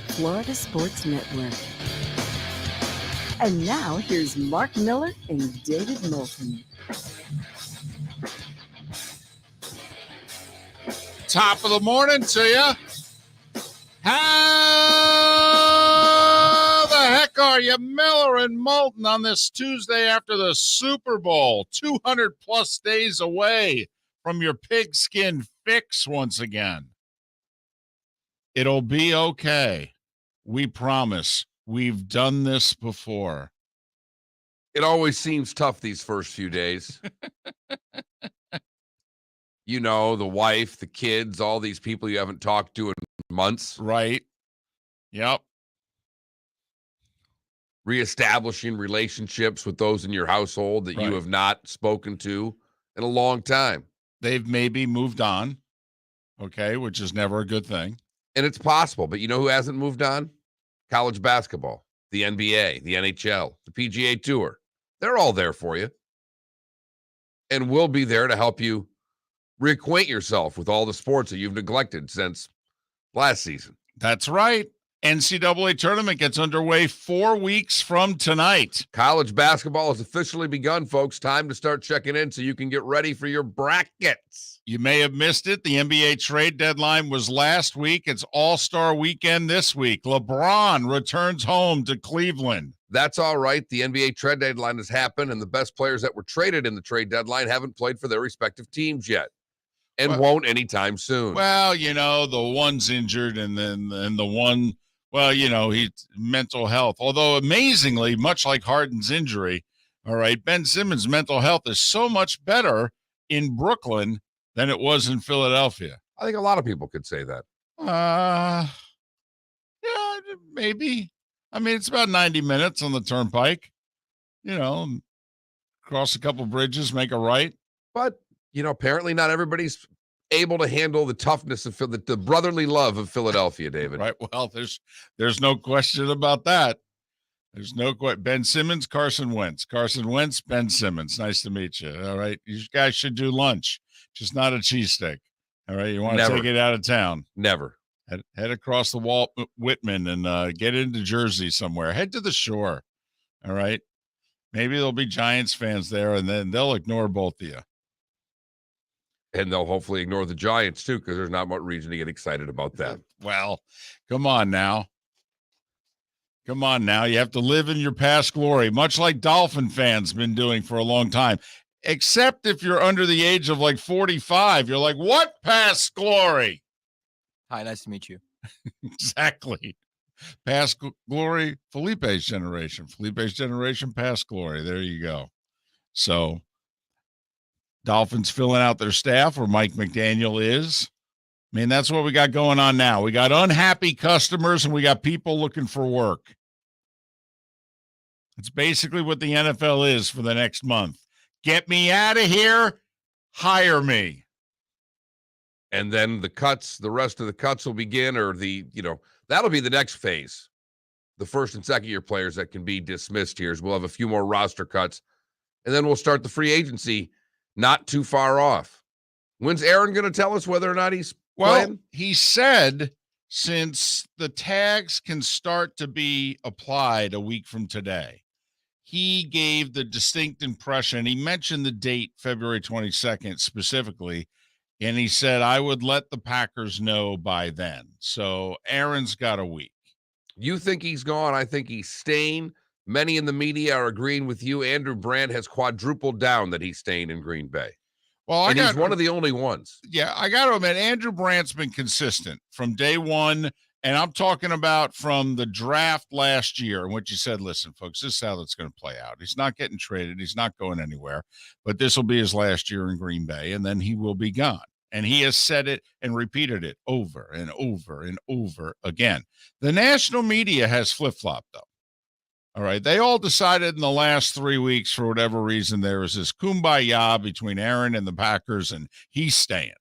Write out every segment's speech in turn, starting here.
Florida Sports Network. And now here's Mark Miller and David Moulton. Top of the morning to you. How the heck are you, Miller and Moulton, on this Tuesday after the Super Bowl? 200 plus days away from your pigskin fix once again. It'll be okay. We promise. We've done this before. It always seems tough these first few days. You know, the wife, the kids, all these people you haven't talked to in months. Right. Yep. Reestablishing relationships with those in your household that Right. you have not spoken to in a long time. They've maybe moved on, okay, which is never a good thing. And it's possible, but you know who hasn't moved on? College basketball, the NBA, the NHL, the PGA Tour. They're all there for you. And we'll be there to help you reacquaint yourself with all the sports that you've neglected since last season. That's right. NCAA tournament gets underway 4 weeks from tonight. College basketball has officially begun, folks. Time to start checking in so you can get ready for your brackets. You may have missed it. The NBA trade deadline was last week. It's All-Star weekend this week. LeBron returns home to Cleveland. That's all right. The NBA trade deadline has happened, and the best players that were traded in the trade deadline haven't played for their respective teams yet. And won't anytime soon. Well, you know, the one's injured and the one, well, you know, he's mental health. Although amazingly, much like Harden's injury, all right, Ben Simmons' mental health is so much better in Brooklyn than it was in Philadelphia. I think a lot of people could say that. Yeah, maybe. I mean, it's about 90 minutes on the turnpike. You know, cross a couple bridges, make a right. But, you know, apparently not everybody's able to handle the toughness of the brotherly love of Philadelphia, David. Right. Well, there's no question about that. There's no question. Ben Simmons, Carson Wentz. Carson Wentz, Ben Simmons. Nice to meet you. All right. You guys should do lunch, just not a cheesesteak. All right. You want to take it out of town? Never. Head across the Walt Whitman and get into Jersey somewhere. Head to the shore. All right. Maybe there'll be Giants fans there, and then they'll ignore both of you. And they'll hopefully ignore the Giants, too, because there's not much reason to get excited about that. Well, come on now. Come on now. You have to live in your past glory, much like Dolphin fans been doing for a long time. Except if you're under the age of like 45, you're like, what past glory? Hi, nice to meet you. Exactly. Past glory, Felipe's generation. Felipe's generation, past glory. There you go. So Dolphins filling out their staff where Mike McDaniel is. I mean, that's what we got going on now. We got unhappy customers and we got people looking for work. It's basically what the NFL is for the next month. Get me out of here. Hire me. And then the rest of the cuts will begin, or that'll be the next phase. The first and second year players that can be dismissed here. We'll have a few more roster cuts, and then we'll start the free agency not too far off. When's Aaron going to tell us whether or not he's playing? He said since the tags can start to be applied a week from today, he gave the distinct impression, he mentioned the date, February 22nd specifically, and he said, I would let the Packers know by then. So Aaron's got a week. You think he's gone? I think he's staying. Many in the media are agreeing with you. Andrew Brandt has quadrupled down that he's staying in Green Bay. Well, he's one of the only ones. Yeah, I got to admit, Andrew Brandt's been consistent from day one, and I'm talking about from the draft last year, in which he said, listen, folks, this is how it's going to play out. He's not getting traded. He's not going anywhere, but this will be his last year in Green Bay, and then he will be gone. And he has said it and repeated it over and over and over again. The national media has flip-flopped, though. All right. They all decided in the last 3 weeks, for whatever reason, there was this kumbaya between Aaron and the Packers, and he's staying.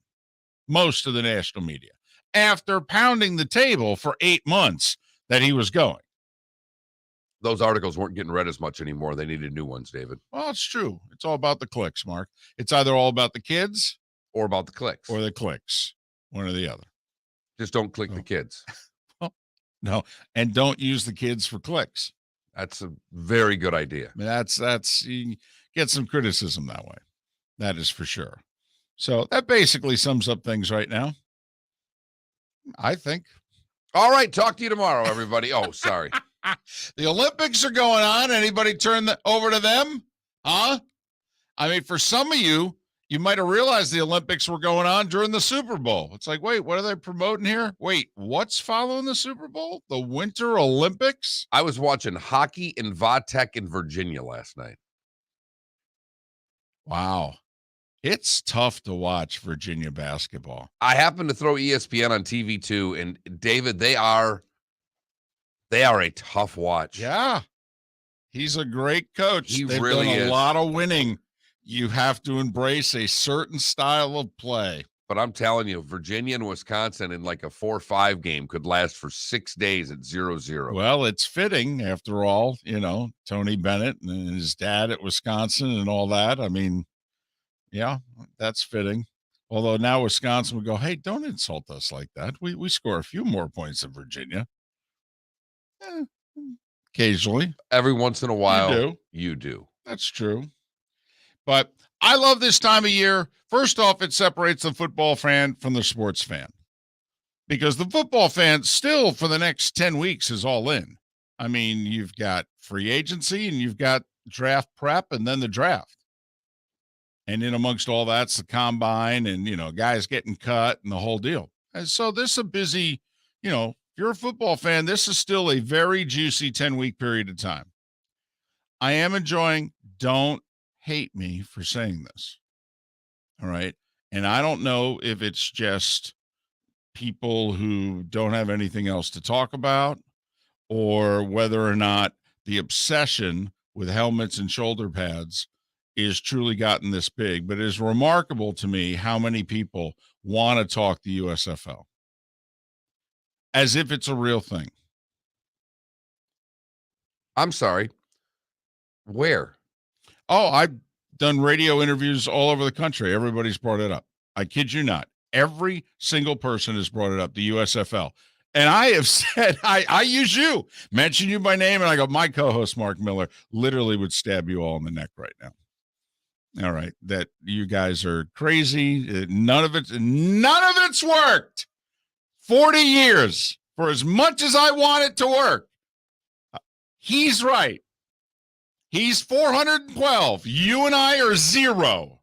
Most of the national media, after pounding the table for 8 months that he was going. Those articles weren't getting read as much anymore. They needed new ones, David. Well, it's true. It's all about the clicks, Mark. It's either all about the kids or about the clicks. Or the clicks. One or the other. Just don't click the kids. Well, No, and don't use the kids for clicks. That's a very good idea. I mean, that's you get some criticism that way. That is for sure. So that basically sums up things right now, I think. All right, talk to you tomorrow, everybody. Oh, sorry. The Olympics are going on. Anybody turn over to them? Huh? I mean, for some of you, you might have realized the Olympics were going on during the Super Bowl. It's like, wait, what are they promoting here? Wait, what's following the Super Bowl? The Winter Olympics? I was watching hockey in Vatech in Virginia last night. Wow. It's tough to watch Virginia basketball. I happened to throw ESPN on TV too, and David, they are a tough watch. Yeah. He's a great coach. He They've really done a is. lot of winning. You have to embrace a certain style of play. But I'm telling you, Virginia and Wisconsin in like a 4-5 game could last for 6 days at 0-0. Well, it's fitting after all, Tony Bennett and his dad at Wisconsin and all that. I mean, yeah, that's fitting. Although now Wisconsin would go, hey, don't insult us like that. We score a few more points than Virginia. Occasionally. Every once in a while, You do. You do. That's true. But I love this time of year. First off, it separates the football fan from the sports fan. Because the football fan still, for the next 10 weeks, is all in. I mean, you've got free agency and you've got draft prep and then the draft. And in amongst all that's the combine and, guys getting cut and the whole deal. And so this is a busy, if you're a football fan, this is still a very juicy 10-week period of time. I am enjoying, don't hate me for saying this. All right. And I don't know if it's just people who don't have anything else to talk about or whether or not the obsession with helmets and shoulder pads is truly gotten this big, but it is remarkable to me how many people want to talk the USFL as if it's a real thing. I'm sorry. Where? Oh, I've done radio interviews all over the country. Everybody's brought it up. I kid you not. Every single person has brought it up, the USFL. And I have said, I use you, mention you by name, and I go, my co-host, Mark Miller, literally would stab you all in the neck right now. All right, that you guys are crazy. None of it's worked. 40 years for as much as I want it to work. He's right. He's 412. You and I are 0.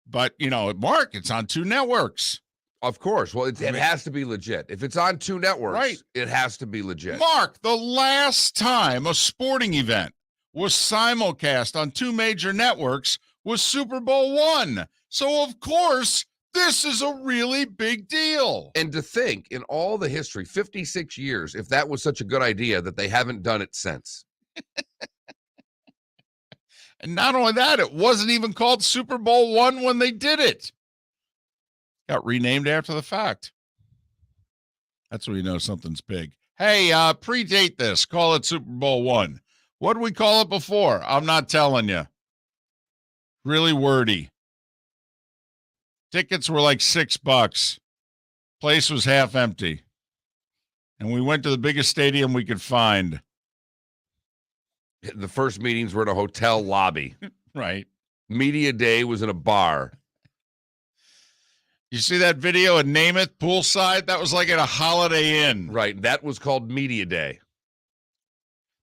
But, Mark, it's on 2 networks. Of course. Well, it has to be legit. If it's on 2 networks, right, it has to be legit. Mark, the last time a sporting event was simulcast on 2 major networks was Super Bowl I. So, of course, this is a really big deal. And to think, in all the history, 56 years, if that was such a good idea, that they haven't done it since. And not only that, it wasn't even called Super Bowl I when they did it. Got renamed after the fact. That's when you know something's big. Hey, predate this. Call it Super Bowl I. What did we call it before? I'm not telling you. Really wordy. Tickets were like $6. Place was half empty. And we went to the biggest stadium we could find. The first meetings were in a hotel lobby. Right. Media day was in a bar. You see that video at Namath poolside? That was like at a Holiday Inn. Right. That was called Media Day.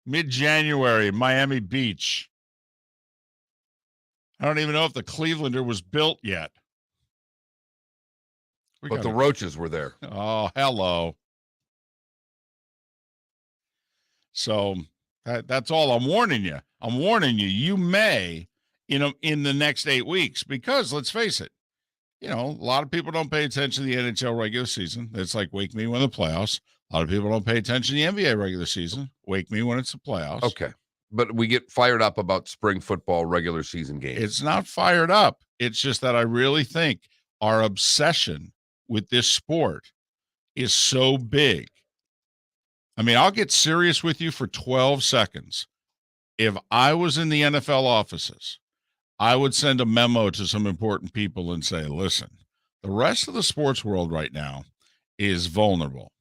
Mid-January, Miami Beach. I don't even know if the Clevelander was built yet. But the Roaches were there. Oh, hello. So that's all I'm warning you. I'm warning you. You may, in the next 8 weeks, because let's face it, a lot of people don't pay attention to the NHL regular season. It's like wake me when the playoffs. A lot of people don't pay attention to the NBA regular season. Wake me when it's the playoffs. Okay. But we get fired up about spring football regular season games. It's not fired up. It's just that I really think our obsession with this sport is so big. I mean, I'll get serious with you for 12 seconds. If I was in the NFL offices, I would send a memo to some important people and say, listen, the rest of the sports world right now is vulnerable.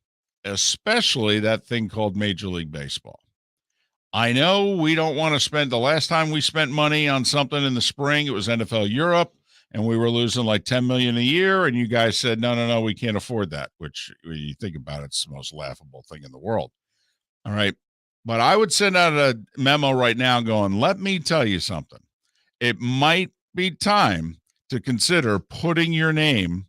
especially that thing called Major League Baseball. I know we don't want to spend, the last time we spent money on something in the spring, it was NFL Europe, and we were losing like $10 million a year, and you guys said, no, we can't afford that, which when you think about it, it's the most laughable thing in the world. All right. But I would send out a memo right now going, let me tell you something. It might be time to consider putting your name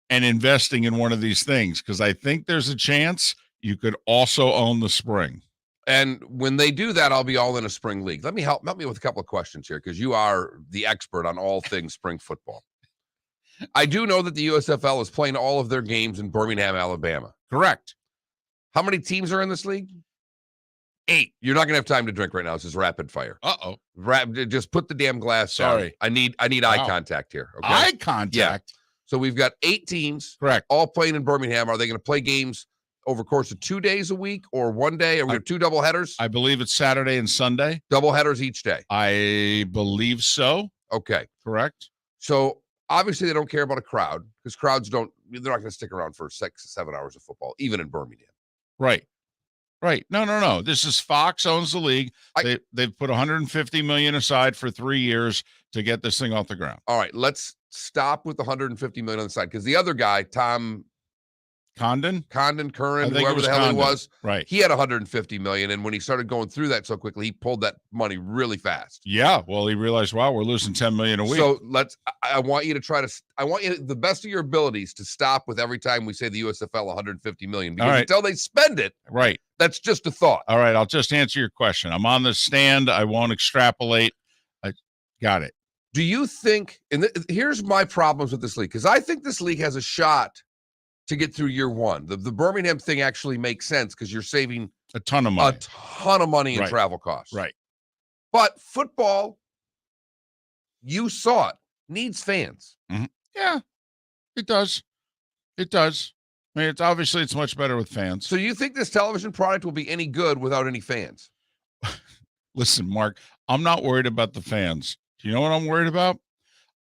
and investing in one of these things, because I think there's a chance you could also own the spring. And when they do that, I'll be all in a spring league. Let me help me with a couple of questions here, because you are the expert on all things spring football. I do know that the USFL is playing all of their games in Birmingham, Alabama. Correct. How many teams are in this league? 8. You're not going to have time to drink right now. This is rapid fire. Uh-oh. Just put the damn glass down. Sorry. I need eye contact here. Okay? Eye contact? Yeah. So we've got 8 teams. Correct. All playing in Birmingham. Are they going to play games over the course of 2 days a week or one day? Are we have 2 double headers? I believe it's Saturday and Sunday. Double headers each day. I believe so. Okay. Correct. So obviously they don't care about a crowd, because crowds they're not going to stick around for 6 to 7 hours of football, even in Birmingham. Right. No. This is Fox owns the league. They've put $150 million aside for 3 years to get this thing off the ground. All right, let's stop with the $150 million on the side, because the other guy, Tom Curran, whoever the hell he was, right? He had $150 million, and when he started going through that so quickly, he pulled that money really fast. Yeah, well, he realized, wow, we're losing $10 million a week. So I want you the best of your abilities to stop with every time we say the USFL $150 million, because until they spend it, right? That's just a thought. All right, I'll just answer your question. I'm on the stand. I won't extrapolate. I got it. Do you think, and here's my problems with this league, because I think this league has a shot to get through year one. The Birmingham thing actually makes sense, because you're saving a ton of money in travel costs. Right. But football, you saw it, needs fans. Mm-hmm. Yeah, it does. I mean, it's much better with fans. So you think this television product will be any good without any fans? Listen, Mark, I'm not worried about the fans. Do you know what I'm worried about?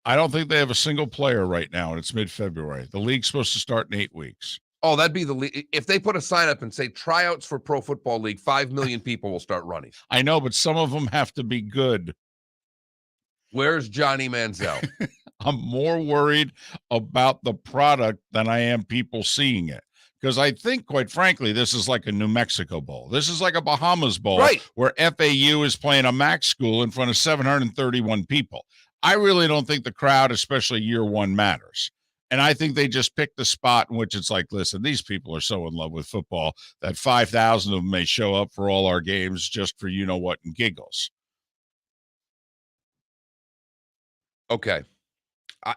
I don't think they have a single player right now, and it's mid-February. The league's supposed to start in 8 weeks. Oh, that'd be the league. If they put a sign up and say tryouts for Pro Football League, 5 million people will start running. I know, but some of them have to be good. Where's Johnny Manziel? I'm more worried about the product than I am people seeing it. Because I think, quite frankly, this is like a New Mexico Bowl. This is like a Bahamas Bowl, right, where FAU is playing a MAC school in front of 731 people. I really don't think the crowd, especially year one, matters. And I think they just picked the spot in which it's like, listen, these people are so in love with football that 5,000 of them may show up for all our games just for you-know-what and giggles. Okay.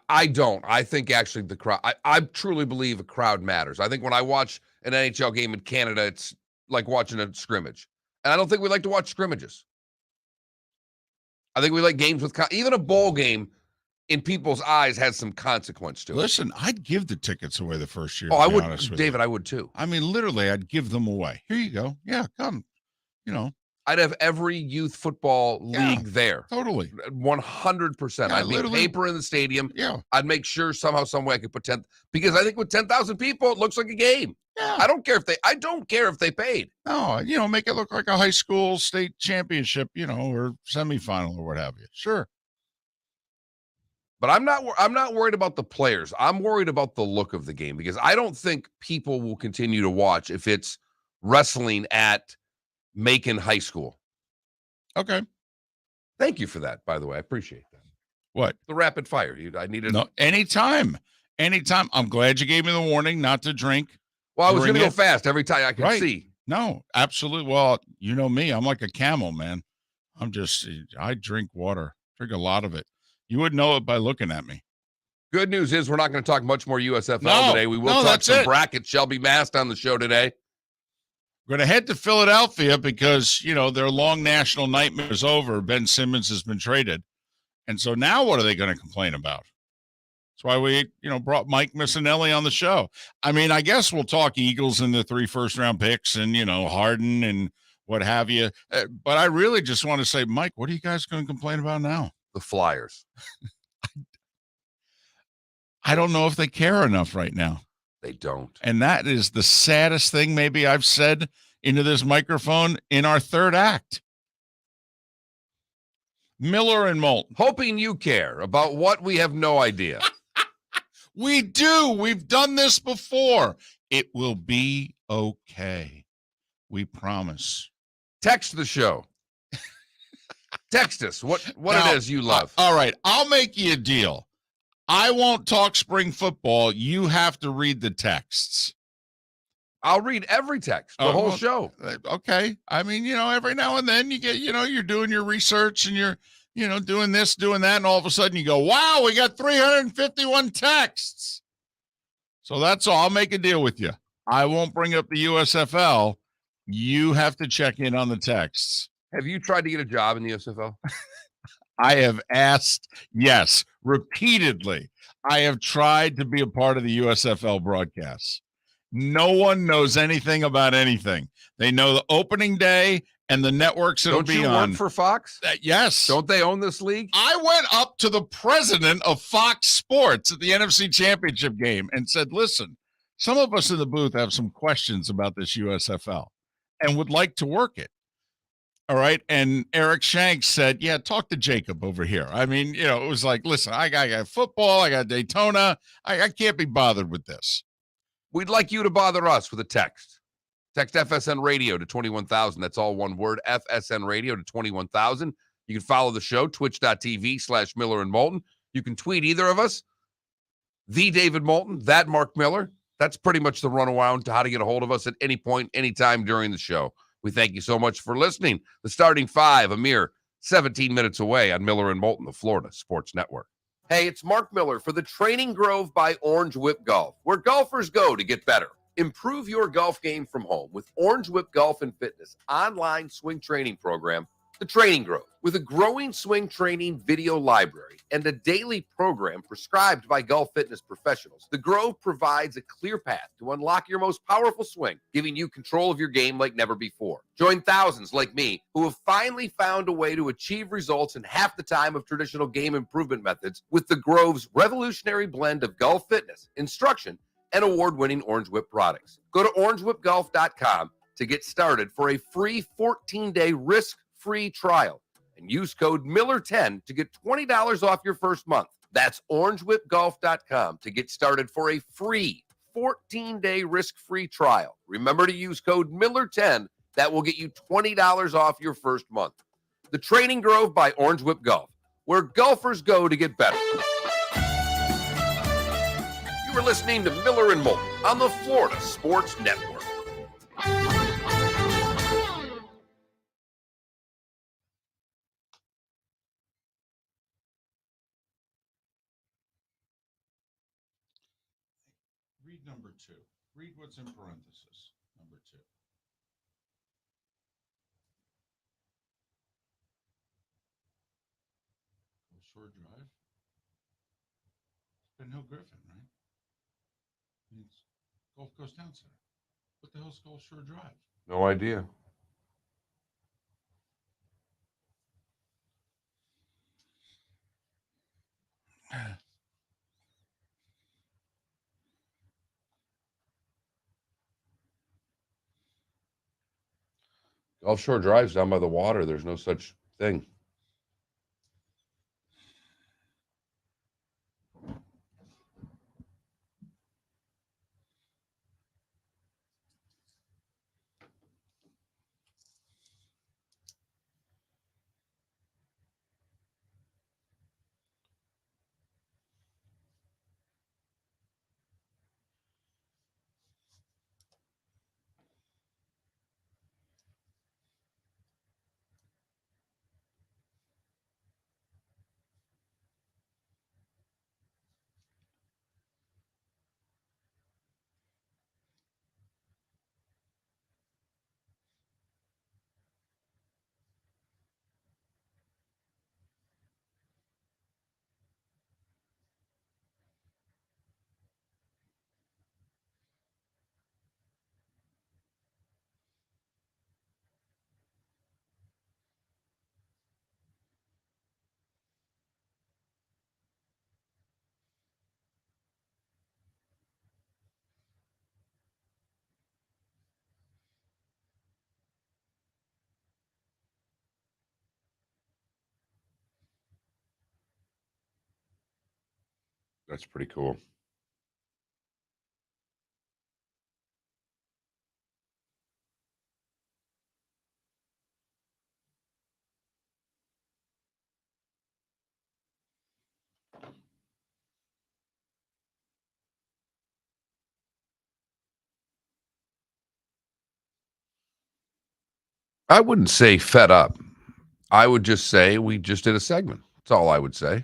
I don't. I think actually the crowd, I truly believe a crowd matters. I think when I watch an NHL game in Canada, it's like watching a scrimmage. And I don't think we like to watch scrimmages. I think we like games with, even a bowl game in people's eyes has some consequence to it. Listen, I'd give the tickets away the first year. Oh, I would, David, I would too. I mean, literally, I'd give them away. Here you go. Yeah, come. I'd have every youth football league there. Totally. 100%. Yeah, I'd leave paper in the stadium. Yeah. I'd make sure somehow, some way I could put 10, because I think with 10,000 people, it looks like a game. Yeah. I don't care if they paid. No, make it look like a high school state championship, or semifinal or what have you. Sure. But I'm not worried about the players. I'm worried about the look of the game, because I don't think people will continue to watch if it's wrestling at Macon High School. Okay. Thank you for that, by the way. I appreciate that. What? The rapid fire. I needed. No, anytime. I'm glad you gave me the warning not to drink. Well, I was going to go fast every time I could see. No, absolutely. Well, you know me. I'm like a camel, man. I drink water. Drink a lot of it. You would know it by looking at me. Good news is we're not going to talk much more USFL today. We will talk some bracket. Shelby Mast on the show today. We're going to head to Philadelphia because, their long national nightmare is over. Ben Simmons has been traded. And so now what are they going to complain about? That's why we, brought Mike Missanelli on the show. I mean, I guess we'll talk Eagles and the 3 first-round picks and, Harden and what have you. But I really just want to say, Mike, what are you guys going to complain about now? The Flyers. I don't know if they care enough right now. They don't. And that is the saddest thing maybe I've said into this microphone in our third act. Miller and Moulton. Hoping you care about what we have no idea. We do. We've done this before. It will be okay. We promise. Text the show. Text us what Now, it is you love. All right. I'll make you a deal. I won't talk spring football. You have to read the texts. I'll read every text, the whole show. Okay. I mean, every now and then you get, you're doing your research and you're, doing this, doing that. And all of a sudden you go, wow, we got 351 texts. So that's all. I'll make a deal with you. I won't bring up the USFL. You have to check in on the texts. Have you tried to get a job in the USFL? I have asked, yes, repeatedly. I have tried to be a part of the USFL broadcasts. No one knows anything about anything. They know the opening day and the networks it'll be on. Don't you work for Fox? Yes. Don't they own this league? I went up to the president of Fox Sports at the NFC Championship game and said, listen, some of us in the booth have some questions about this USFL and would like to work it. All right. And Eric Shanks said, yeah, talk to Jacob over here. I mean, it was like, listen, I got football. I got Daytona. I can't be bothered with this. We'd like you to bother us with a text. Text FSN Radio to 21,000. That's all one word, FSN Radio to 21,000. You can follow the show, twitch.tv/Miller and Moulton. You can tweet either of us, the David Moulton, that Mark Miller. That's pretty much the runaround to how to get a hold of us at any point, anytime during the show. We thank you so much for listening. The starting five, a mere 17 minutes away on Miller and Moulton, the Florida Sports Network. Hey, it's Mark Miller for the Training Grove by Orange Whip Golf, where golfers go to get better. Improve your golf game from home with Orange Whip Golf and Fitness online swing training program, The Training Grove. With a growing swing training video library and a daily program prescribed by golf fitness professionals, The Grove provides a clear path to unlock your most powerful swing, giving you control of your game like never before. Join thousands like me who have finally found a way to achieve results in half the time of traditional game improvement methods with The Grove's revolutionary blend of golf fitness, instruction, and award-winning Orange Whip products. Go to orangewhipgolf.com to get started for a free 14-day risk-free trial and use code Miller10 to get $20 off your first month. That's orangewhipgolf.com to get started for a free 14-day risk-free trial. Remember to use code Miller10. That will get you $20 off your first month. The Training Grove by Orange Whip Golf, where golfers go to get better. You are listening to Miller and Moulton on the Florida Sports Network. Read number 2. Read what's in parentheses. Number 2. Shore Drive. It's been Hill Griffin, right? It's Gulf Coast Town Center. What the hell's Gulf Shore Drive? No idea. Gulf Shore Drive's down by the water. There's no such thing. That's pretty cool. I wouldn't say fed up. I would just say we just did a segment. That's all I would say.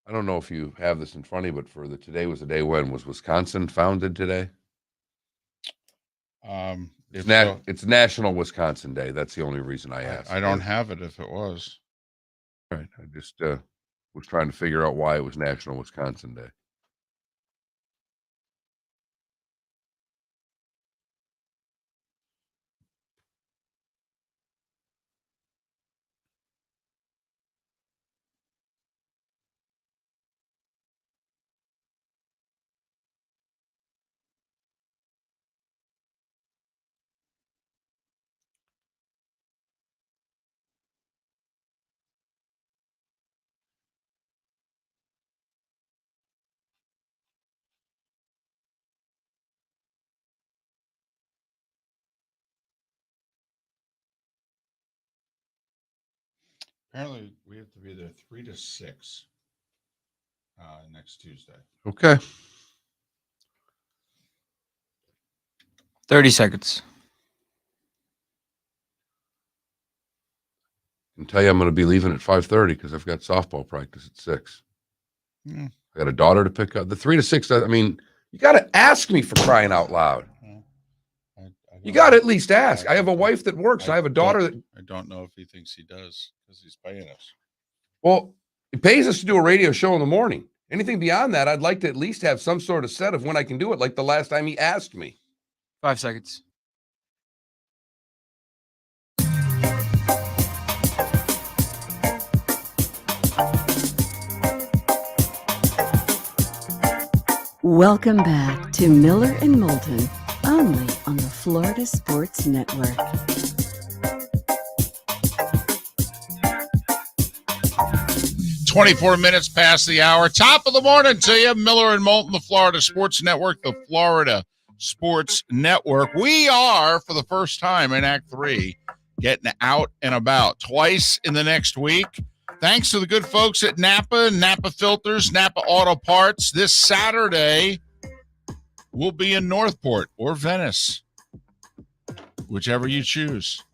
I don't know if you have this in front of you, but for the today was the day when was Wisconsin founded today? It's National Wisconsin Day. That's the only reason I asked. I don't have it if it was. All right. I just was trying to figure out why it was National Wisconsin Day. Apparently, we have to be there 3 to 6 next Tuesday. Okay. 30 seconds. I can tell you I'm going to be leaving at 5:30 because I've got softball practice at 6. Yeah. I got a daughter to pick up. The 3 to 6, I mean, you got to ask me for crying out loud. You got to at least ask. I have a wife that works. I have a daughter that... I don't know if he thinks he does because he's paying us. Well, it pays us to do a radio show in the morning. Anything beyond that, I'd like to at least have some sort of set of when I can do it, like the last time he asked me. 5 seconds. Welcome back to Miller and Moulton, only on the Florida Sports Network. $24 past the hour. Top of the morning to you. Miller and Moulton, the Florida Sports Network, the Florida Sports Network. We are, for the first time in Act 3, getting out and about twice in the next week. Thanks to the good folks at Napa Filters, Napa Auto Parts. This Saturday, we'll be in Northport or Venice, whichever you choose.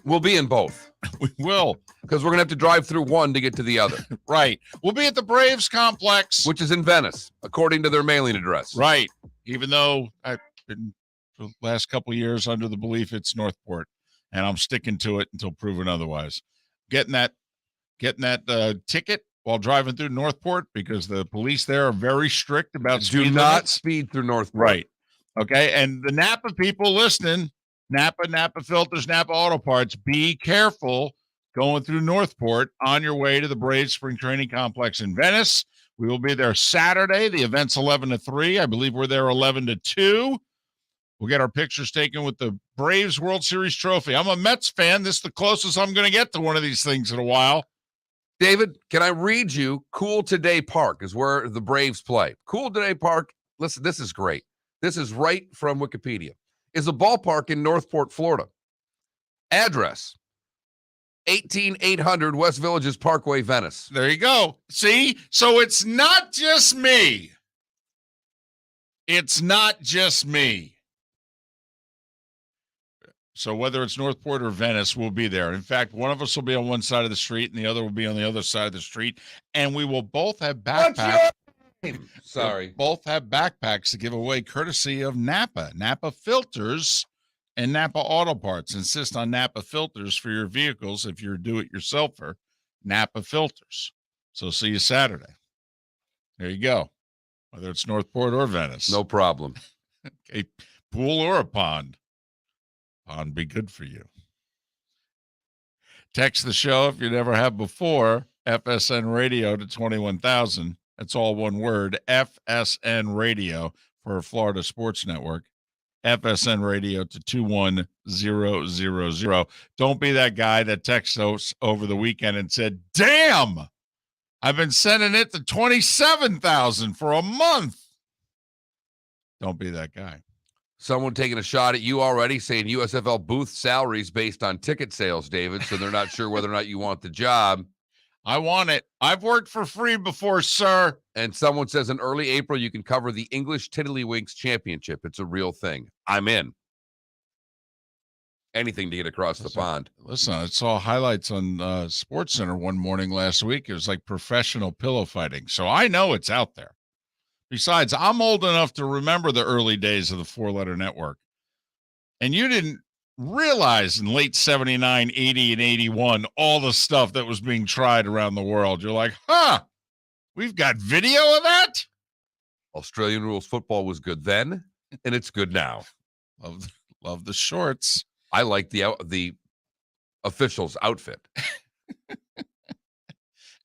We'll be in both. We will. Because we're going to have to drive through one to get to the other. Right. We'll be at the Braves complex. Which is in Venice, according to their mailing address. Right. Even though I've been, for the last couple of years, under the belief it's Northport. And I'm sticking to it until proven otherwise. Getting that ticket while driving through Northport because the police there are very strict about speed limits. Do not speed through Northport. Right. Okay. And the Napa people listening, Napa Filters, Napa Auto Parts, be careful going through Northport on your way to the Braves Spring Training Complex in Venice. We will be there Saturday. The event's 11 to 3. I believe we're there 11 to 2. We'll get our pictures taken with the Braves World Series trophy. I'm a Mets fan. This is the closest I'm going to get to one of these things in a while. David, can I read you? Cool Today Park is where the Braves play. Cool Today Park, listen, this is great. This is right from Wikipedia. Is a ballpark in Northport, Florida. Address, 18800 West Villages Parkway, Venice. There you go. See? So it's not just me. It's not just me. So whether it's Northport or Venice, we'll be there. In fact, one of us will be on one side of the street and the other will be on the other side of the street. And we will both have backpacks. Sorry. They both have backpacks to give away courtesy of Napa. Napa Filters and Napa Auto Parts. Insist on Napa Filters for your vehicles if you're a do-it-yourselfer. Napa Filters. So see you Saturday. There you go. Whether it's Northport or Venice. No problem. A pool or a pond. Pond be good for you. Text the show if you never have before. FSN Radio to 21,000. That's all one word. FSN Radio for Florida Sports Network. FSN Radio to 21000. Don't be that guy that texted us over the weekend and said, damn, I've been sending it to 27,000 for a month. Don't be that guy. Someone taking a shot at you already, saying USFL booth salaries based on ticket sales, David, so they're not sure whether or not you want the job. I want it. I've worked for free before, sir. And someone says in early April, you can cover the English Tiddlywinks Championship. It's a real thing. I'm in. Anything to get across the pond. Listen, I saw highlights on SportsCenter one morning last week. It was like professional pillow fighting. So I know it's out there. Besides, I'm old enough to remember the early days of the four-letter network. And you didn't realize in late 79, 80, and 81, all the stuff that was being tried around the world. You're like, we've got video of that? Australian rules football was good then, and it's good now. Love the shorts. I like the official's outfit.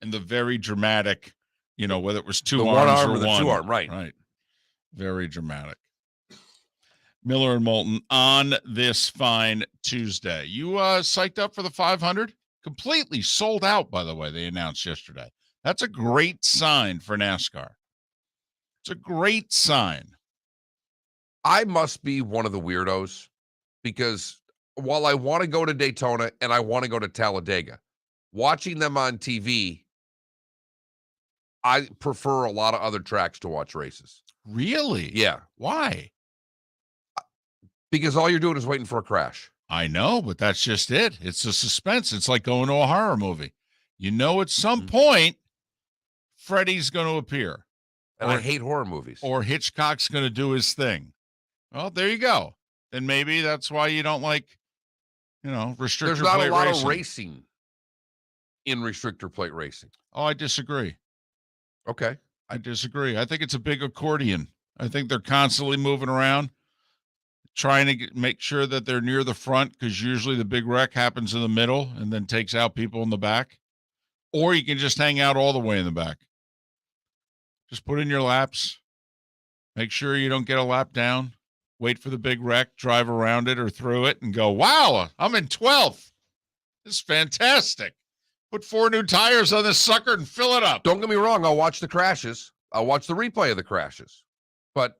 And the very dramatic, whether it was two the arms one arm or or the one. two arm, right. Right. Very dramatic. Miller and Moulton on this fine Tuesday. You psyched up for the 500? Completely sold out, by the way, they announced yesterday. That's a great sign for NASCAR. It's a great sign. I must be one of the weirdos because while I want to go to Daytona and I want to go to Talladega, watching them on TV, I prefer a lot of other tracks to watch races. Really? Yeah. Why? Because all you're doing is waiting for a crash. I know, but that's just it. It's a suspense. It's like going to a horror movie. At some point, Freddy's going to appear. And I hate horror movies. Or Hitchcock's going to do his thing. Well, there you go. Then maybe that's why you don't like, restrictor There's not plate a lot racing. of racing in restrictor plate racing. Oh, I disagree. Okay. I disagree. I think it's a big accordion. I think they're constantly moving around, trying to make sure that they're near the front because usually the big wreck happens in the middle and then takes out people in the back. Or you can just hang out all the way in the back. Just put in your laps. Make sure you don't get a lap down. Wait for the big wreck, drive around it or through it and go, wow, I'm in 12th. This is fantastic. Put 4 new tires on this sucker and fill it up. Don't get me wrong. I'll watch the crashes. I'll watch the replay of the crashes. But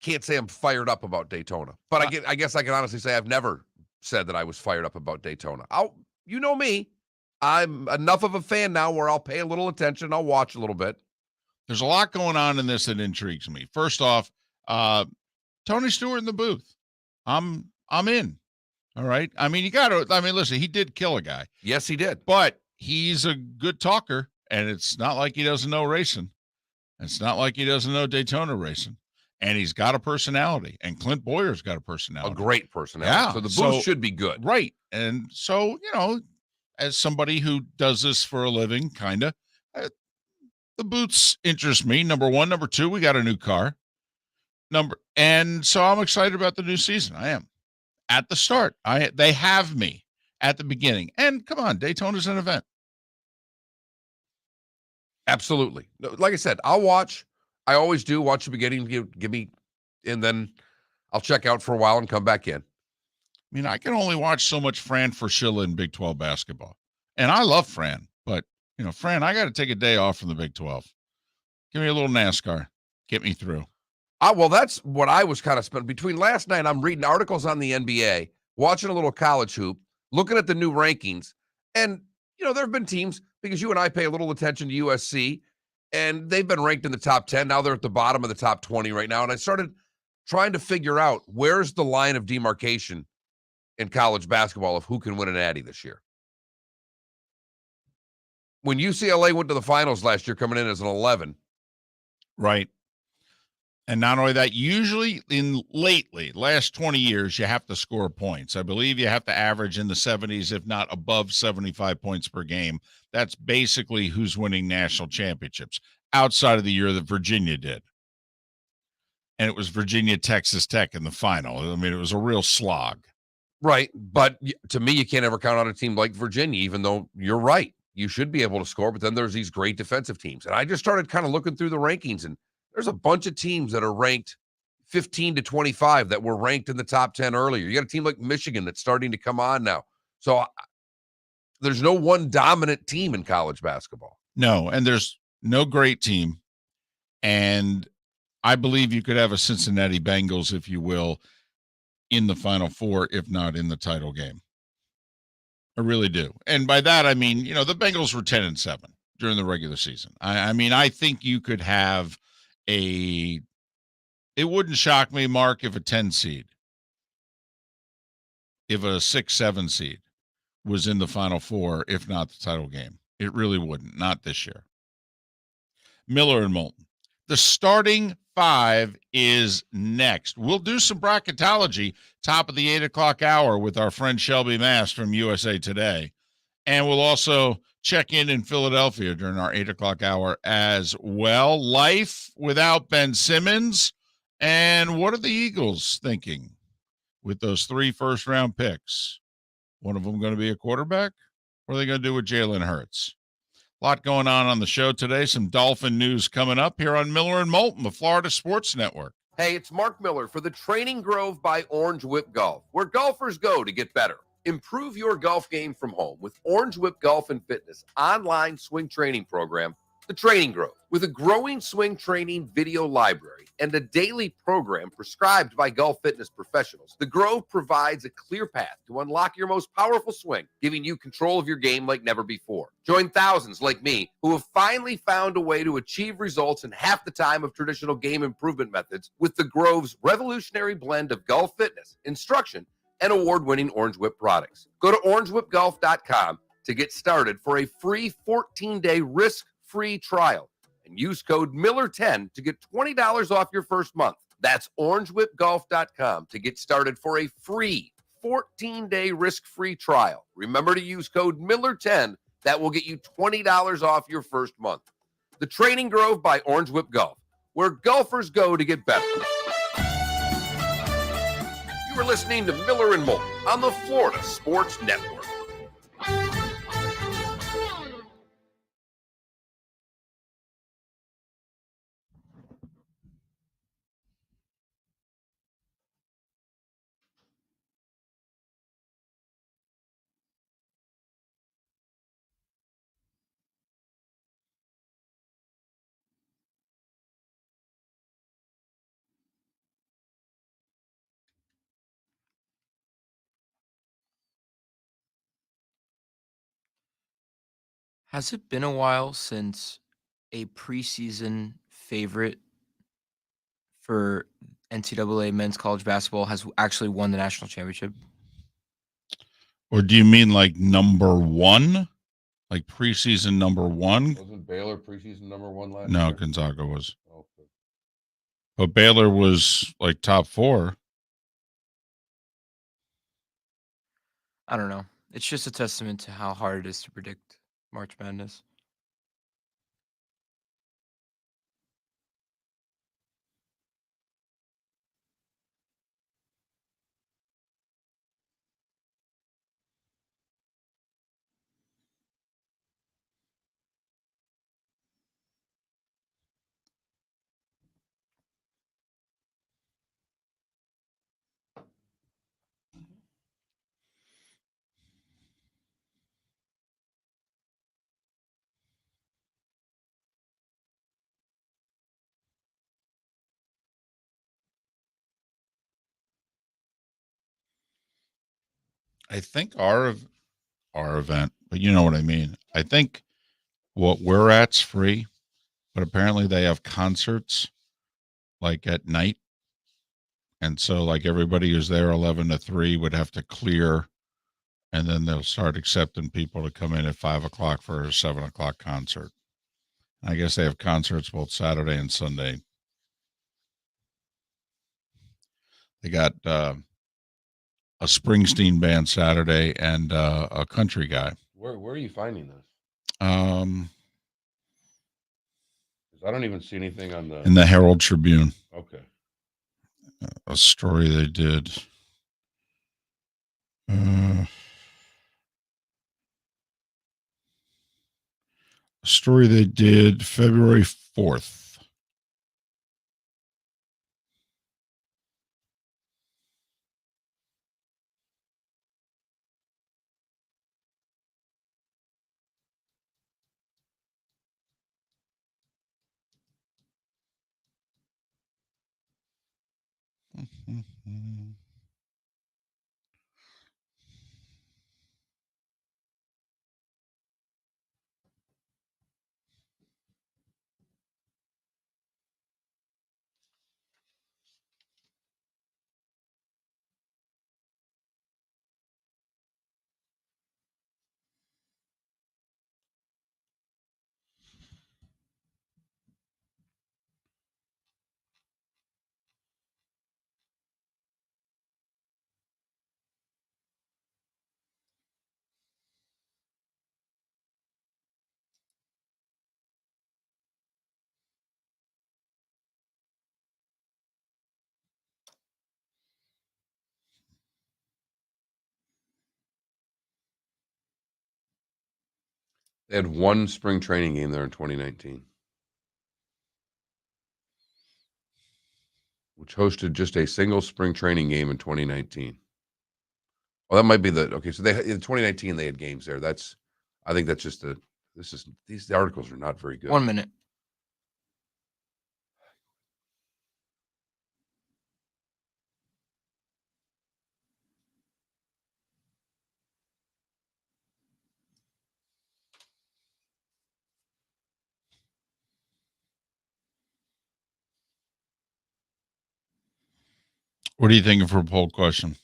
can't say I'm fired up about Daytona. But I guess I can honestly say I've never said that I was fired up about Daytona. You know me. I'm enough of a fan now where I'll pay a little attention. I'll watch a little bit. There's a lot going on in this that intrigues me. First off, Tony Stewart in the booth. I'm in. All right. Listen, he did kill a guy. Yes, he did. But he's a good talker, and it's not like he doesn't know racing. It's not like he doesn't know Daytona racing. And he's got a personality, and Clint Boyer's got a personality. A great personality. Yeah. So the booth should be good. Right. And so, as somebody who does this for a living, kind of, the booths interest me. Number one. Number two, we got a new car. And so I'm excited about the new season. I am. At the start. They have me at the beginning. And come on, Daytona's an event. Absolutely. Like I said, I'll watch. I always do watch the beginning. Give me, and then I'll check out for a while and come back in. I can only watch so much Fran Fraschilla in Big 12 basketball. And I love Fran, but, Fran, I got to take a day off from the Big 12. Give me a little NASCAR. Get me through. Well, that's what I was kind of spent between last night. I'm reading articles on the NBA, watching a little college hoop, looking at the new rankings. And, there have been teams, because you and I pay a little attention to USC, and they've been ranked in the top 10. Now they're at the bottom of the top 20 right now. And I started trying to figure out where's the line of demarcation in college basketball of who can win an Natty this year. when UCLA went to the finals last year coming in as an 11. Right. And not only that, usually last 20 years, you have to score points. I believe you have to average in the 70s, if not above 75 points per game. That's basically who's winning national championships outside of the year that Virginia did. And it was Virginia, Texas Tech in the final. I mean, it was a real slog. Right. But to me, you can't ever count on a team like Virginia, even though you're right. You should be able to score, but then there's these great defensive teams. And I just started kind of looking through the rankings, and there's a bunch of teams that are ranked 15 to 25 that were ranked in the top 10 earlier. You got a team like Michigan that's starting to come on now. So there's no one dominant team in college basketball. No, and there's no great team. And I believe you could have a Cincinnati Bengals, if you will, in the Final Four, if not in the title game. I really do. And by that, I mean, the Bengals were 10-7 during the regular season. I mean, I think you could have it wouldn't shock me, Mark, if a 10 seed, if a 6-7 seed was in the Final Four, if not the title game. It really wouldn't. Not this year. Miller and Moulton. The starting five is next. We'll do some bracketology top of the 8 o'clock hour with our friend Shelby Mast from USA Today. And we'll also check in Philadelphia during our 8 o'clock hour as well. Life without Ben Simmons. And what are the Eagles thinking with those 3 first-round picks? One of them going to be a quarterback? What are they going to do with Jalen Hurts? A lot going on the show today. Some Dolphin news coming up here on Miller and Moulton, the Florida Sports Network. Hey, it's Mark Miller for the Training Grove by Orange Whip Golf, where golfers go to get better. Improve your golf game from home with Orange Whip Golf and Fitness online swing training program, The Training Grove. With a growing swing training video library and a daily program prescribed by golf fitness professionals, The Grove provides a clear path to unlock your most powerful swing, giving you control of your game like never before. Join thousands like me who have finally found a way to achieve results in half the time of traditional game improvement methods with The Grove's revolutionary blend of golf fitness, instruction, and award-winning Orange Whip products. Go to orangewhipgolf.com to get started for a free 14-day risk-free trial and use code Miller10 to get $20 off your first month. That's orangewhipgolf.com to get started for a free 14-day risk-free trial. Remember to use code Miller10. That will get you $20 off your first month. The Training Grove by Orange Whip Golf, where golfers go to get better. You are listening to Miller and Moulton on the Florida Sports Network. Has it been a while since a preseason favorite for NCAA men's college basketball has actually won the national championship? Or do you mean like number one? Like preseason number one? Wasn't Baylor preseason number one last No, year? Gonzaga was. Okay. But Baylor was like top 4. I don't know. It's just a testament to how hard it is to predict March Madness. I think our event, but you know what I mean. I think what we're at's free, but apparently they have concerts like at night. And so like everybody who's there 11 to 3 would have to clear and then they'll start accepting people to come in at 5 o'clock for a 7 o'clock concert. I guess they have concerts both Saturday and Sunday. They got a Springsteen band Saturday and a country guy. Where are you finding this? 'Cause I don't even see anything on the in the Herald Tribune. Okay. A story they did. A story they did February 4th. They had one spring training game there in 2019, which hosted just a single spring training game in 2019. Well, that might be okay. So in 2019 they had games there. I think that's just these articles are not very good. 1 minute. What are you thinking for a poll question?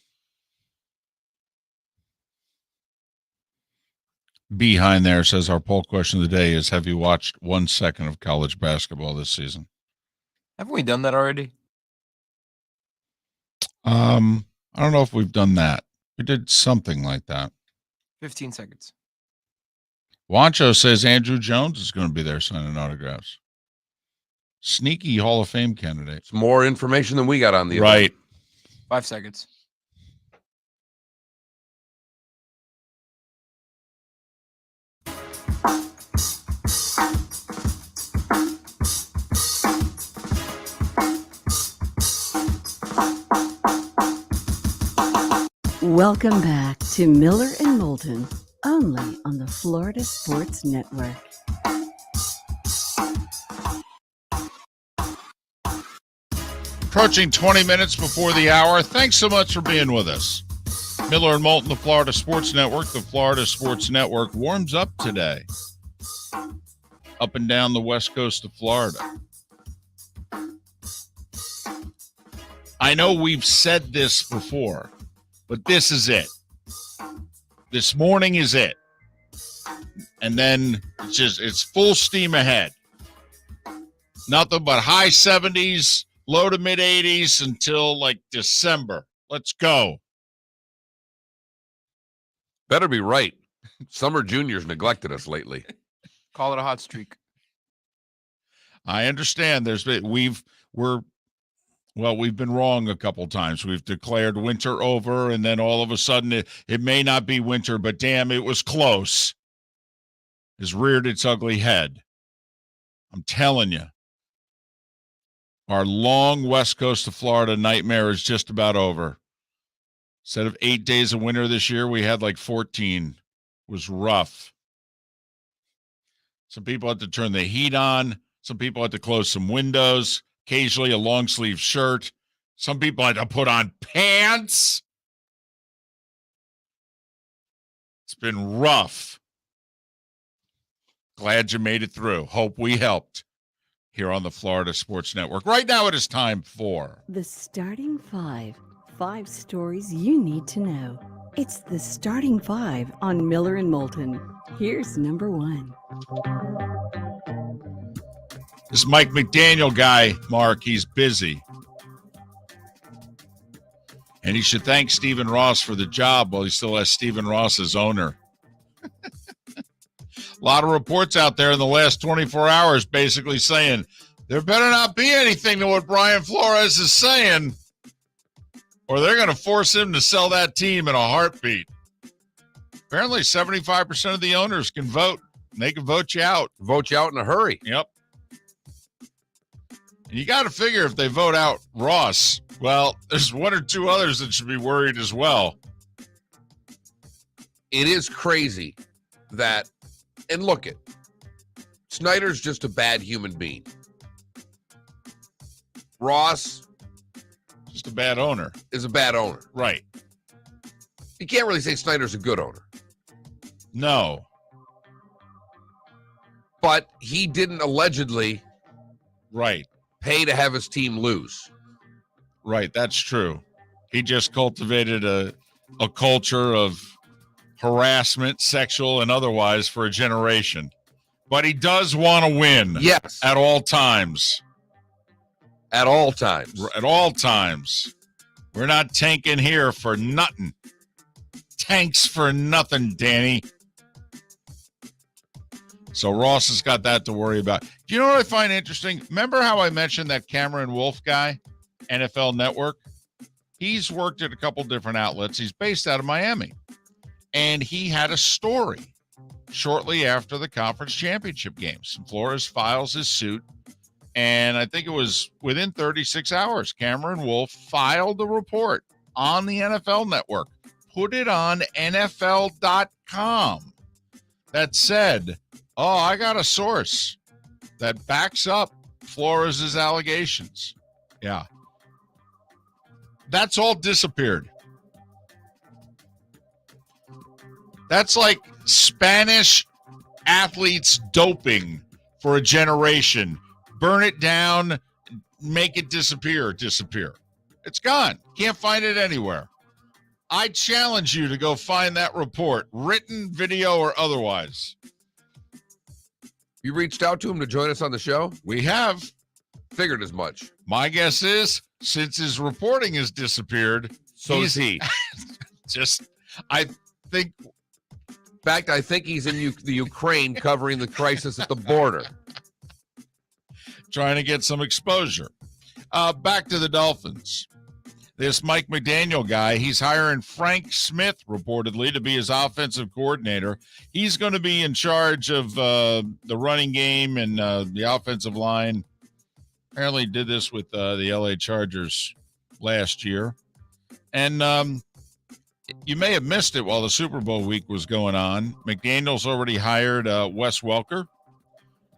Behind there says our poll question of the day is: have you watched 1 second of college basketball this season? Haven't we done that already? I don't know if we've done that. We did something like that. 15 seconds. Wancho says Andrew Jones is going to be there signing autographs. Sneaky Hall of Fame candidate. It's more information than we got on the event. Right. 5 seconds. Welcome back to Miller and Moulton, only on the Florida Sports Network. Approaching 20 minutes before the hour. Thanks so much for being with us. Miller and Moulton, the Florida Sports Network. The Florida Sports Network warms up today. Up and down the west coast of Florida. I know we've said this before, but this is it. This morning is it. And then it's full steam ahead. Nothing but high 70s, low to mid 80s until like December. Let's go. Better be right. Summer juniors neglected us lately. Call it a hot streak. I understand we've been wrong a couple times. We've declared winter over, and then all of a sudden it may not be winter, but damn, it was close. It's reared its ugly head. I'm telling you. Our long west coast of Florida nightmare is just about over. Instead of 8 days of winter this year, we had like 14. It was rough. Some people had to turn the heat on. Some people had to close some windows. Occasionally a long sleeve shirt. Some people had to put on pants. It's been rough. Glad you made it through. Hope we helped here on the Florida Sports Network. Right now it is time for The starting five stories you need to know. It's the starting five on Miller and Moulton. Here's number one. This Mike McDaniel guy, Mark, he's busy. And he should thank Stephen Ross for the job while he still has Stephen Ross as owner. A lot of reports out there in the last 24 hours basically saying there better not be anything to what Brian Flores is saying, or they're going to force him to sell that team in a heartbeat. Apparently 75% of the owners can vote. And they can vote you out. Vote you out in a hurry. Yep. And you got to figure if they vote out Ross, well, there's one or two others that should be worried as well. It is crazy that, and look it, Snyder's just a bad human being. Ross Just a bad owner. is a bad owner. Right. You can't really say Snyder's a good owner. No. But he didn't allegedly Right. pay to have his team lose. Right. That's true. He just cultivated a culture of harassment, sexual and otherwise, for a generation. But he does want to win. Yes. At all times. At all times. At all times. We're not tanking here for nothing. Tanks for nothing, Danny. So Ross has got that to worry about. Do you know what I find interesting? Remember how I mentioned that Cameron Wolf guy, NFL Network? He's worked at a couple different outlets. He's based out of Miami. And he had a story shortly after the conference championship games. Flores files his suit. And I think it was within 36 hours, Cameron Wolf filed a report on the NFL Network, put it on NFL.com that said, oh, I got a source that backs up Flores' allegations. Yeah. That's all disappeared. That's like Spanish athletes doping for a generation. Burn it down, make it disappear. It's gone. Can't find it anywhere. I challenge you to go find that report, written, video, or otherwise. You reached out to him to join us on the show? We have. Figured as much. My guess is, since his reporting has disappeared, So is he. I think. In fact, I think he's in the Ukraine covering the crisis at the border. Trying to get some exposure. Back to the Dolphins. This Mike McDaniel guy, he's hiring Frank Smith, reportedly, to be his offensive coordinator. He's going to be in charge of the running game and the offensive line. Apparently did this with the LA Chargers last year. And you may have missed it while the Super Bowl week was going on. McDaniel's already hired Wes Welker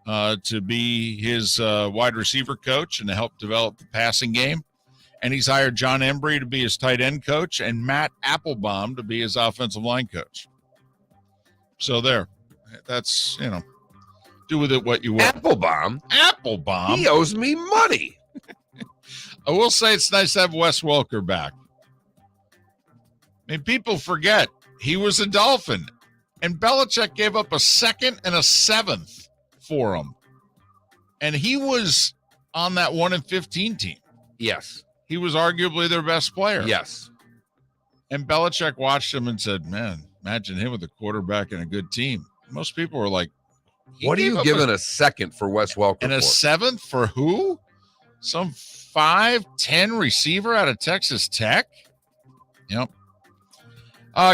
to be his wide receiver coach and to help develop the passing game. And he's hired John Embry to be his tight end coach and Matt Applebaum to be his offensive line coach. So there. That's, do with it what you will. Applebaum? Applebaum? He owes me money. I will say it's nice to have Wes Welker back. I mean, people forget he was a Dolphin, and Belichick gave up a second and a seventh for him. And he was on that 1-15 team. Yes. He was arguably their best player. Yes. And Belichick watched him and said, man, imagine him with a quarterback and a good team. Most people were like, what are you giving a second for Wes Welker and a for? seventh for who? Some 5'10" receiver out of Texas Tech? Yep.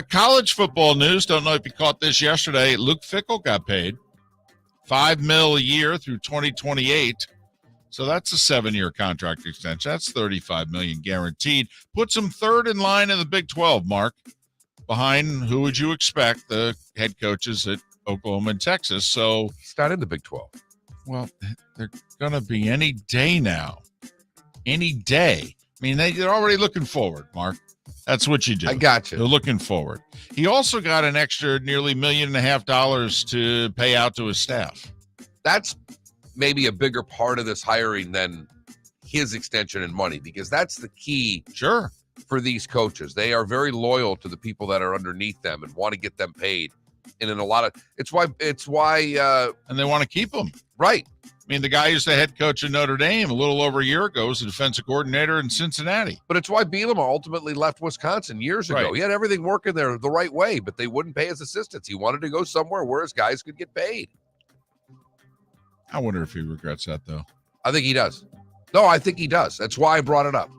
College football news. Don't know if you caught this yesterday. Luke Fickell got paid $5 million a year through 2028. So that's a 7-year contract extension. That's $35 million guaranteed. Puts him third in line in the Big 12, Mark. Behind who would you expect? The head coaches at Oklahoma and Texas. So he's not in the Big 12. Well, they're going to be any day now. Any day. I mean, they're already looking forward, Mark. That's what you do. I got you. They're looking forward. He also got an extra nearly $1.5 million to pay out to his staff. That's maybe a bigger part of this hiring than his extension and money, because that's the key. Sure. for these coaches. They are very loyal to the people that are underneath them and want to get them paid. And in a lot of, it's why, and they want to keep them. right. I mean, the guy who's the head coach of Notre Dame a little over a year ago was the defensive coordinator in Cincinnati. But it's why Bielema ultimately left Wisconsin years ago. Right. He had everything working there the right way, but they wouldn't pay his assistants. He wanted to go somewhere where his guys could get paid. I wonder if he regrets that, though. I think he does. No, I think he does. That's why I brought it up.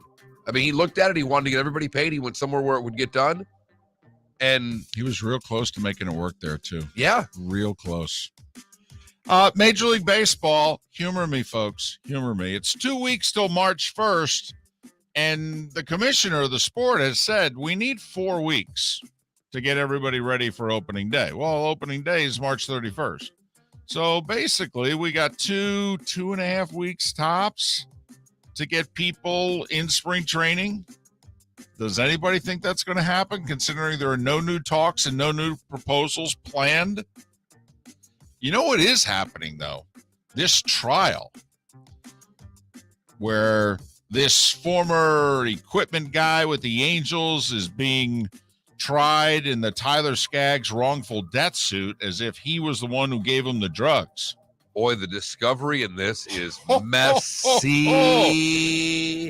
I mean, he looked at it. He wanted to get everybody paid. He went somewhere where it would get done. And he was real close to making it work there, too. Yeah. Real close. Major League Baseball, humor me, folks. Humor me. It's 2 weeks till March 1st, and the commissioner of the sport has said we need 4 weeks to get everybody ready for opening day. Well, opening day is March 31st. So basically, we got 2.5 weeks tops to get people in spring training. Does anybody think that's going to happen, considering there are no new talks and no new proposals planned? You know what is happening, though? This trial where this former equipment guy with the Angels is being tried in the Tyler Skaggs wrongful death suit as if he was the one who gave him the drugs. boy, the discovery in this is messy.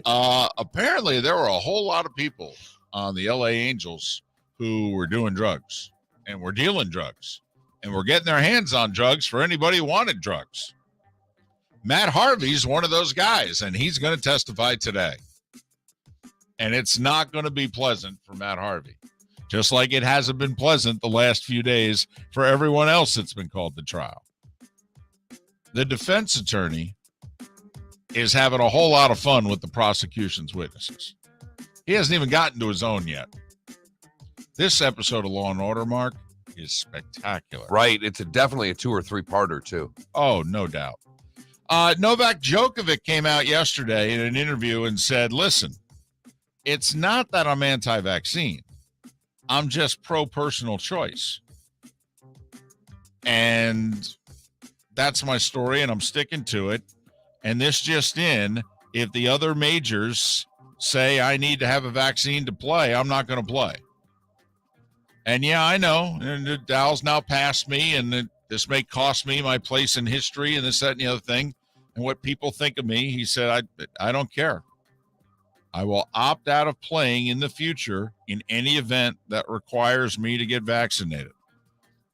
Apparently, there were a whole lot of people on the LA Angels who were doing drugs and were dealing drugs and were getting their hands on drugs for anybody who wanted drugs. Matt Harvey's one of those guys, and he's going to testify today. And it's not going to be pleasant for Matt Harvey, just like it hasn't been pleasant the last few days for everyone else that's been called to trial. The defense attorney is having a whole lot of fun with the prosecution's witnesses. He hasn't even gotten to his own yet. This episode of Law and Order, Mark, is spectacular. Right. It's definitely a 2 or 3-parter, too. Oh, no doubt. Novak Djokovic came out yesterday in an interview and said, listen, it's not that I'm anti-vaccine. I'm just pro-personal choice. And that's my story, and I'm sticking to it. And this just in, if the other majors say I need to have a vaccine to play, I'm not going to play. And yeah, I know, and Nadal's now passed me, and this may cost me my place in history and this, that, and the other thing. And what people think of me, he said, I don't care. I will opt out of playing in the future in any event that requires me to get vaccinated.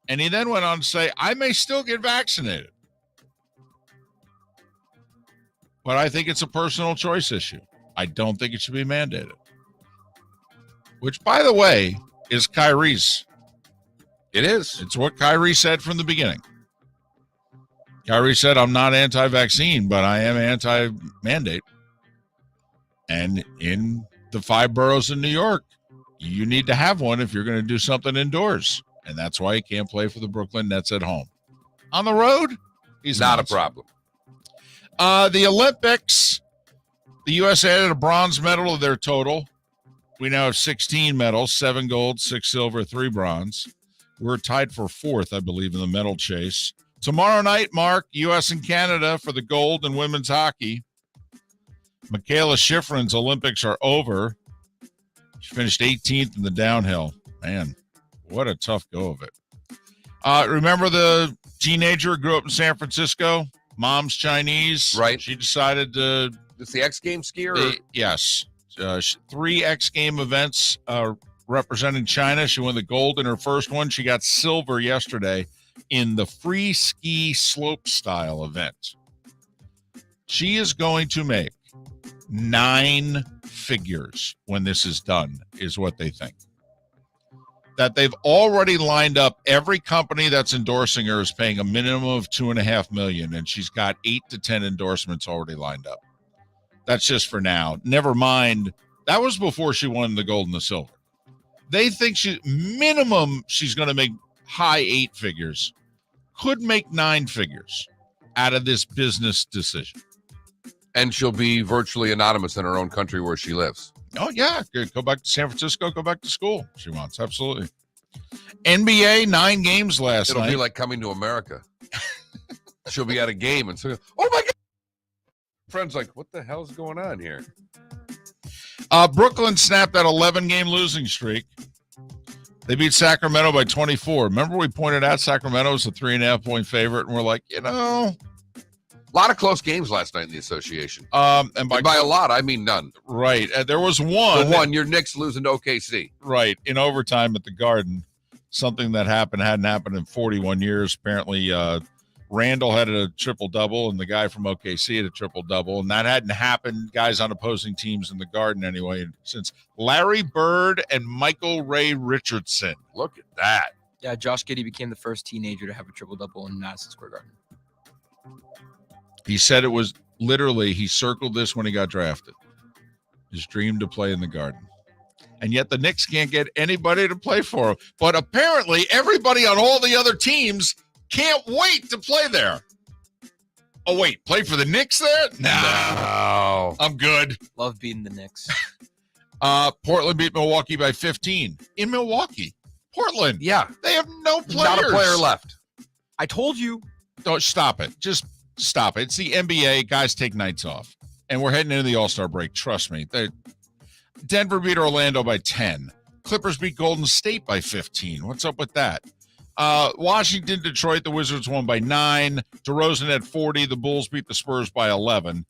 And he then went on to say, I may still get vaccinated, but I think it's a personal choice issue. I don't think it should be mandated. Which, by the way, is Kyrie's. It is. It's what Kyrie said from the beginning. Kyrie said, I'm not anti-vaccine, but I am anti-mandate. And in the 5 boroughs in New York, you need to have one if you're going to do something indoors. And that's why he can't play for the Brooklyn Nets at home. On the road, he's not a problem. The Olympics, the U.S. added a bronze medal to their total. We now have 16 medals, 7 gold, 6 silver, 3 bronze. We're tied for 4th, I believe, in the medal chase. Tomorrow night, Mark, U.S. and Canada for the gold in women's hockey. Michaela Schifrin's Olympics are over. She finished 18th in the downhill. Man, what a tough go of it. Remember the teenager who grew up in San Francisco? Mom's Chinese. Right. She decided to... It's the X Games skier? Yes. 3 X Game events representing China. She won the gold in her first one. She got silver yesterday in the free ski slope style event. She is going to make 9 figures when this is done, is what they think. That they've already lined up. Every company that's endorsing her is paying a minimum of $2.5 million, and she's got 8 to 10 endorsements already lined up. That's just for now. Never mind. That was before she won the gold and the silver. They think she's going to make high 8 figures. Could make 9 figures out of this business decision. And she'll be virtually anonymous in her own country where she lives. Oh, yeah. Go back to San Francisco. Go back to school. She wants. Absolutely. NBA, 9 games last night. It'll be like coming to America. She'll be at a game and say, oh, my God. Friends like, what the hell's going on here? Brooklyn snapped that 11-game losing streak. They beat Sacramento by 24. Remember we pointed out Sacramento was a 3.5-point favorite, and we're like, a lot of close games last night in the association. And by a lot, I mean none. Right. There was one. The one, your Knicks losing to OKC. Right. In overtime at the Garden. Something that hadn't happened in 41 years. Apparently, Randall had a triple-double, and the guy from OKC had a triple-double, and that hadn't happened, guys on opposing teams in the Garden anyway, since Larry Bird and Michael Ray Richardson. Look at that. Yeah, Josh Giddey became the first teenager to have a triple-double in Madison Square Garden. He said it was literally, he circled this when he got drafted. His dream to play in the Garden. And yet the Knicks can't get anybody to play for him. But apparently everybody on all the other teams can't wait to play there. Oh, wait, play for the Knicks there? No. I'm good. Love beating the Knicks. Portland beat Milwaukee by 15. In Milwaukee. Portland. Yeah. They have no players. Not a player left. I told you. Don't stop it. Just stop it. It's the NBA. Guys take nights off. And we're heading into the All-Star break. Trust me. Denver beat Orlando by 10. Clippers beat Golden State by 15. What's up with that? Washington, Detroit, the Wizards won by 9. DeRozan had 40. The Bulls beat the Spurs by 11.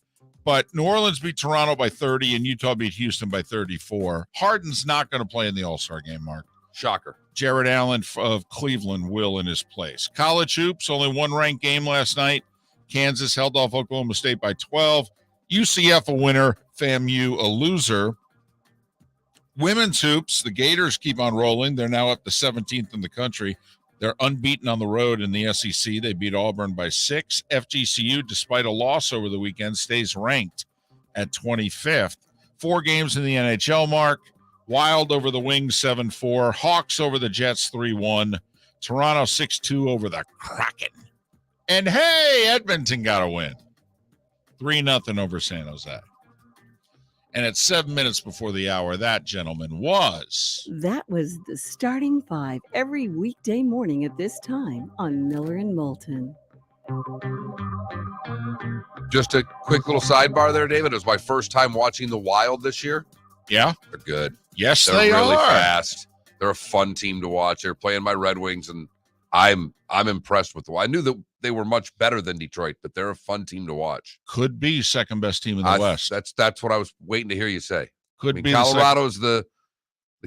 But New Orleans beat Toronto by 30, and Utah beat Houston by 34. Harden's not going to play in the All-Star game, Mark. Shocker. Jared Allen of Cleveland will in his place. College hoops, only one ranked game last night. Kansas held off Oklahoma State by 12. UCF a winner, FAMU a loser. Women's hoops, the Gators keep on rolling. They're now up to 17th in the country. They're unbeaten on the road in the SEC. They beat Auburn by 6. FGCU, despite a loss over the weekend, stays ranked at 25th. 4 games in the NHL, Mark. Wild over the Wings 7-4. Hawks over the Jets 3-1. Toronto 6-2 over the Kraken. And hey, Edmonton got a win. 3-0 over San Jose. And at 7 minutes before the hour, that, gentleman, was... That was the starting 5 every weekday morning at this time on Miller and Moulton. Just a quick little sidebar there, David. It was my first time watching the Wild this year. Yeah? They're good. Yes, They're really fast. They're a fun team to watch. They're playing my Red Wings, and I'm impressed with them. I knew that they were much better than Detroit, but they're a fun team to watch. Could be second best team in the West. That's what I was waiting to hear you say. Could be. Colorado's the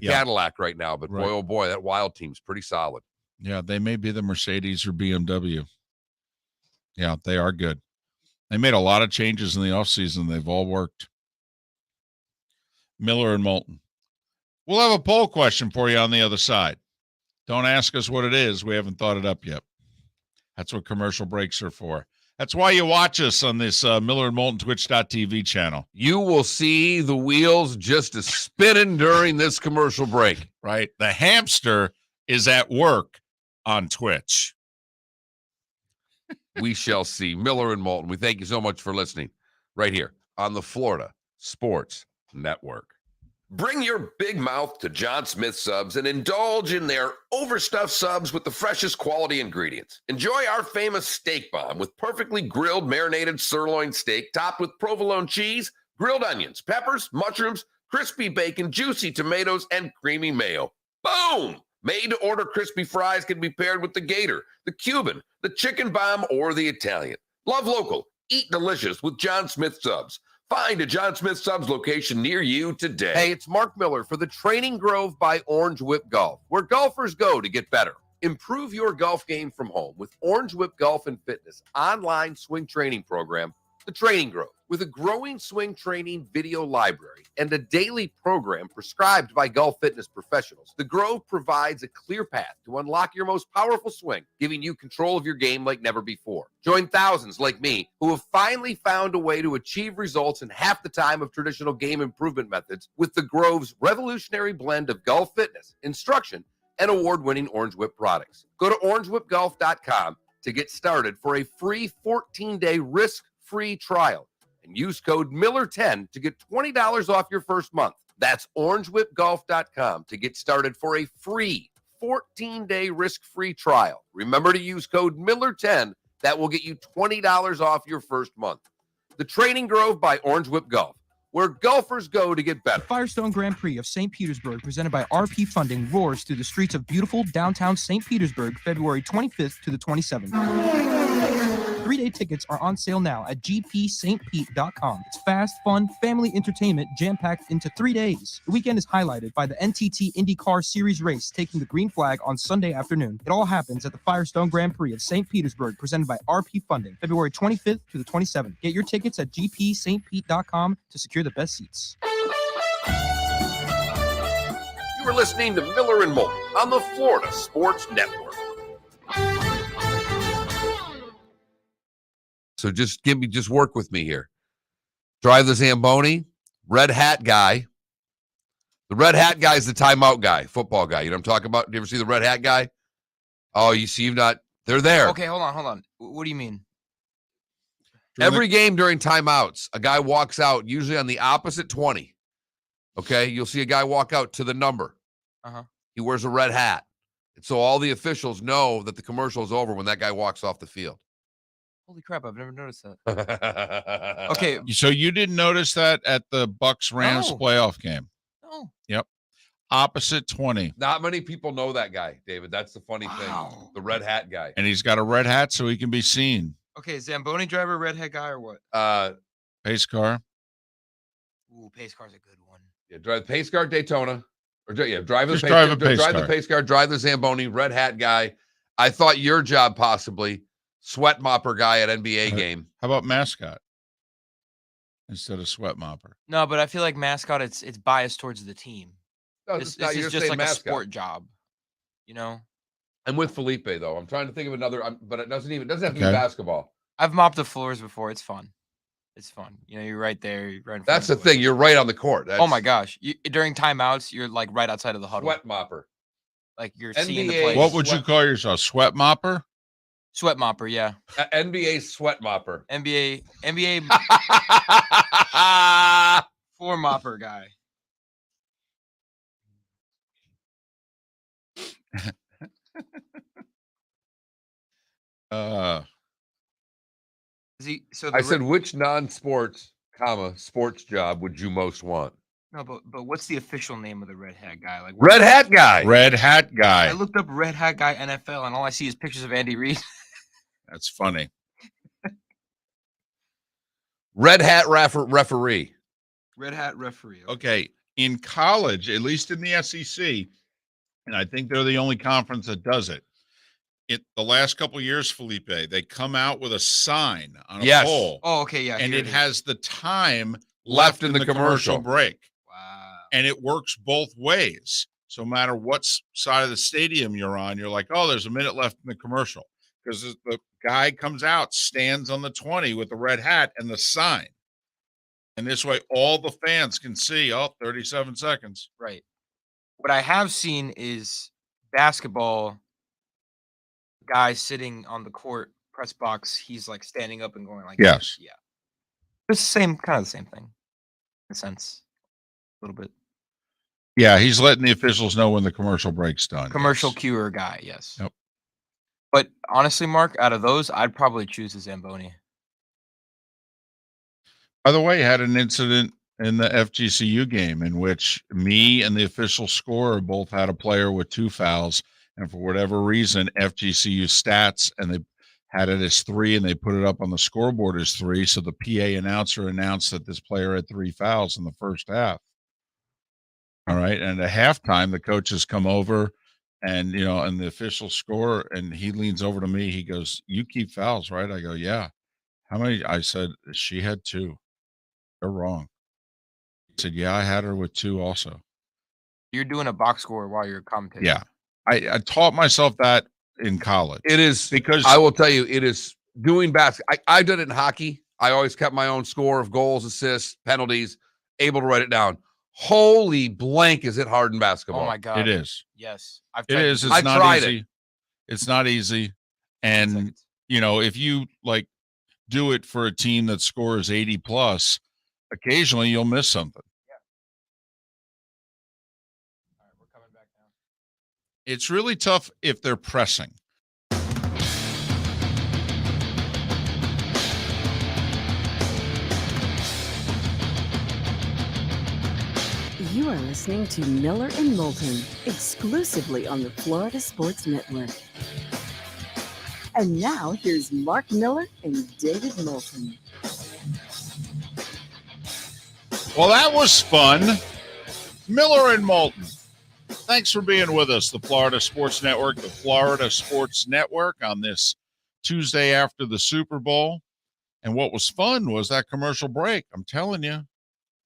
Cadillac right now, but boy, oh boy, that Wild team's pretty solid. Yeah, they may be the Mercedes or BMW. Yeah, they are good. They made a lot of changes in the offseason. They've all worked. Miller and Moulton. We'll have a poll question for you on the other side. Don't ask us what it is. We haven't thought it up yet. That's what commercial breaks are for. That's why you watch us on this Miller and Moulton Twitch.tv channel. You will see the wheels just a spinning during this commercial break. Right? The hamster is at work on Twitch. We shall see. Miller and Moulton, we thank you so much for listening right here on the Florida Sports Network. Bring your big mouth to John Smith Subs and indulge in their overstuffed subs with the freshest quality ingredients. Enjoy our famous steak bomb with perfectly grilled marinated sirloin steak topped with provolone cheese, grilled onions, peppers, mushrooms, crispy bacon, juicy tomatoes, and creamy mayo. Boom! Made-to-order crispy fries can be paired with the Gator, the Cuban, the chicken bomb, or the Italian. Love local. Eat delicious with John Smith Subs. Find a John Smith Subs location near you today. Hey, it's Mark Miller for the Training Grove by Orange Whip Golf, where golfers go to get better. Improve your golf game from home with Orange Whip Golf and Fitness online swing training program, The Training Grove. With a growing swing training video library and a daily program prescribed by golf fitness professionals, The Grove provides a clear path to unlock your most powerful swing, giving you control of your game like never before. Join thousands like me who have finally found a way to achieve results in half the time of traditional game improvement methods with The Grove's revolutionary blend of golf fitness, instruction, and award-winning Orange Whip products. Go to orangewhipgolf.com to get started for a free 14-day risk-free trial. And use code Miller10 to get $20 off your first month. That's orangewhipgolf.com to get started for a free 14-day risk-free trial. Remember to use code Miller10. That will get you $20 off your first month. The Training Grove by Orange Whip Golf. where golfers go to get The better. Firestone Grand Prix of St. Petersburg, presented by RP Funding, roars through the streets of beautiful downtown St. Petersburg, February 25th to the 27th. 3-day tickets are on sale now at gpstpete.com. It's fast, fun, family entertainment jam-packed into 3 days. The weekend is highlighted by the NTT IndyCar Series race taking the green flag on Sunday afternoon. It all happens at the Firestone Grand Prix of St. Petersburg, presented by RP Funding, February 25th to the 27th. Get your tickets at gpstpete.com to secure the best seats. You were listening to Miller and Moulton on the Florida Sports Network. So just work with me here. Drive the Zamboni, red hat guy. The red hat guy is the timeout guy, football guy. You know what I'm talking about? Do you ever see the red hat guy? Oh, you see, they're there. Okay, hold on. What do you mean? Every game during timeouts, a guy walks out, usually on the opposite 20. Okay, you'll see a guy walk out to the number. Uh-huh. He wears a red hat. And so all the officials know that the commercial is over when that guy walks off the field. Holy crap, I've never noticed that. Okay. So you didn't notice that at the Bucks-Rams No. playoff game? No. Yep. Opposite 20. Not many people know that guguy, David. That's the funny thing. Wow. The red hat guy. And he's got a red hat so he can be seen. Okay, Zamboni driver, redhead guy, or what? Pace car. Ooh, pace car's a good one. Yeah, drive the pace car Daytona. Or drive the Just pace drive car. a pace Drive car. the pace car, drive the Zamboni, red hat guy. I thought your job possibly, sweat mopper guy at NBA game. How about mascot instead of sweat mopper? No, but I feel like mascot, it's biased towards the team. No, This you're is just saying like mascot. a sport job, you know? I'm with Felipe though. I'm trying to think of another, but it doesn't have to be Okay. basketball. I've mopped the floors before. It's fun. It's fun. You know, you're right there. You're right in front That's of the thing. You're right on the court. Oh my gosh! During timeouts, you're like right outside of the huddle. Sweat mopper. Like you're seeing the NBA plays. What would you Sweat- call yourself? Sweat mopper? Sweat mopper, yeah. NBA sweat mopper. NBA floor mopper guy. Is he? So I said, which non-sports, sports job would you most want? no, but what's the official name of the red hat guy? Like Red hat guy. Red hat guy. I looked up red hat guy NFL, and all I see is pictures of Andy Reid. That's funny. Red hat referee. Red hat referee. Okay. In college, at least in the SEC, and I think they're the only conference that does it. The last couple of years, Felipe, they come out with a sign on a Yes. pole, Oh, okay, yeah. and here it is. has the time Left left in in the the commercial commercial. break. Wow. And it works both ways. So no matter what side of the stadium you're on, you're like, oh, there's a minute left in the commercial. Because the guy comes out, stands on the 20 with the red hat and the sign. And this way, all the fans can see, 37 seconds. Right. What I have seen is basketball guy sitting on the court press box. He's like standing up and going like, Yes. yeah. It's the same, kind of the same thing, in a sense, a little bit. Yeah, he's letting the officials know when the commercial break's done. Commercial yes. cuer guy, yes. Yep. But honestly, Mark, out of those, I'd probably choose the Zamboni. By the way, had an incident in the FGCU game in which me and the official scorer both had a player with 2 fouls. And for whatever reason, FGCU stats, and they had it as 3 and they put it up on the scoreboard as 3. So the PA announcer announced that this player had 3 fouls in the first half. All right. And at halftime, the coaches come over and, and the official scorer, and he leans over to me. He goes, "You keep fouls, right?" I go, "Yeah." "How many?" I said, "She had 2. They're wrong." He said, "Yeah, I had her with 2 also." You're doing a box score while you're commentating. Yeah. I taught myself that in college. It is, because I will tell you, it is doing basketball. I've done it in hockey. I always kept my own score of goals, assists, penalties, able to write it down. Holy blank, is it hard in basketball? Oh my God. it is. Yes. I've It tried is. to It's I've not tried easy. It's not easy. And, seconds. if you do it for a team that scores 80 plus, occasionally you'll miss something. All right, we're coming back now. It's really tough if they're pressing. You are listening to Miller and Moulton, exclusively on the Florida Sports Network. And now, here's Mark Miller and David Moulton. Well, that was fun. Miller and Moulton. Thanks for being with us, the Florida Sports Network, on this Tuesday after the Super Bowl. And what was fun was that commercial break. I'm telling you,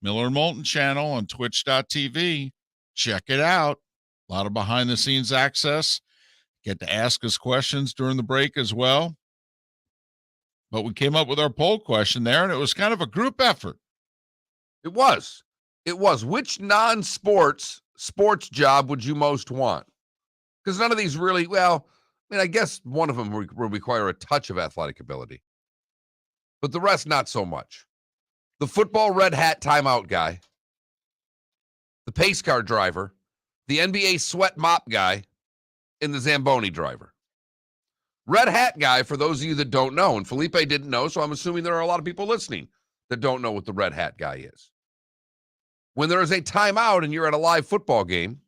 Miller and Moulton channel on twitch.tv. Check it out. A lot of behind-the-scenes access. Get to ask us questions during the break as well. But we came up with our poll question there, and it was kind of a group effort. It was. Which non-sports job would you most want? Because none of these really, well, I mean, I guess one of them will require a touch of athletic ability. But the rest, not so much. The football red hat timeout guy, the pace car driver, the NBA sweat mop guy, and the Zamboni driver. Red hat guy, for those of you that don't know, and Felipe didn't know, so I'm assuming there are a lot of people listening that don't know what the red hat guy is. When there is a timeout and you're at a live football game,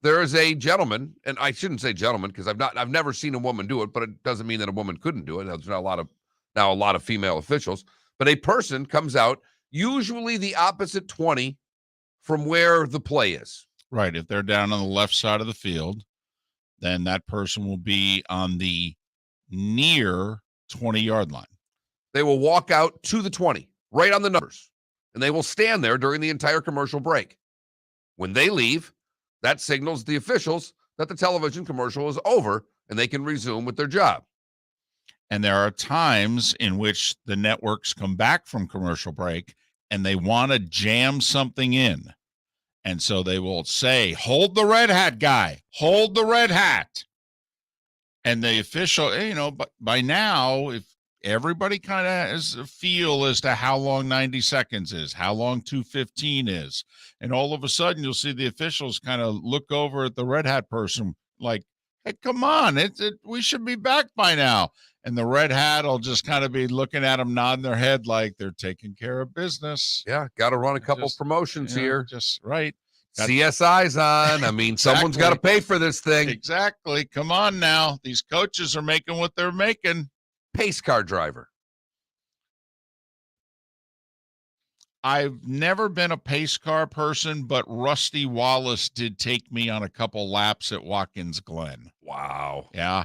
there is a gentleman, and I shouldn't say gentleman because I've never seen a woman do it, but it doesn't mean that a woman couldn't do it. There's not a lot of female officials, but a person comes out, usually the opposite 20 from where the play is. Right. If they're down on the left side of the field, then that person will be on the near 20-yard line. They will walk out to the 20, right on the numbers, and they will stand there during the entire commercial break. When they leave, that signals the officials that the television commercial is over and they can resume with their job. And there are times in which the networks come back from commercial break and they want to jam something in. And so they will say, hold the red hat guy, hold the red hat. And the official, but by now, if everybody kind of has a feel as to how long 90 seconds is, how long 2:15 is. And all of a sudden you'll see the officials kind of look over at the red hat person like, hey, come on, we should be back by now. And the red hat will just kind of be looking at them, nodding their head like they're taking care of business. Yeah, got to run a couple promotions here. Just right. CSI's on. I mean, someone's got to pay for this thing. Exactly. Come on now. These coaches are making what they're making. Pace car driver. I've never been a pace car person, but Rusty Wallace did take me on a couple laps at Watkins Glen. Wow. Yeah.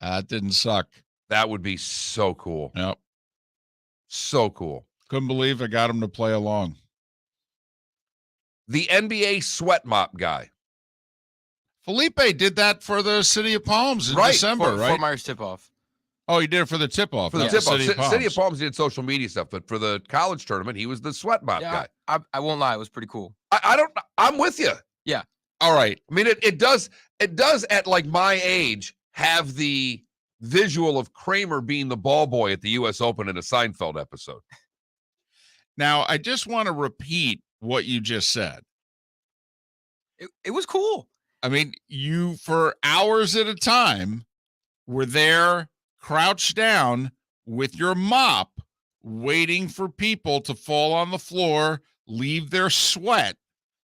That didn't suck. That would be so cool. Yep. So cool. Couldn't believe I got him to play along. The NBA sweat mop guy. Felipe did that for the City of Palms in December, right? Fort Myers tip-off. Oh, he did it for the tip-off. For the tip-off. City of Palms did social media stuff, but for the college tournament, he was the sweat mop guy. I won't lie. It was pretty cool. I'm with you. Yeah. All right. I mean, it does at like my age have the visual of Kramer being the ball boy at the U.S. Open in a Seinfeld episode. Now, I just want to repeat what you just said. It was cool. I mean, you, for hours at a time, were there crouched down with your mop, waiting for people to fall on the floor, leave their sweat.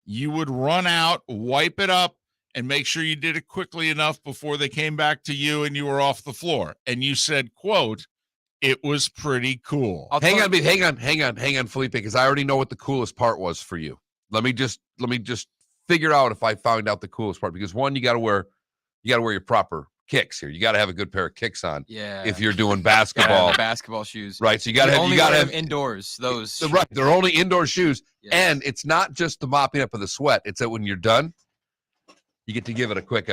You would run out, wipe it up, and make sure you did it quickly enough before they came back to you and you were off the floor. And you said, quote, it was pretty cool. Hang on, Felipe, because I already know what the coolest part was for you. Let me just figure out if I found out the coolest part, because one, you got to wear your proper kicks here. You got to have a good pair of kicks on. Yeah. If you're doing basketball, basketball shoes. Right. So you got to have indoors. Those. Right. They're only indoor shoes. Yes. And it's not just the mopping up of the sweat. It's that when you're done, you get to give it a quick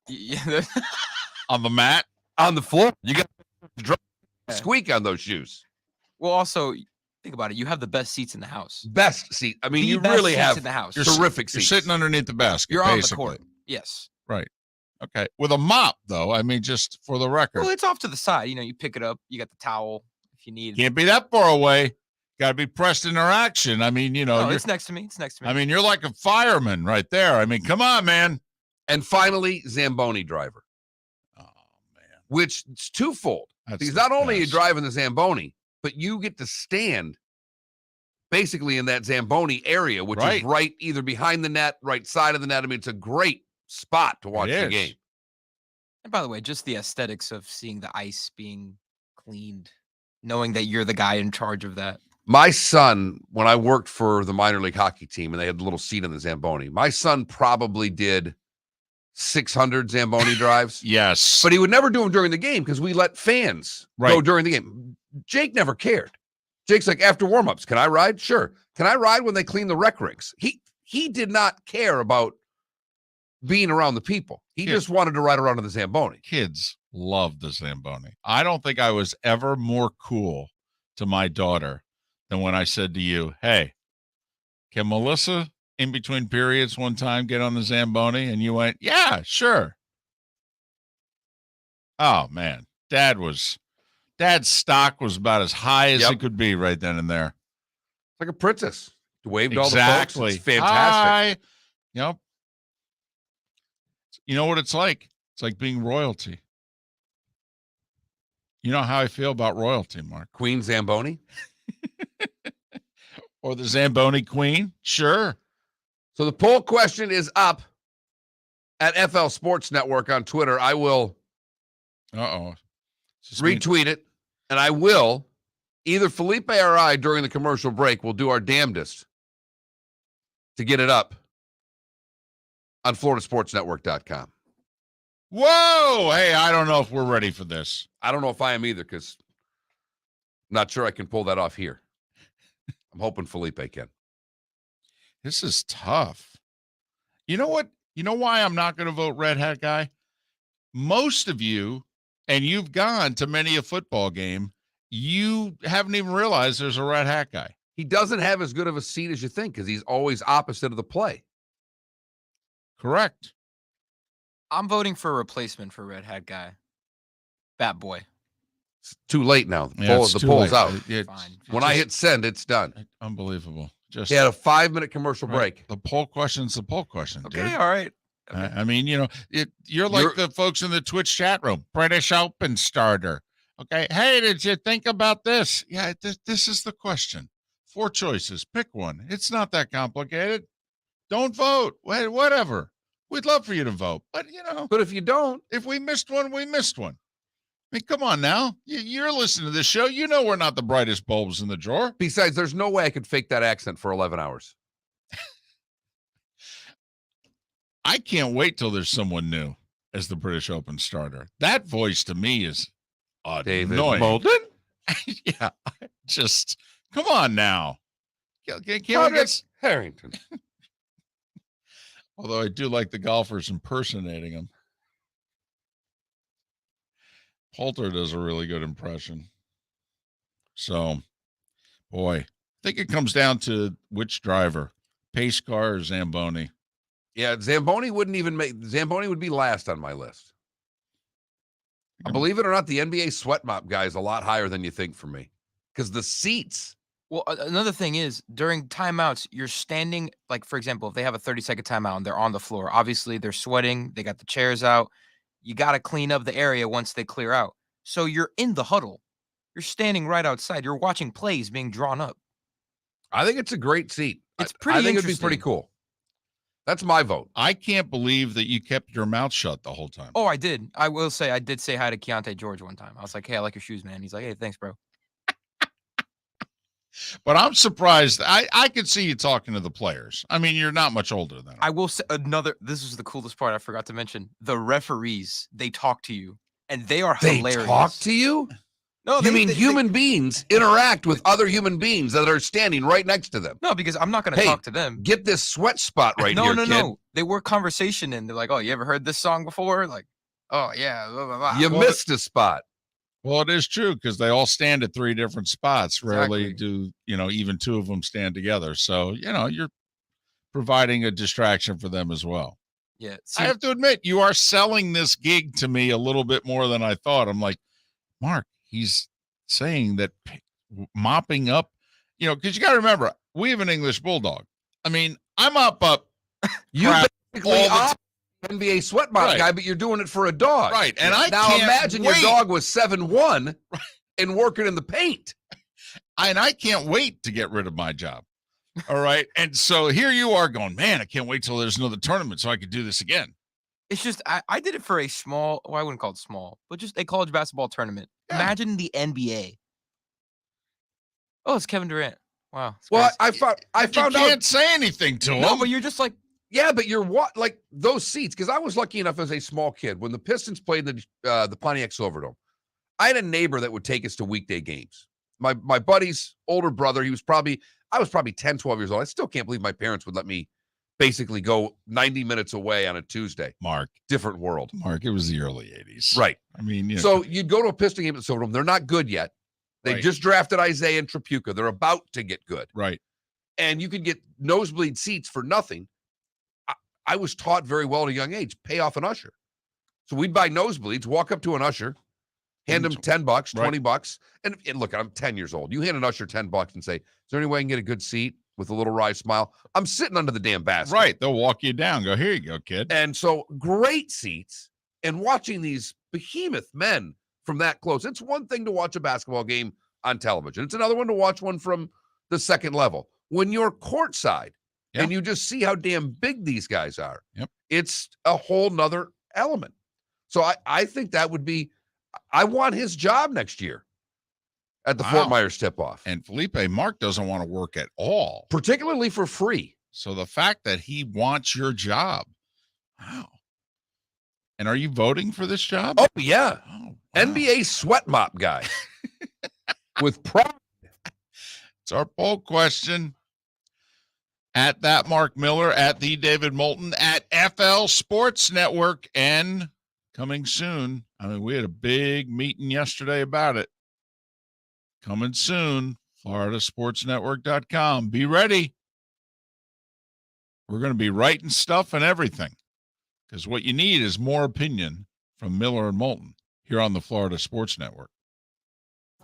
Yeah. On the mat, on the floor. You got to squeak on those shoes. Well, also think about it. You have the best seats in the house. Best seat. I mean, The you best really seats have in the house. terrific you're seats. sitting underneath the basket. You're on basically. the court. Yes. Right. Okay. With a mop, though. I mean, just for the record. Well, it's off to the side. You pick it up. You got the towel if you need. Can't be that far away. Got to be pressed into action. I mean, No, it's next to me. It's next to me. I mean, you're like a fireman right there. I mean, come on, man. And finally, Zamboni driver. Oh, man. Which is twofold. That's Because the not only are you best. driving the Zamboni, but you get to stand basically in that Zamboni area, which is right either behind the net, right side of the net. I mean, it's a great spot to watch the game. And by the way, just the aesthetics of seeing the ice being cleaned, knowing that you're the guy in charge of that. My son, when I worked for the minor league hockey team and they had a little seat in the Zamboni, my son probably did 600 Zamboni drives. Yes. But he would never do them during the game because we let fans go during the game. Jake never cared. Jake's like, after warmups, can I ride? Sure. Can I ride when they clean the rec rinks? He did not care about being around the people. He just wanted to ride around to the Zamboni. Kids love the Zamboni. I don't think I was ever more cool to my daughter than when I said to you, hey, can Melissa in between periods one time get on the Zamboni? And you went, yeah, sure. Oh, man. Dad's stock was about as high as it could be right then and there. Like a princess. Waved all the folks. It's fantastic. Hi. Yep. You know what it's like? It's like being royalty. You know how I feel about royalty, Mark? Queen Zamboni? Or the Zamboni Queen? Sure. So the poll question is up at FL Sports Network on Twitter. I will retweet it, and I will, either Felipe or I during the commercial break, will do our damnedest to get it up on FloridaSportsNetwork.com. Whoa! Hey, I don't know if we're ready for this. I don't know if I am either because I'm not sure I can pull that off here. I'm hoping Felipe can. This is tough. You know what? You know why I'm not going to vote Red Hat Guy? Most of you, and you've gone to many a football game, you haven't even realized there's a Red Hat Guy. He doesn't have as good of a seat as you think because he's always opposite of the play. Correct. I'm voting for a replacement for Red Hat Guy. Bat Boy. It's too late now. The poll's out. When I hit send, it's done. Unbelievable. He had a 5-minute commercial break. The poll question's the poll question. Okay, dude. all right. Okay. I mean, you're like the folks in the Twitch chat room. British Open starter. Okay. Hey, did you think about this? Yeah, this is the question. 4 choices. Pick one. It's not that complicated. Don't vote. Whatever. We'd love for you to vote. But, But if you don't. If we missed one, we missed one. I mean, come on now. You're listening to this show. You know we're not the brightest bulbs in the drawer. Besides, there's no way I could fake that accent for 11 hours. I can't wait till there's someone new as the British Open starter. That voice to me is David annoying. Moulton? Yeah, just come on now. Can't we get Harrington? Although I do like the golfers impersonating him. Poulter does a really good impression. So, boy, I think it comes down to which driver, pace car or Zamboni. Yeah, Zamboni would be last on my list. Believe it or not, the NBA sweat mop guy is a lot higher than you think for me because the seats. Well, another thing is during timeouts, you're standing, like, for example, if they have a 30-second timeout and they're on the floor, obviously they're sweating. They got the chairs out. You got to clean up the area once they clear out. So you're in the huddle. You're standing right outside. You're watching plays being drawn up. I think it's a great seat. It's pretty I think it'd be pretty cool. That's my vote. I can't believe that you kept your mouth shut the whole time. Oh, I did. I will say I did say hi to Keontae George one time. I was like, hey, I like your shoes, man. He's like, hey, thanks, bro. But I'm surprised. I could see you talking to the players. I mean, you're not much older than them. I will say this is the coolest part I forgot to mention. The referees, they talk to you, and they are hilarious. They talk to you? No, you mean human beings interact with other human beings that are standing right next to them? No, because I'm not going to talk to them. Get this sweat spot right here, kid. No. They work conversation, and they're like, oh, you ever heard this song before? Like, oh, yeah. Blah, blah, blah. You missed a spot. Well, it is true because they all stand at 3 different spots. Rarely do, even 2 of them stand together. So, you're providing a distraction for them as well. Yeah. I have to admit, you are selling this gig to me a little bit more than I thought. I'm like, Mark, he's saying that mopping up, because you got to remember, we have an English bulldog. I mean, I mop up. You basically are NBA sweat mop guy, but you're doing it for a dog. Right. And now imagine your dog was 7'1" and working in the paint. And I can't wait to get rid of my job. All right. And so here you are going, man, I can't wait till there's another tournament so I could do this again. It's just I did it for a small, well, I wouldn't call it small, but just a college basketball tournament. Yeah. Imagine the NBA. Oh, it's Kevin Durant. Wow. it's Well, crazy. I You found can't out. say anything to No, him. but you're just like, Yeah, but you're what like those seats? Because I was lucky enough as a small kid when the Pistons played the Pontiac Silverdome. I had a neighbor that would take us to weekday games. My buddy's older brother, I was probably 10, 12 years old. I still can't believe my parents would let me basically go 90 minutes away on a Tuesday. Mark, Different world. it was the early 80s. Right. I mean, you know, So you'd go to a Piston game at the Silverdome. They're not good yet. They Right. just drafted Isaiah and Tripucka. They're about to get good. right. And you could get nosebleed seats for nothing. I was taught very well at a young age, pay off an usher. So we'd buy nosebleeds, walk up to an usher, hand him $10, $20. And look, I'm 10 years old. You hand an usher $10 and say, is there any way I can get a good seat with a little wry smile? I'm sitting under the damn basket. Right. They'll walk you down. Go, here you go, kid. And so great seats and watching these behemoth men from that close. It's one thing to watch a basketball game on television. It's another one to watch one from the second level. When you're courtside and you just see how damn big these guys are, it's a whole nother element. So I think that would be, I want his job next year at the Fort Myers tip-off. And Felipe, Mark doesn't want to work at all. Particularly for free. So the fact that he wants your job. Wow. And are you voting for this job? Oh, yeah. Oh, wow. NBA sweat mop guy. With pride. It's our poll question. At that Mark Miller, at the David Moulton, at FL Sports Network, and coming soon. I mean, we had a big meeting yesterday about it. Coming soon, floridasportsnetwork.com. Be ready. We're going to be writing stuff and everything, because what you need is more opinion from Miller and Moulton here on the Florida Sports Network.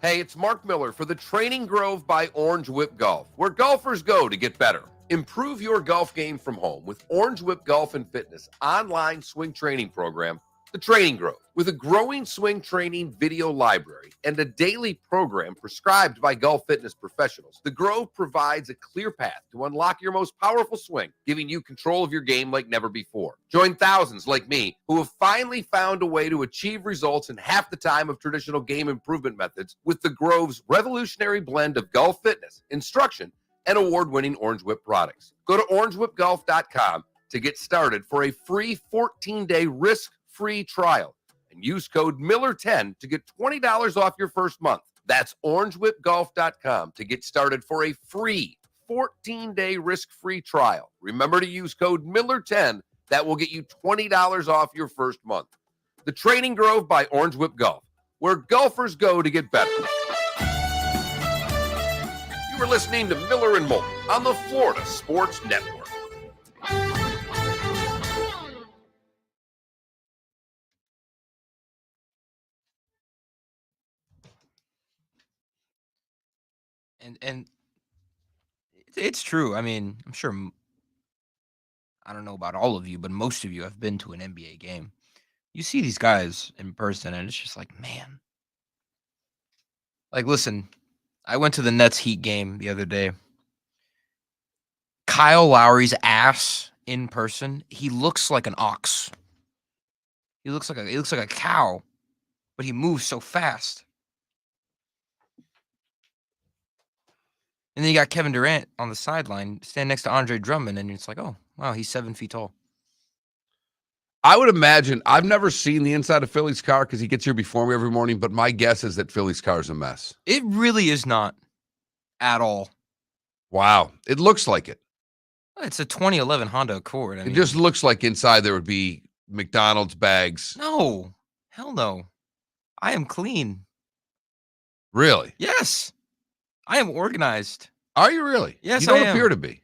Hey, it's Mark Miller for the Training Grove by Orange Whip Golf, where golfers go to get better. Improve your golf game from home with Orange Whip Golf and Fitness online swing training program, The Training Grove. With a growing swing training video library and a daily program prescribed by golf fitness professionals, The Grove provides a clear path to unlock your most powerful swing, giving you control of your game like never before. Join thousands like me who have finally found a way to achieve results in half the time of traditional game improvement methods with The Grove's revolutionary blend of golf fitness, instruction, and award-winning Orange Whip products. Go to orangewhipgolf.com to get started for a free 14-day risk-free trial and use code Miller10 to get $20 off your first month. That's orangewhipgolf.com to get started for a free 14-day risk-free trial. Remember to use code Miller10. That will get you $20 off your first month. The Training Grove by Orange Whip Golf, where golfers go to get better. You are listening to Miller and Moulton on the Florida Sports Network. and it's true. I mean, I'm sure, I don't know about all of you, but most of you have been to an NBA game. You see these guys in person, and it's just like, man. Like, listen, I went to the Nets Heat game the other day. Kyle Lowry's ass in person, he looks like an ox. He looks like a cow, but he moves so fast. And then you got Kevin Durant on the sideline, standing next to Andre Drummond, and it's like, oh, wow, he's 7 feet tall. I would imagine, I've never seen the inside of Philly's car because he gets here before me every morning, but my guess is that Philly's car is a mess. It really is not at all. Wow. It looks like it. It's a 2011 Honda Accord. I mean, It just looks like inside there would be McDonald's bags. no, hell no. I am clean. Really? Yes, I am organized. Are you really? Yes, you don't I am. appear to be.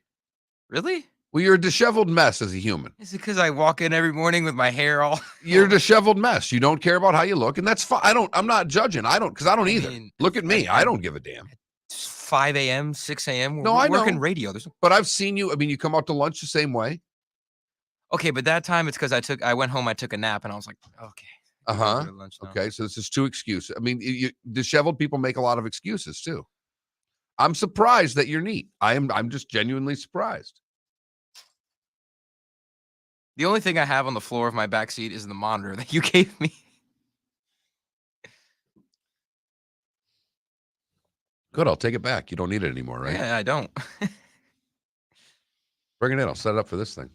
Really? Well, you're a disheveled mess as a human. Is it because I walk in every morning with my hair all? You're a disheveled mess. You don't care about how you look, and that's fine. I'm not judging. Because I don't either. mean, Look at me. I don't give a damn. It's 5 a.m., 6 a.m. No, I We're working know. radio. There's But I've seen you. I mean, you come out to lunch the same way. okay, but that time it's because I went home, I took a nap, and I was like, okay. I'm gonna Uh-huh. go to lunch now. Okay, so this is two excuses. I mean, disheveled people make a lot of excuses too. I'm surprised that you're neat. I'm just genuinely surprised. The only thing I have on the floor of my back seat is the monitor that you gave me. Good, I'll take it back. You don't need it anymore, right? Yeah, I don't. Bring it in. I'll set it up for this thing.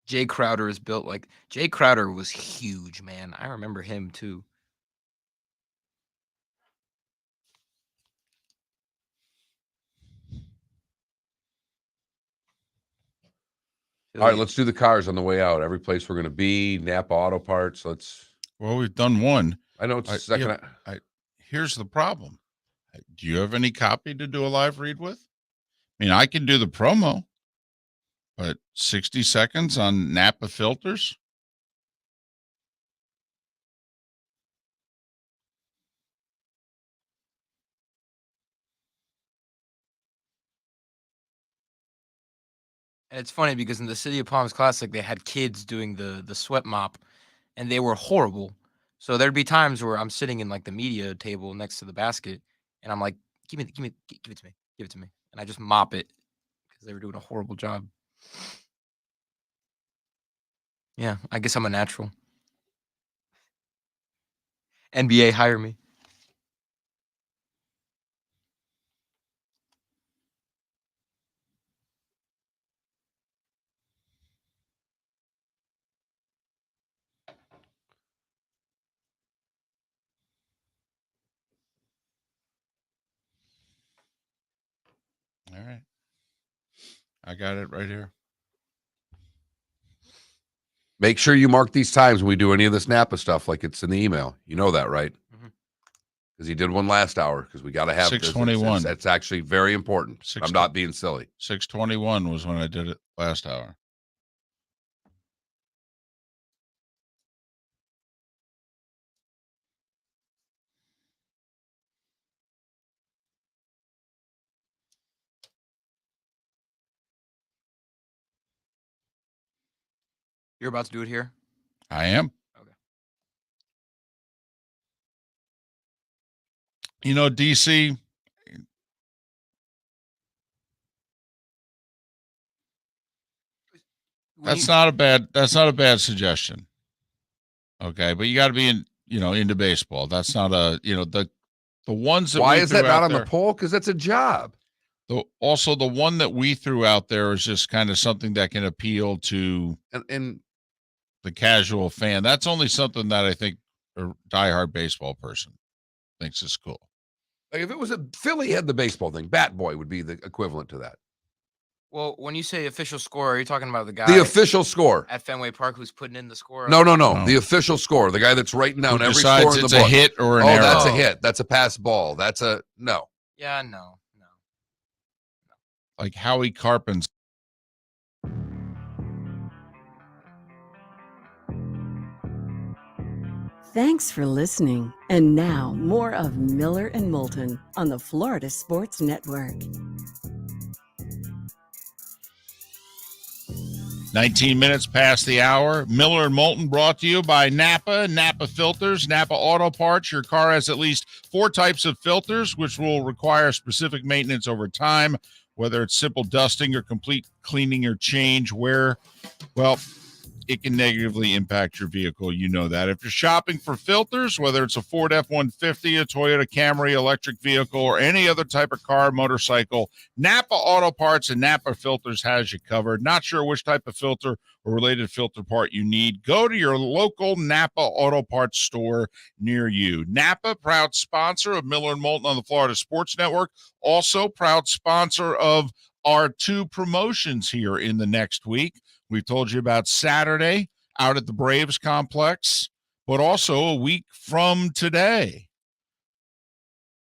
Jay Crowder is built like Jay Crowder was huge, man. I remember him too. All right, let's do the cars on the way out. Every place we're going to be, Napa Auto Parts. Well, we've done one. I know it's second. Here's the problem. Do you have any copy to do a live read with? I mean, I can do the promo, but 60 seconds on Napa filters? And it's funny because in the City of Palms Classic, they had kids doing the sweat mop, and they were horrible. So there'd be times where I'm sitting in like the media table next to the basket, and I'm like, give it to me, give it to me, and I just mop it because they were doing a horrible job. Yeah, I guess I'm a natural. NBA, hire me. All right. I got it right here. Make sure you mark these times when we do any of this Napa stuff like it's in the email. You know that, right? Because he did one last hour because we got to have 6:21. That's actually very important. I'm not being silly. 6:21 was when I did it last hour. You're about to do it here? I am. Okay. You know, DC, that's not a bad suggestion. Okay, but you got to be into baseball. That's not the ones that Why we is threw that not out on there, the poll? Because that's a job. Also, the one that we threw out there is just kind of something that can appeal to and the casual fan. That's only something that I think a diehard baseball person thinks is cool. Like if it was a Philly had the baseball thing, Bat Boy would be the equivalent to that. Well, when you say official score, are you talking about the guy The official score at Fenway Park who's putting in the score? No. No. The official score, the guy that's writing down Who every decides score in the it's book. a hit or an error? That's a hit. That's a pass ball. That's a no. Yeah, no. Like Howie Carpenter. Thanks for listening. And now, more of Miller and Moulton on the Florida Sports Network. 19 minutes past the hour. Miller and Moulton brought to you by Napa Filters, Napa Auto Parts. Your car has at least 4 types of filters, which will require specific maintenance over time, whether it's simple dusting or complete cleaning or change. It can negatively impact your vehicle. You know that. If you're shopping for filters, whether it's a Ford F-150, a Toyota Camry electric vehicle, or any other type of car, motorcycle, Napa Auto Parts and Napa Filters has you covered. Not sure which type of filter or related filter part you need? Go to your local Napa Auto Parts store near you. Napa, proud sponsor of Miller and Moulton on the Florida Sports Network. Also proud sponsor of our 2 promotions here in the next week. We told you about Saturday out at the Braves complex, but also a week from today.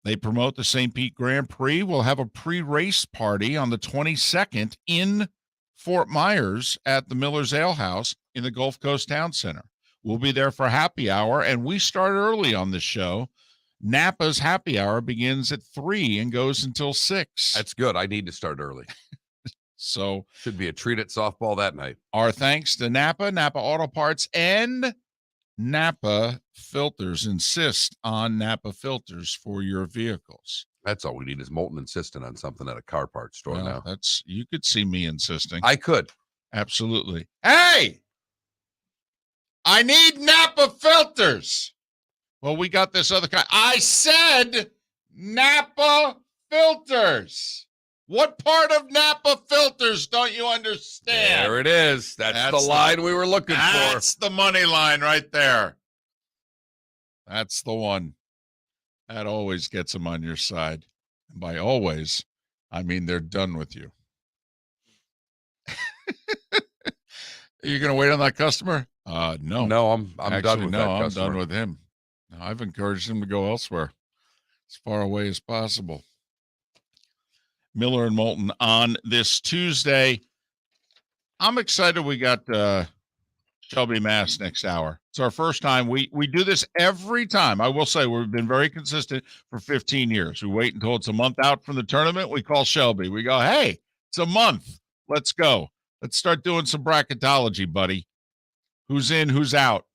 They promote the St. Pete Grand Prix. We'll have a pre-race party on the 22nd in Fort Myers at the Miller's Ale House in the Gulf Coast Town Center. We'll be there for happy hour, and we start early on the show. Napa's happy hour begins at 3 and goes until 6. That's good. I need to start early. So should be a treat at softball that night. Our thanks to Napa Auto Parts, and Napa filters. Insist on Napa filters for your vehicles. That's all we need is Moulton insisting on something at a car parts store now. You could see me insisting. I could. Absolutely. Hey, I need Napa filters. Well, we got this other kind. I said Napa filters. What part of Napa filters don't you understand? There it is. That's the line we were looking for. That's the money line right there. That's the one. That always gets them on your side. And by always, I mean they're done with you. Are you going to wait on that customer? No. No, I'm Actually, done with that I'm customer. done with him. No, I've encouraged him to go elsewhere as far away as possible. Miller and Moulton on this Tuesday. I'm excited we got Shelby Mast next hour. It's our first time. We do this every time. I will say we've been very consistent for 15 years. We wait until it's a month out from the tournament. We call Shelby. We go, hey, it's a month. Let's go. Let's start doing some bracketology, buddy. Who's in, who's out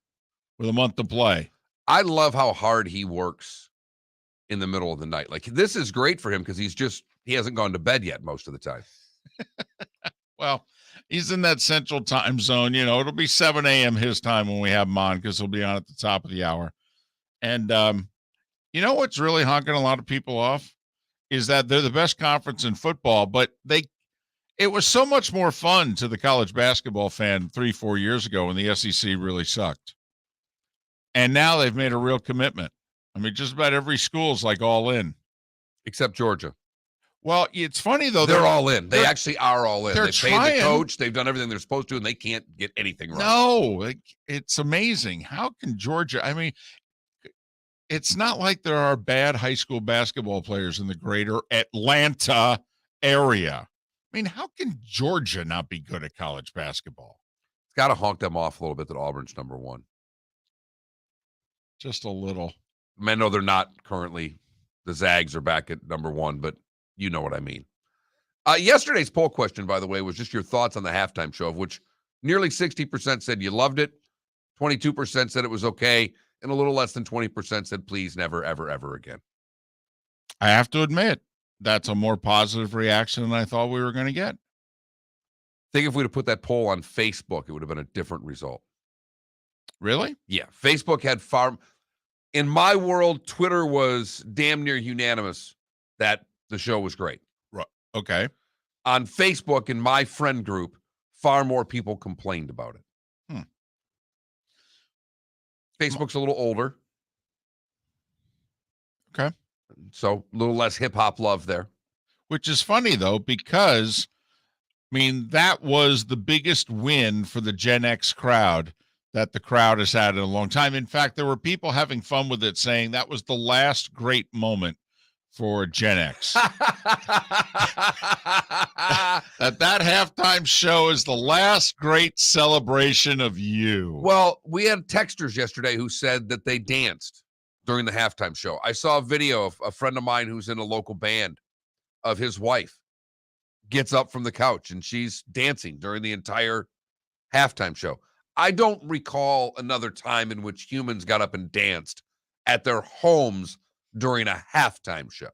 with a month to play. I love how hard he works in the middle of the night. Like, this is great for him because he hasn't gone to bed yet most of the time. Well, he's in that central time zone. You know, it'll be 7 a.m. his time when we have him on because he'll be on at the top of the hour. And you know what's really honking a lot of people off is that they're the best conference in football, but it was so much more fun to the college basketball fan 3-4 years ago when the SEC really sucked. And now they've made a real commitment. I mean, just about every school's like all in. Except Georgia. Well, it's funny, though. They're all in. They actually are all in. They're They paid the coach. They've done everything they're supposed to, and they can't get anything right. No, it's amazing. How can Georgia? I mean, it's not like there are bad high school basketball players in the greater Atlanta area. I mean, how can Georgia not be good at college basketball? It's got to honk them off a little bit that Auburn's number one. Just a little. I know they're not currently. The Zags are back at number one, but you know what I mean. Yesterday's poll question, by the way, was just your thoughts on the halftime show, of which nearly 60% said you loved it, 22% said it was okay, and a little less than 20% said please never, ever, ever again. I have to admit, that's a more positive reaction than I thought we were going to get. I think if we'd have put that poll on Facebook, it would have been a different result. Really? Yeah. Facebook had far... In my world, Twitter was damn near unanimous that the show was great. Right. Okay. On Facebook, in my friend group, far more people complained about it. Facebook's a little older. Okay. So a little less hip-hop love there. Which is funny, though, because, I mean, that was the biggest win for the Gen X crowd that the crowd has had in a long time. In fact, there were people having fun with it, saying that was the last great moment for Gen X. that halftime show is the last great celebration of you. Well, we had texters yesterday who said that they danced during the halftime show. I saw a video of a friend of mine who's in a local band of his wife gets up from the couch and she's dancing during the entire halftime show. I don't recall another time in which humans got up and danced at their homes during a halftime show.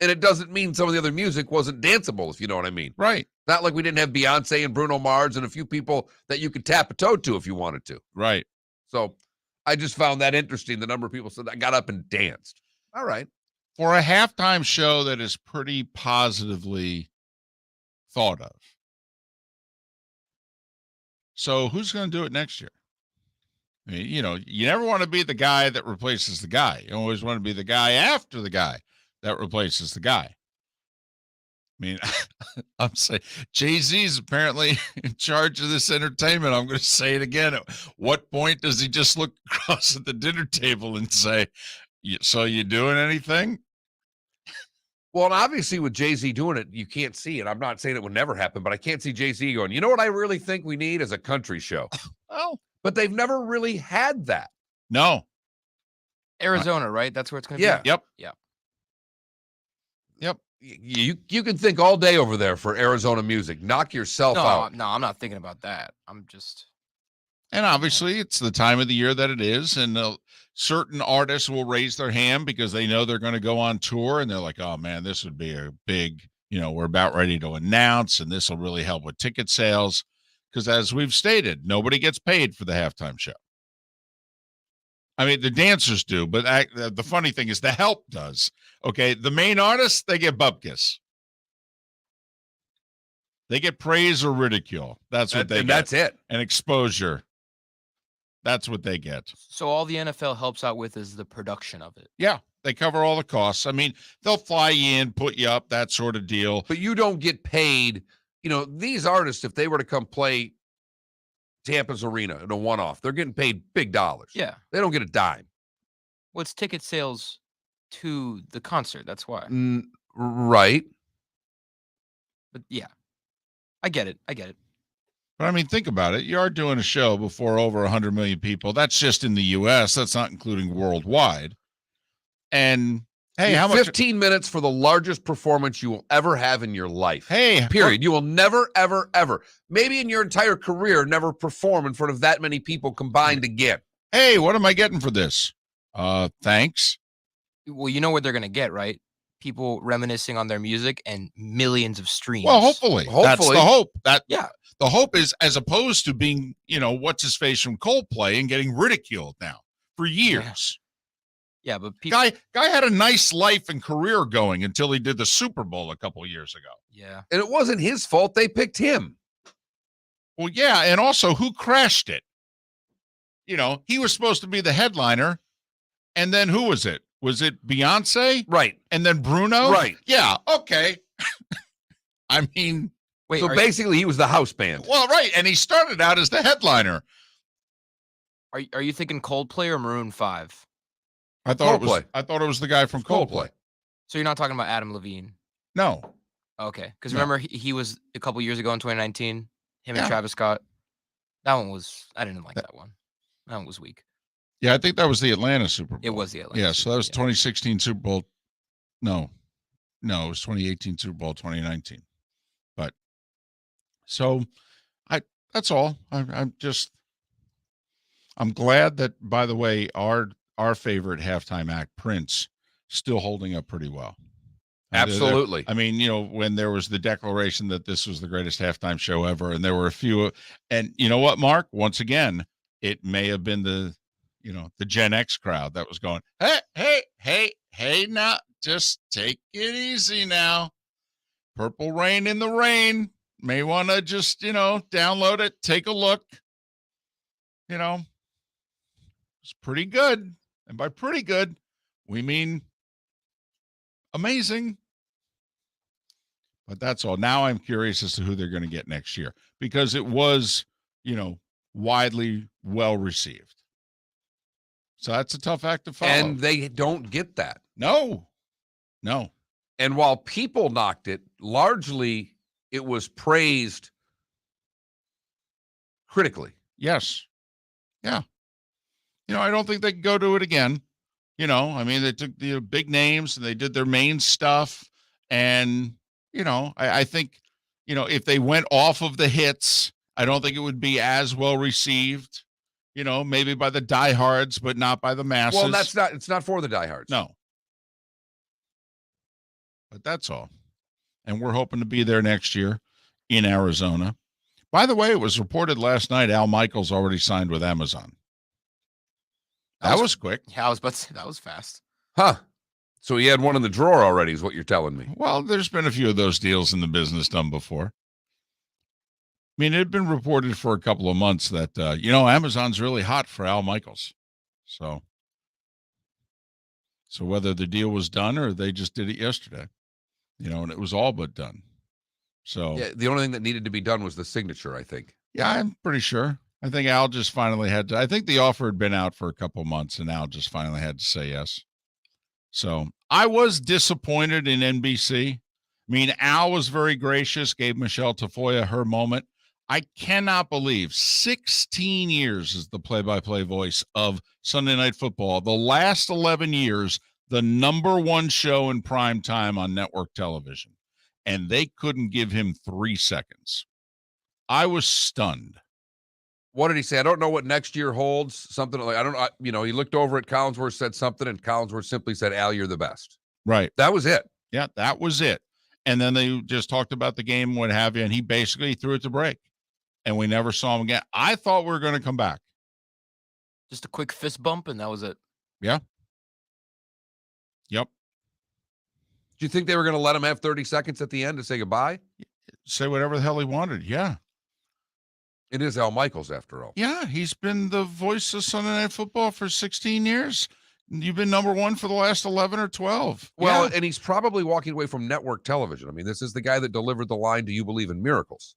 And it doesn't mean some of the other music wasn't danceable, if you know what I mean. Right. Not like we didn't have Beyonce and Bruno Mars and a few people that you could tap a toe to if you wanted to. Right. So I just found that interesting. The number of people said I got up and danced. All right. For a halftime show that is pretty positively thought of. So who's going to do it next year? I mean, you know, you never want to be the guy that replaces the guy. You always want to be the guy after the guy that replaces the guy. I mean, I'm saying Jay-Z is apparently in charge of this entertainment. I'm going to say it again. At what point does he just look across at the dinner table and say, so you doing anything? Well, and obviously with Jay-Z doing it, you can't see it. I'm not saying it would never happen, but I can't see Jay-Z going, you know what I really think we need is a country show. Oh. But they've never really had that. No. Arizona, right? That's where it's going to Yeah. be? Yep. Yep. Yep. You can think all day over there for Arizona music. Knock yourself out. No, I'm not thinking about that. I'm just... And obviously, it's the time of the year that it is, and certain artists will raise their hand because they know they're going to go on tour, and they're like, "Oh man, this would be a big, we're about ready to announce, and this will really help with ticket sales." Because as we've stated, nobody gets paid for the halftime show. I mean, the dancers do, but the funny thing is the help does. Okay, the main artists, they get bupkis. They get praise or ridicule. That's what they get. That's it. And exposure. That's what they get. So all the NFL helps out with is the production of it. Yeah, they cover all the costs. I mean, they'll fly you in, put you up, that sort of deal. But you don't get paid. These artists, if they were to come play Tampa's arena in a one-off, they're getting paid big dollars. Yeah. They don't get a dime. What's ticket sales to the concert? That's why. Right. But yeah, I get it. But I mean, think about it. You are doing a show before over 100 million people. That's just in the U.S. That's not including worldwide. And hey, how much? 15 minutes for the largest performance you will ever have in your life. Hey, period. You will never, ever, ever, maybe in your entire career, never perform in front of that many people combined again. Hey, what am I getting for this? Thanks. Well, you know what they're gonna get, right? People reminiscing on their music and millions of streams. Well, hopefully. That's the hope. The hope is, as opposed to being, what's his face from Coldplay and getting ridiculed now for years. Yeah, but people, guy had a nice life and career going until he did the Super Bowl a couple of years ago. Yeah, and it wasn't his fault. They picked him. Well, yeah, and also who crashed it? He was supposed to be the headliner, and then who was it? Was it Beyonce? Right. And then Bruno? Right. Yeah, okay. I mean... Wait, so basically he was the house band. Well, right, and he started out as the headliner. Are you thinking Coldplay or Maroon 5? I thought it was the guy from Coldplay. So you're not talking about Adam Levine? No. Okay, because remember he was a couple years ago in 2019, him and Travis Scott. That one was, I didn't like that one. That one was weak. Yeah, I think that was the Atlanta Super Bowl. It was the Atlanta. Yeah, so that was 2016 Super Bowl. No, it was 2018 Super Bowl, 2019. But so that's all. I'm glad that, by the way, our favorite halftime act, Prince, still holding up pretty well. Absolutely. I mean, when there was the declaration that this was the greatest halftime show ever, and there were a few, and you know what, Mark? Once again, it may have been the Gen X crowd that was going, hey, now just take it easy now. Purple Rain in the Rain. May want to just, download it, take a look. It's pretty good. And by pretty good, we mean amazing. But that's all. Now I'm curious as to who they're going to get next year, because it was, widely well received. So that's a tough act to follow. And they don't get that. No. And while people knocked it, largely it was praised critically. Yes. Yeah. I don't think they can go to it again. They took the big names and they did their main stuff. And, I think, if they went off of the hits, I don't think it would be as well received. Maybe by the diehards, but not by the masses. Well, it's not for the diehards. No. But that's all. And we're hoping to be there next year in Arizona. By the way, it was reported last night Al Michaels already signed with Amazon. That was quick. Yeah, I was about to say that was fast. Huh. So he had one in the drawer already, is what you're telling me. Well, there's been a few of those deals in the business done before. I mean, it had been reported for a couple of months that, Amazon's really hot for Al Michaels. So whether the deal was done or they just did it yesterday, and it was all but done. So yeah, the only thing that needed to be done was the signature, I think. Yeah, I'm pretty sure. I think Al just finally had to. I think the offer had been out for a couple of months, and Al just finally had to say yes. So I was disappointed in NBC. I mean, Al was very gracious, gave Michelle Tafoya her moment. I cannot believe 16 years as the play-by-play voice of Sunday Night Football. The last 11 years, the number one show in prime time on network television. And they couldn't give him 3 seconds. I was stunned. What did he say? I don't know what next year holds. Something like, I don't know. He looked over at Collinsworth, said something, and Collinsworth simply said, Al, you're the best. Right. That was it. Yeah, that was it. And then they just talked about the game, what have you, and he basically threw it to break. And we never saw him again. I thought we were going to come back. Just a quick fist bump, and that was it. Yeah. Yep. Do you think they were going to let him have 30 seconds at the end to say goodbye? Say whatever the hell he wanted. Yeah. It is Al Michaels, after all. Yeah, he's been the voice of Sunday Night Football for 16 years. You've been number one for the last 11 or 12. Well, yeah. and he's probably walking away from network television. I mean, this is the guy that delivered the line, "Do you believe in miracles?"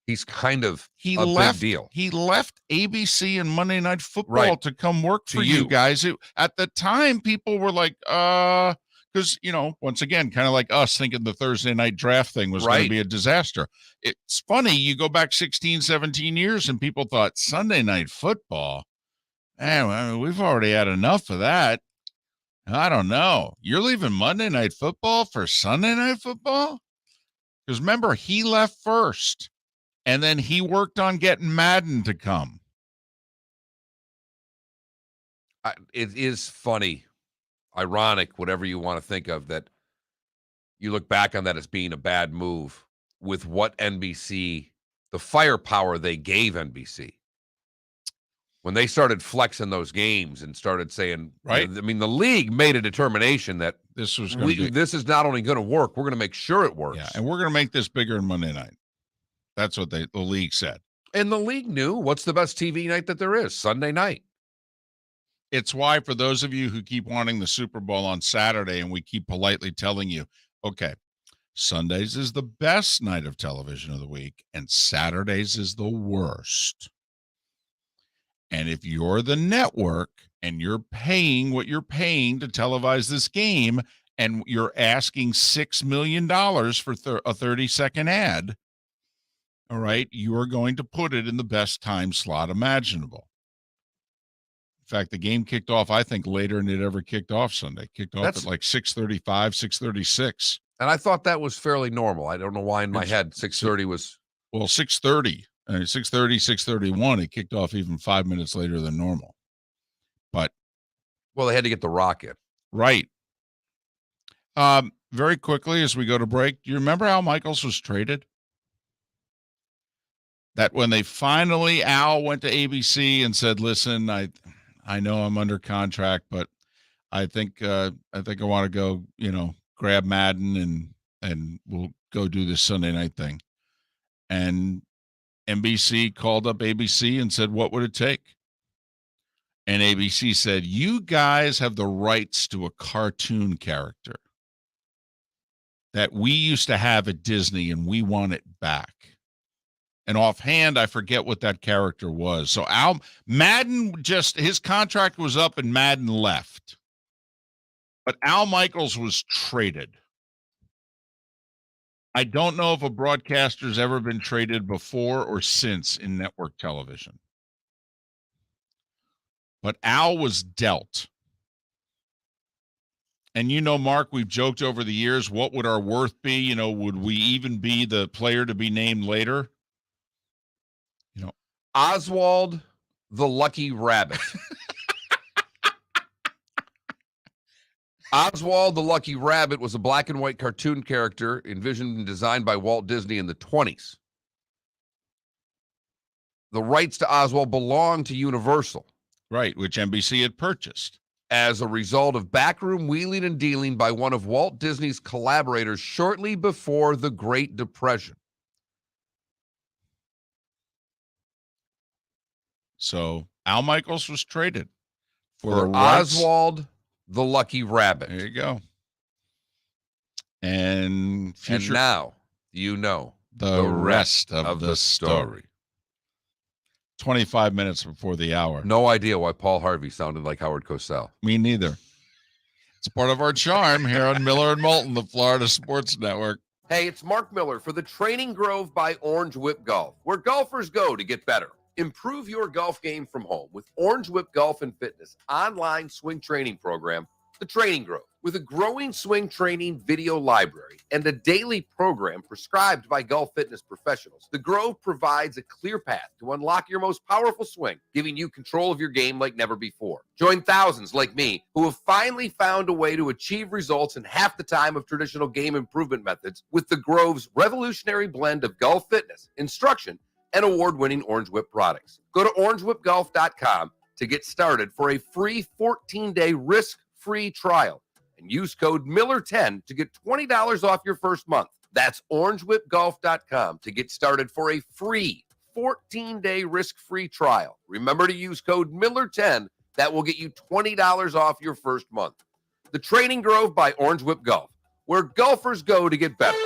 He's kind of he a left, big deal. He left ABC and Monday Night Football Right. to come work To for you you. guys. At the time, people were like, because, once again, kind of like us thinking the Thursday night draft thing was going Right. to be a disaster. It's funny. You go back 16, 17 years and people thought Sunday Night Football, man, we've already had enough of that. I don't know. You're leaving Monday Night Football for Sunday Night Football? Because remember, he left first, and then he worked on getting Madden to come. It is funny, ironic, whatever you want to think of, that you look back on that as being a bad move with what NBC, the firepower they gave NBC. When they started flexing those games and started saying, Right. I mean, the league made a determination that This was going to be, this is not only going to work, we're going to make sure it works. yeah, and we're going to make this bigger than Monday night. That's what the league said. And the league knew what's the best TV night that there is, Sunday night. It's why, for those of you who keep wanting the Super Bowl on Saturday, and we keep politely telling you, okay, Sundays is the best night of television of the week, and Saturdays is the worst. And if you're the network and you're paying what you're paying to televise this game, and you're asking $6 million for a 30-second ad, all right, you are going to put it in the best time slot imaginable. In fact, the game kicked off, I think, later than it ever kicked off Sunday. Kicked off at like 6:35, 6:36. And I thought that was fairly normal. I don't know why in my head 6:30 was. Well, 6:30, 6:30, 6:31. It kicked off even 5 minutes later than normal. But Well, they had to get the rocket. right. Very quickly as we go to break, do you remember Al Michaels was traded? That when they finally, Al went to ABC and said, "Listen, I know I'm under contract, but I think I want to go, grab Madden and we'll go do this Sunday night thing." And NBC called up ABC and said, "What would it take?" And ABC said, "You guys have the rights to a cartoon character that we used to have at Disney, and we want it back." And offhand, I forget what that character was. So Madden his contract was up and Madden left. But Al Michaels was traded. I don't know if a broadcaster's ever been traded before or since in network television. But Al was dealt. And Mark, we've joked over the years, what would our worth be? Would we even be the player to be named later? Oswald the Lucky Rabbit. Oswald the Lucky Rabbit was a black and white cartoon character envisioned and designed by Walt Disney in the 1920s. The rights to Oswald belonged to Universal. Right, which NBC had purchased. As a result of backroom wheeling and dealing by one of Walt Disney's collaborators shortly before the Great Depression. So Al Michaels was traded for the Oswald the Lucky Rabbit. There you go. And now you know the rest of the story. 25 minutes before the hour. No idea why Paul Harvey sounded like Howard Cosell. Me neither. It's part of our charm here on Miller and Moulton, the Florida Sports Network. Hey, it's Mark Miller for the Training Grove by Orange Whip Golf, where golfers go to get better. Improve your golf game from home with Orange Whip Golf and Fitness online swing training program The Training Grove, with a growing swing training video library and a daily program prescribed by golf fitness professionals, The Grove provides a clear path to unlock your most powerful swing, giving you control of your game like never before. Join thousands like me who have finally found a way to achieve results in half the time of traditional game improvement methods with The Grove's revolutionary blend of golf fitness, instruction, and award-winning Orange Whip products. Go to orangewhipgolf.com to get started for a free 14-day risk-free trial and use code Miller10 to get $20 off your first month. That's orangewhipgolf.com to get started for a free 14-day risk-free trial. Remember to use code Miller10. That will get you $20 off your first month. The Training Grove by Orange Whip Golf, where golfers go to get better.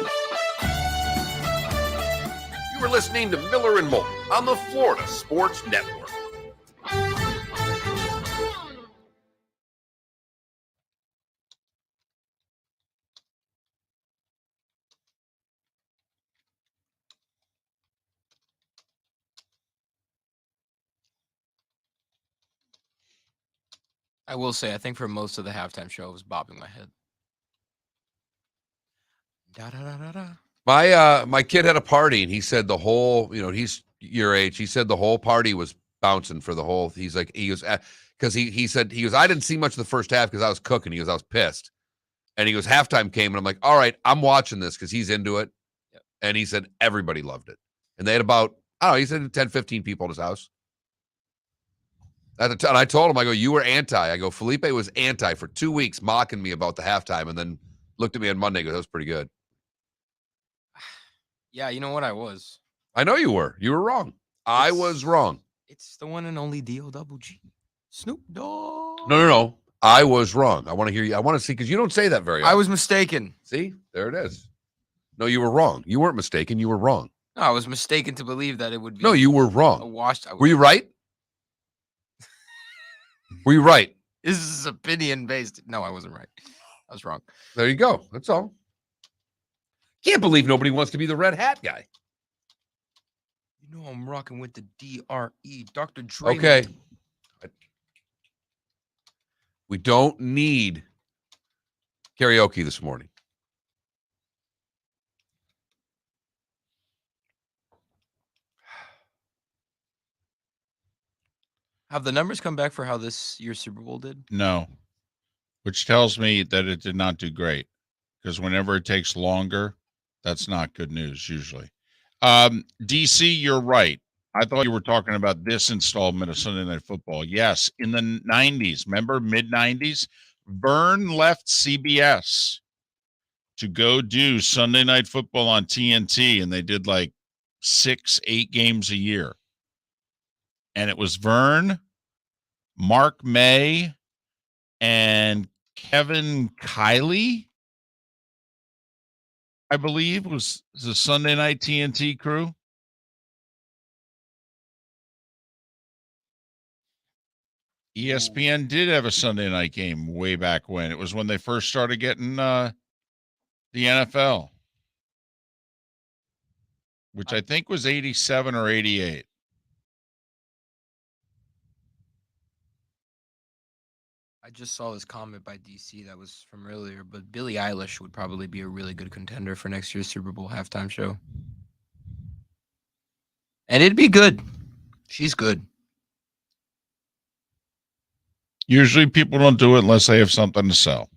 You are listening to Miller and Moulton on the Florida Sports Network. I will say, I think for most of the halftime show, I was bobbing my head. Da, da, da, da, da. My kid had a party, and he said the whole, he's your age. He said the whole party was bouncing for the whole. He's like, because he said, I didn't see much of the first half because I was cooking. He goes, I was pissed. And he goes, halftime came, and I'm like, all right, I'm watching this because he's into it. Yep. And he said everybody loved it. And they had about, I don't know, he said 10, 15 people in his house. And I told him, I go, you were anti. I go, Felipe was anti for 2 weeks, mocking me about the halftime, and then looked at me on Monday and goes, that was pretty good. Yeah, you know what? I was. I know you were. You were wrong. I was wrong. It's the one and only D-O-double-G. Snoop Dogg. No. I was wrong. I want to hear you. I want to see, because you don't say that very often. I was mistaken. See? There it is. No, you were wrong. You weren't mistaken. You were wrong. No, I was mistaken to believe that it would be. No, you were a wrong. washed. Were you right? Were you right? This is opinion based. No, I wasn't right. I was wrong. There you go. That's all. Can't believe nobody wants to be the red hat guy. You know I'm rocking with the DRE, Dr. Dre. Okay. We don't need karaoke this morning. Have the numbers come back for how this year's Super Bowl did? No, which tells me that it did not do great, because whenever it takes longer, that's not good news usually. DC, you're right. I thought you were talking about this installment of Sunday Night Football. Yes, in the 90s, remember mid-90s, Vern left CBS to go do Sunday Night Football on TNT, and they did like 6-8 games a year. And it was Vern, Mark May, and Kevin Kiley, I believe, was the Sunday Night TNT crew. ESPN did have a Sunday night game way back when. It was when they first started getting the NFL, which I think was 87 or 88. I just saw this comment by DC that was from earlier, but Billie Eilish would probably be a really good contender for next year's Super Bowl halftime show. And it'd be good. She's good. Usually people don't do it unless they have something to sell.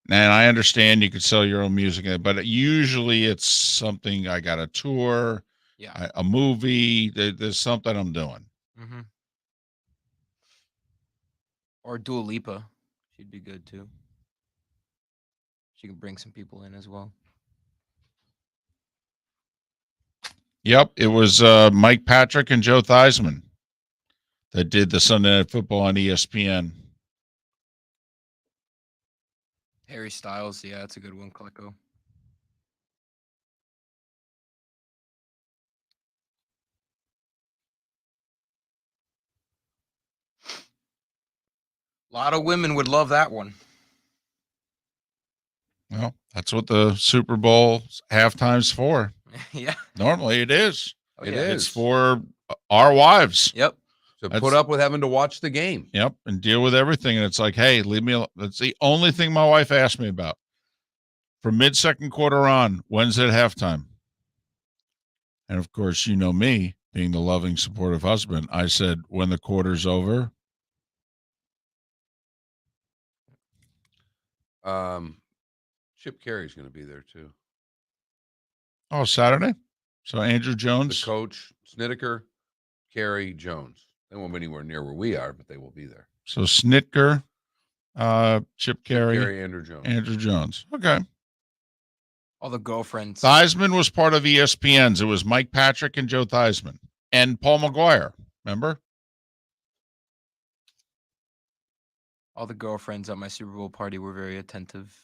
And I understand you could sell your own music, but usually it's something, I got a tour, Yeah. a movie, there's something I'm doing. Mm-hmm. Or Dua Lipa. She'd be good too. She can bring some people in as well. Yep, it was Mike Patrick and Joe Theismann that did the Sunday Night Football on ESPN. Harry Styles, yeah, that's a good one, Klecko. A lot of women would love that one. Well, that's what the Super Bowl halftime's for. Yeah. Normally it is. It It's is. for our wives. Yep. To That's- put up with having to watch the game. Yep, and deal with everything. And it's like, hey, leave me alone. That's the only thing my wife asked me about. From mid-second quarter on, when's it halftime? And, of course, you know me, being the loving, supportive husband, I said, when the quarter's over. Chip Carey's going to be there, too. Oh, Saturday? So Andrew Jones. The coach, Snedeker, Carey, Jones. They won't be anywhere near where we are, but they will be there. So Snitker, Chip Carey, Andrew Jones. Andrew Jones. Okay. All the girlfriends. Theismann was part of ESPN's. It was Mike Patrick and Joe Theismann. And Paul McGuire. Remember? All the girlfriends at my Super Bowl party were very attentive.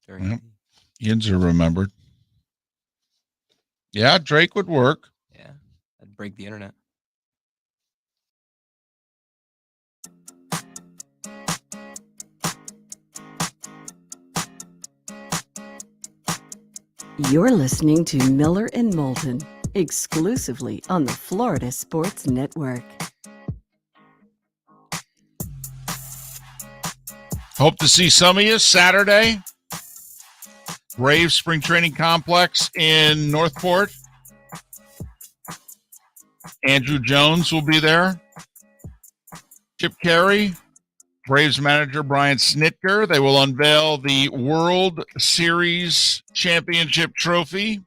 Yep. Yinzer remembered. Yeah, Drake would work. Yeah, I'd break the internet. You're listening to Miller and Moulton, exclusively on the Florida Sports Network. Hope to see some of you Saturday. Braves Spring Training Complex in Northport. Andrew Jones will be there. Chip Carey, Braves manager Brian Snitker. They will unveil the World Series Championship Trophy.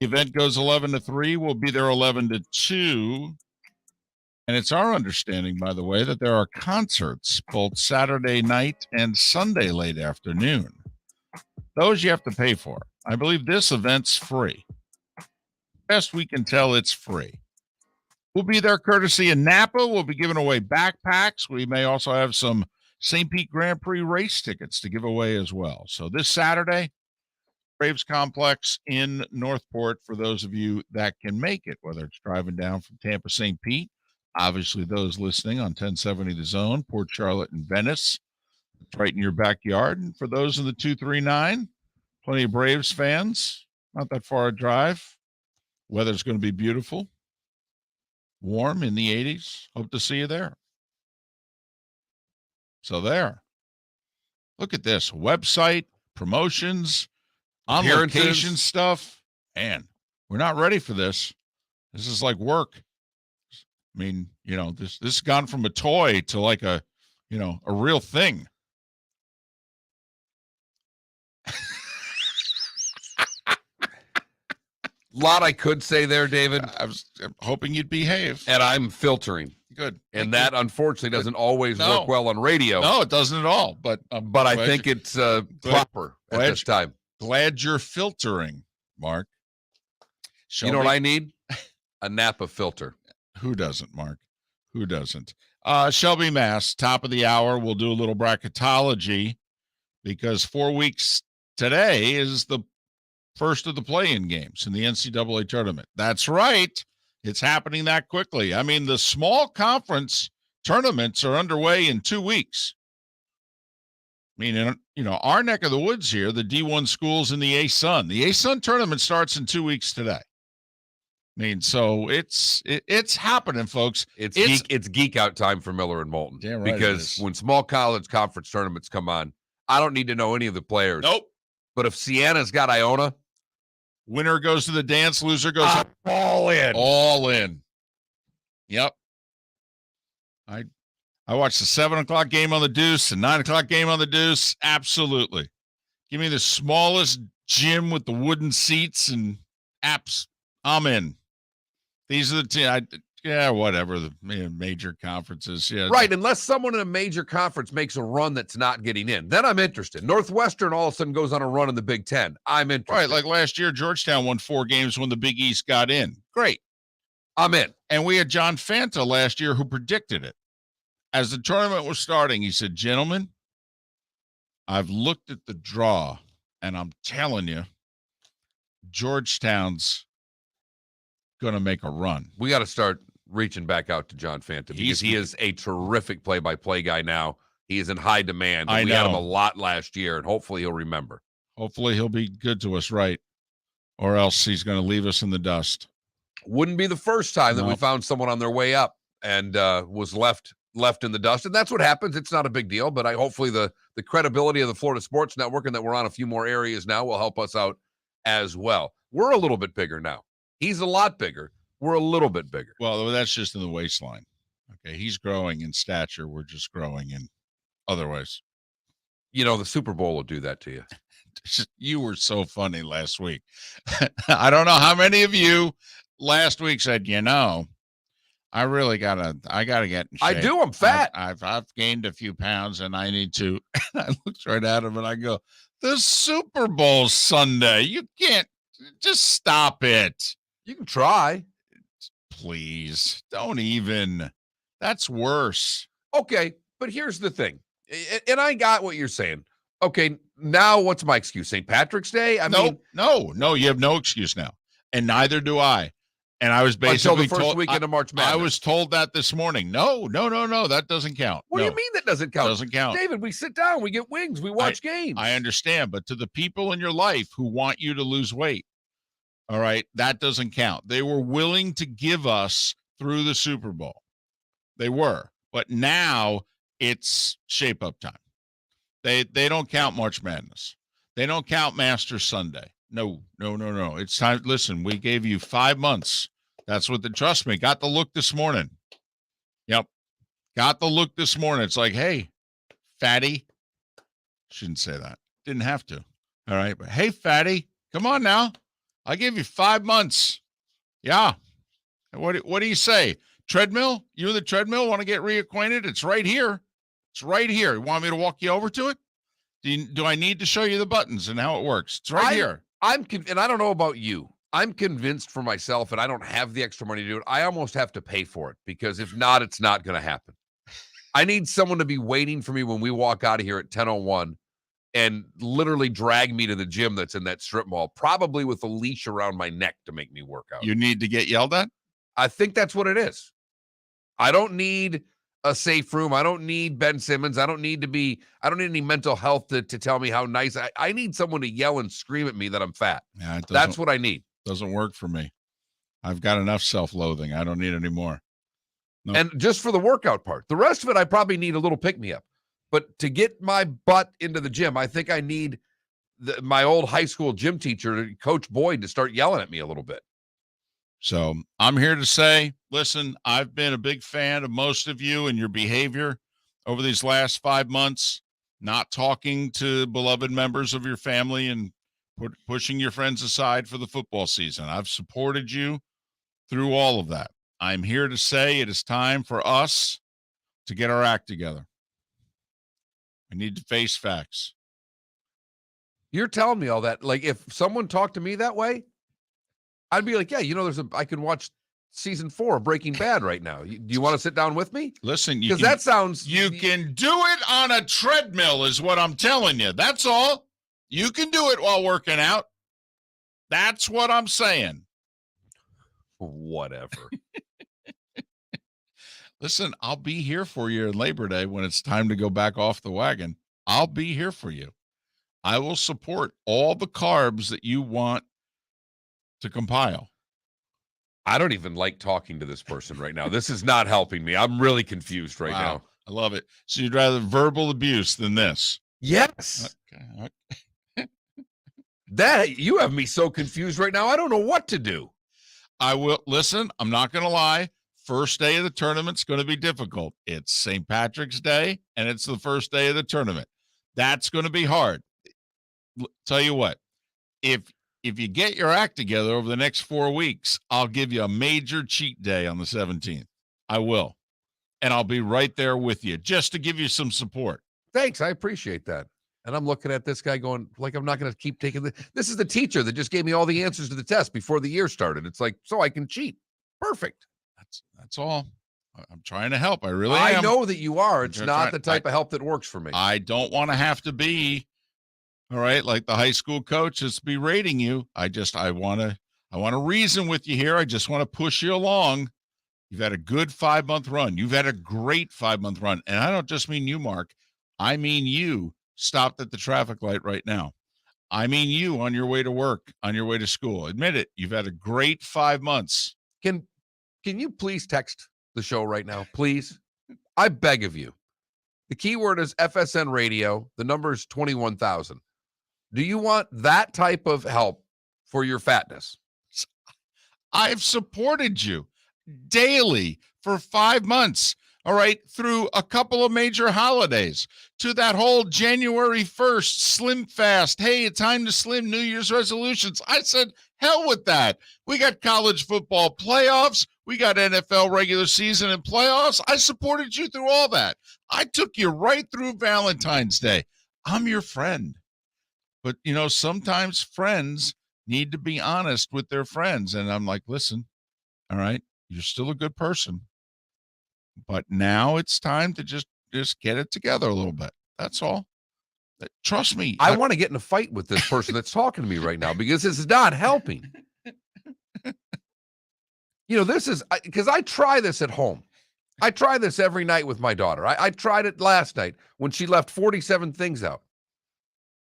The event goes 11-3. We'll be there 11-2. And it's our understanding, by the way, that there are concerts both Saturday night and Sunday late afternoon. Those you have to pay for. I believe this event's free. Best we can tell, it's free. We'll be there courtesy of Napa. We'll be giving away backpacks. We may also have some St. Pete Grand Prix race tickets to give away as well. So this Saturday, Braves Complex in Northport for those of you that can make it, whether it's driving down from Tampa, St. Pete, obviously those listening on 1070 The Zone, Port Charlotte and Venice. It's right in your backyard. And for those in the 239, plenty of Braves fans, not that far a drive. Weather's going to be beautiful, warm in the 80s. Hope to see you there. So there. Look at this website, promotions, on location stuff. Man, we're not ready for this. This is like work. I mean, you know, this has gone from a toy to like a real thing. Lot I could say there, David. I'm hoping you'd behave. And I'm filtering. Good. And that, unfortunately, doesn't always work well on radio. No, it doesn't at all. But I think it's proper at this time. Glad you're filtering, Mark. You know what I need? A Napa filter. Who doesn't, Mark? Who doesn't? Shelby Mast, top of the hour. We'll do a little bracketology because 4 weeks today is the first of the play-in games in the NCAA tournament. That's right. It's happening that quickly. I mean, the small conference tournaments are underway in 2 weeks. I mean, our neck of the woods here, the D1 schools in the A-Sun. The A-Sun tournament starts in 2 weeks today. I mean, so it's happening, folks. It's geek out time for Miller and Moulton. Damn right, because when small college conference tournaments come on, I don't need to know any of the players. Nope. But if Sienna's got Iona, winner goes to the dance, loser goes all in. All in. Yep. I watched the 7:00 game on the Deuce and 9:00 game on the Deuce. Absolutely. Give me the smallest gym with the wooden seats and apps. I'm in. These are the teams. Whatever the major conferences. Yeah, right. Unless someone in a major conference makes a run that's not getting in, then I'm interested. Northwestern all of a sudden goes on a run in the Big Ten. I'm interested. Right, like last year, Georgetown won 4 games when the Big East got in. Great, I'm in. And we had John Fanta last year who predicted it. As the tournament was starting, he said, "Gentlemen, I've looked at the draw, and I'm telling you, Georgetown's going to make a run." We got to start reaching back out to John Fanta because he is a terrific play-by-play guy now. He is in high demand. We had him a lot last year, and hopefully he'll remember. Hopefully he'll be good to us, right? Or else he's going to leave us in the dust. Wouldn't be the first time that we found someone on their way up and was left in the dust. And that's what happens. It's not a big deal, but hopefully the credibility of the Florida Sports Network and that we're on a few more areas now will help us out as well. We're a little bit bigger now. He's a lot bigger. We're a little bit bigger. Well, that's just in the waistline. Okay, he's growing in stature. We're just growing in other ways. You know, the Super Bowl will do that to you. You were so funny last week. I don't know how many of you last week said, I gotta get in shape. I do. I'm fat. I've gained a few pounds and I need to. I looked right at him and I go, the Super Bowl Sunday. You can't just stop it. You can try. Please don't even. That's worse. Okay. But here's the thing. And I got what you're saying. Okay. Now what's my excuse? St. Patrick's Day? No, you have no excuse now. And neither do I. And I was basically until the first weekend of March Madness. I was told that this morning. No, that doesn't count. What do you mean that doesn't count? Doesn't count. David, we sit down, we get wings, we watch games. I understand, but to the people in your life who want you to lose weight, all right, that doesn't count. They were willing to give us through the Super Bowl. They were. But now it's shape-up time. They don't count March Madness. They don't count Masters Sunday. No. It's time. Listen, we gave you 5 months. That's what trust me, got the look this morning. Yep. Got the look this morning. It's like, hey, fatty. Shouldn't say that. Didn't have to. All right. But hey, fatty, come on now. I gave you 5 months. Yeah. What do you say? Treadmill? You and the treadmill want to get reacquainted? It's right here. It's right here. You want me to walk you over to it? Do I need to show you the buttons and how it works? It's right here. And I don't know about you. I'm convinced for myself, and I don't have the extra money to do it. I almost have to pay for it because if not, it's not going to happen. I need someone to be waiting for me when we walk out of here at 10:01 and literally drag me to the gym that's in that strip mall, probably with a leash around my neck to make me work out. You need to get yelled at? I think that's what it is. I don't need a safe room. I don't need Ben Simmons. I don't need any mental health to tell me how nice. I need someone to yell and scream at me that I'm fat. Yeah, that's what I need. Doesn't work for me. I've got enough self-loathing. I don't need any more. Nope. And just for the workout part, the rest of it, I probably need a little pick-me-up. But to get my butt into the gym, I think I need my old high school gym teacher, Coach Boyd, to start yelling at me a little bit. So I'm here to say, listen, I've been a big fan of most of you and your behavior over these last 5 months, not talking to beloved members of your family and pushing your friends aside for the football season. I've supported you through all of that. I'm here to say it is time for us to get our act together. I need to face facts. You're telling me all that. Like, if someone talked to me that way, I'd be like, yeah, I can watch season 4 of Breaking Bad right now. Do you want to sit down with me? Listen, because that sounds. You can do it on a treadmill is what I'm telling you. That's all. You can do it while working out. That's what I'm saying. Whatever. Listen, I'll be here for you on Labor Day when it's time to go back off the wagon. I'll be here for you. I will support all the carbs that you want to compile. I don't even like talking to this person right now. This is not helping me. I'm really confused right now. I love it. So you'd rather verbal abuse than this? Yes. Okay. That you have me so confused right now. I don't know what to do. I will listen. I'm not going to lie. First day of the tournament's going to be difficult. It's St. Patrick's Day, and it's the first day of the tournament. That's going to be hard. Tell you what, if you get your act together over the next 4 weeks, I'll give you a major cheat day on the 17th. I will. And I'll be right there with you just to give you some support. Thanks. I appreciate that. And I'm looking at this guy going, like, I'm not going to keep taking this is the teacher that just gave me all the answers to the test before the year started. It's like, so I can cheat. Perfect. That's all. I'm trying to help. I really am. I know that you are. It's not the type of help that works for me. I don't want to have to be, all right, like the high school coach that's berating you. I want to reason with you here. I just want to push you along. You've had a good 5-month run. You've had a great 5-month run. And I don't just mean you, Mark. I mean you stopped at the traffic light right now. I mean you on your way to work, on your way to school. Admit it. You've had a great 5 months. Can you please text the show right now, please? I beg of you. The keyword is FSN radio. The number is 21,000. Do you want that type of help for your fatness? I've supported you daily for 5 months. All right, through a couple of major holidays, to that whole January 1st slim fast. Hey, it's time to slim New Year's resolutions. I said, hell with that. We got college football playoffs. We got NFL regular season and playoffs. I supported you through all that. I took you right through Valentine's Day. I'm your friend. But, sometimes friends need to be honest with their friends. And I'm like, listen, all right, you're still a good person. But now it's time to just get it together a little bit. That's all. Trust me. I want to get in a fight with this person that's talking to me right now because it's not helping. This is because I try this at home. I try this every night with my daughter. I tried it last night when she left 47 things out.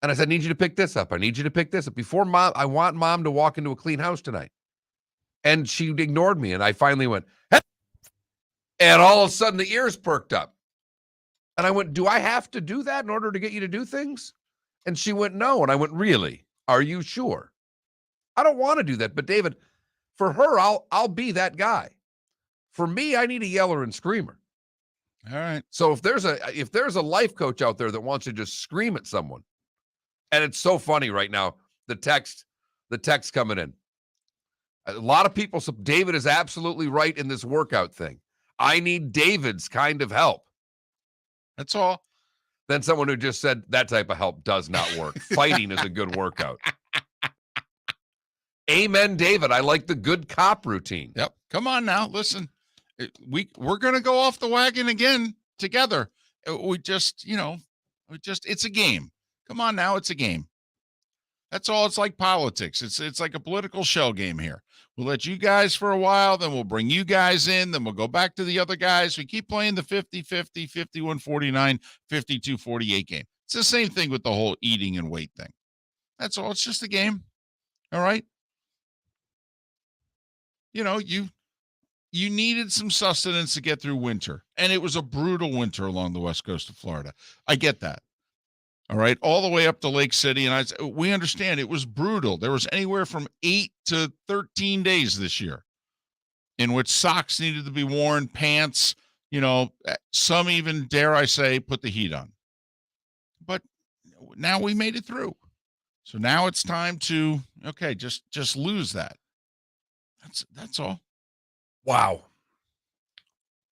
And I said, I need you to pick this up. I need you to pick this up. Before mom, I want mom to walk into a clean house tonight. And she ignored me. And I finally went, hey! And all of a sudden the ears perked up. And I went, do I have to do that in order to get you to do things? And she went, no. And I went, really? Are you sure? I don't want to do that. But David, for her, I'll be that guy. For me, I need a yeller and screamer. All right. So if there's a life coach out there that wants to just scream at someone, and it's so funny right now, the text coming in. A lot of people, so David is absolutely right in this workout thing. I need David's kind of help. That's all. Then someone who just said that type of help does not work. Fighting is a good workout. Amen, David. I like the good cop routine. Yep. Come on now. Listen, we're going to go off the wagon again together. It's a game. Come on now. It's a game. That's all. It's like politics. It's like a political shell game here. We'll let you guys for a while, then we'll bring you guys in, then we'll go back to the other guys. We keep playing the 50-50, 51-49, 52-48 game. It's the same thing with the whole eating and weight thing. That's all. It's just a game. All right? You needed some sustenance to get through winter, and it was a brutal winter along the west coast of Florida. I get that. All right, all the way up to Lake City, and we understand it was brutal. There was anywhere from 8 to 13 days this year in which socks needed to be worn, pants, some even, dare I say, put the heat on. But now we made it through. So now it's time to, just lose that. That's all. Wow.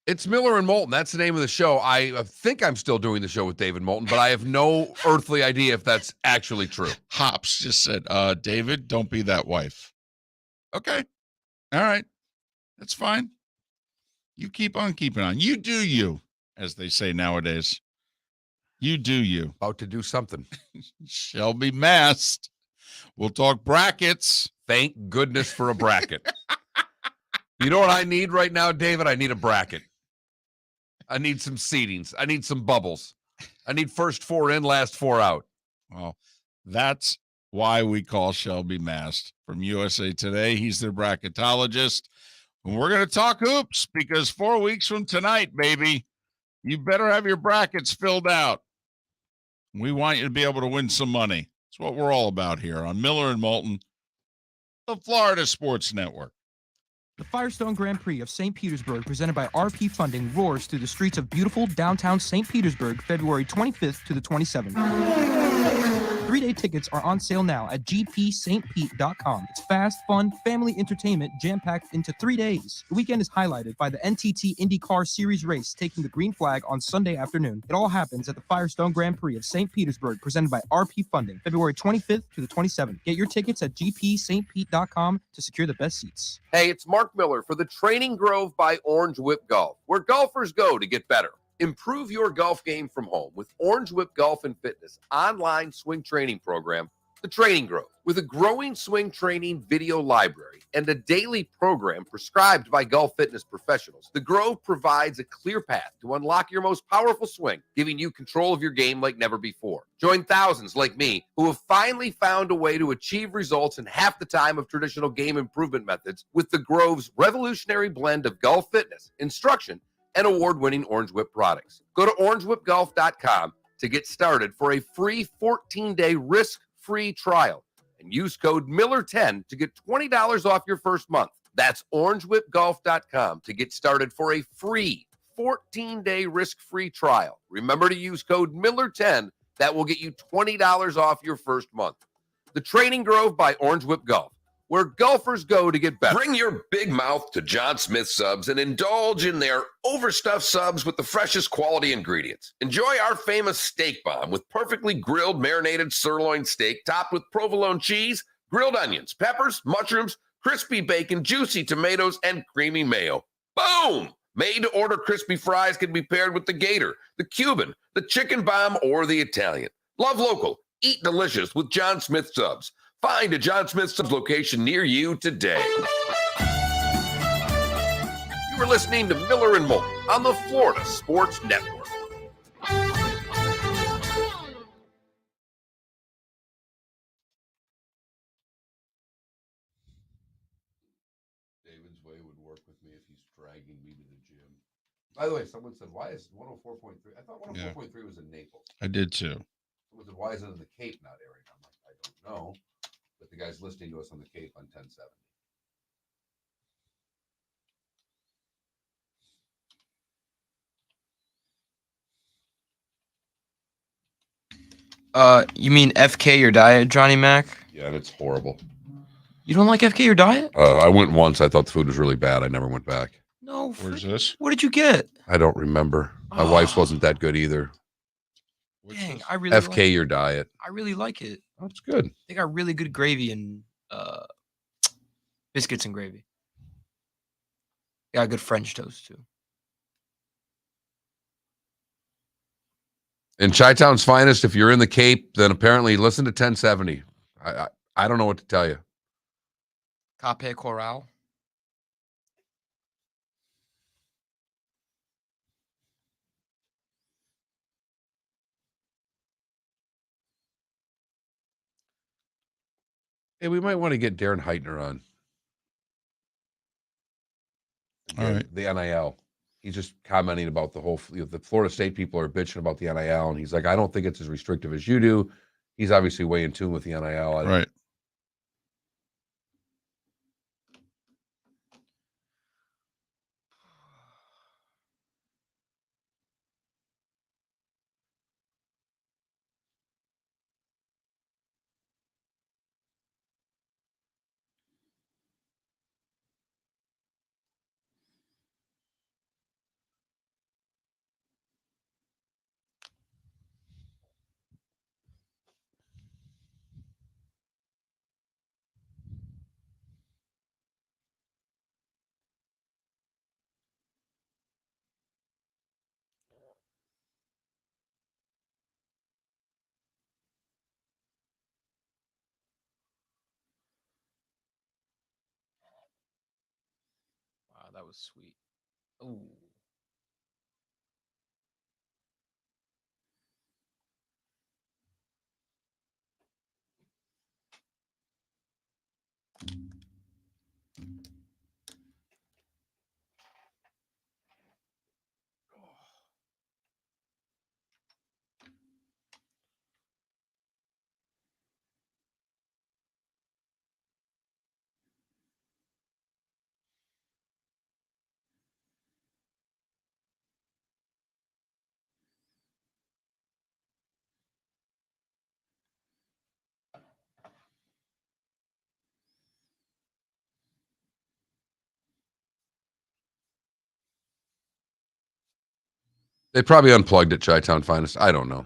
It's Miller and Moulton. That's the name of the show. I think I'm still doing the show with David Moulton, but I have no earthly idea if that's actually true. Hops just said, David, don't be that wife. Okay. All right. That's fine. You keep on keeping on. You do you, as they say nowadays. You do you. About to do something. Shelby Mast. We'll talk brackets. Thank goodness for a bracket. You know what I need right now, David? I need a bracket. I need some seedings. I need some bubbles. I need first 4 in, last 4 out. Well, that's why we call Shelby Mast from USA Today. He's their bracketologist. And we're going to talk hoops because 4 weeks from tonight, baby, you better have your brackets filled out. We want you to be able to win some money. That's what we're all about here on Miller and Moulton, the Florida Sports Network. The Firestone Grand Prix of St. Petersburg, presented by RP Funding, roars through the streets of beautiful downtown St. Petersburg, February 25th to the 27th. 3-day tickets are on sale now at gpstpete.com. It's fast, fun, family entertainment jam-packed into 3 days. The weekend is highlighted by the NTT IndyCar Series race taking the green flag on Sunday afternoon. It all happens at the Firestone Grand Prix of St. Petersburg, presented by RP Funding, February 25th to the 27th. Get your tickets at gpstpete.com to secure the best seats. Hey, it's Mark Miller for the Training Grove by Orange Whip Golf, where golfers go to get better. Improve your golf game from home with Orange Whip Golf and Fitness online swing training program The Training Grove, with a growing swing training video library and a daily program prescribed by golf fitness professionals, the Grove provides a clear path to unlock your most powerful swing, giving you control of your game like never before. Join thousands like me who have finally found a way to achieve results in half the time of traditional game improvement methods with the Grove's revolutionary blend of golf fitness, instruction, and award-winning Orange Whip products. Go to orangewhipgolf.com to get started for a free 14-day risk-free trial and use code Miller10 to get $20 off your first month. That's orangewhipgolf.com to get started for a free 14-day risk-free trial. Remember to use code Miller10. That will get you $20 off your first month. The Training Grove by Orange Whip Golf, where golfers go to get better. Bring your big mouth to John Smith Subs and indulge in their overstuffed subs with the freshest quality ingredients. Enjoy our famous steak bomb with perfectly grilled marinated sirloin steak topped with provolone cheese, grilled onions, peppers, mushrooms, crispy bacon, juicy tomatoes, and creamy mayo. Boom! Made-to-order crispy fries can be paired with the Gator, the Cuban, the Chicken Bomb, or the Italian. Love local. Eat delicious with John Smith Subs. Find a John Smith Subs location near you today. You are listening to Miller and Moulton on the Florida Sports Network. David's way would work with me if he's dragging me to the gym. By the way, someone said, why is 104.3? I thought 104.3 was in Naples. I did too. Someone said, why is it in the Cape, not airing? I'm like, I don't know. But the guy's listening to us on the Cape on 1070. You mean FK your diet, Johnny Mac? Yeah, and it's horrible. You don't like FK your diet? I went once. I thought the food was really bad. I never went back. No. Where's this? What did you get? I don't remember. My wife's wasn't that good either. What's Dang, this? I really FK like, your diet. I really like it. That's good. They got really good gravy and biscuits and gravy. They got good French toast too. In Chi-Town's finest, if you're in the Cape, then apparently listen to 1070. I don't know what to tell you. Cape Coral. Hey, we might want to get Darren Heitner on. All right. The NIL. He's just commenting about the whole, the Florida State people are bitching about the NIL. And he's like, I don't think it's as restrictive as you do. He's obviously way in tune with the NIL. Right. Wow, that was sweet. Ooh. They probably unplugged at Chi-Town finest. I don't know.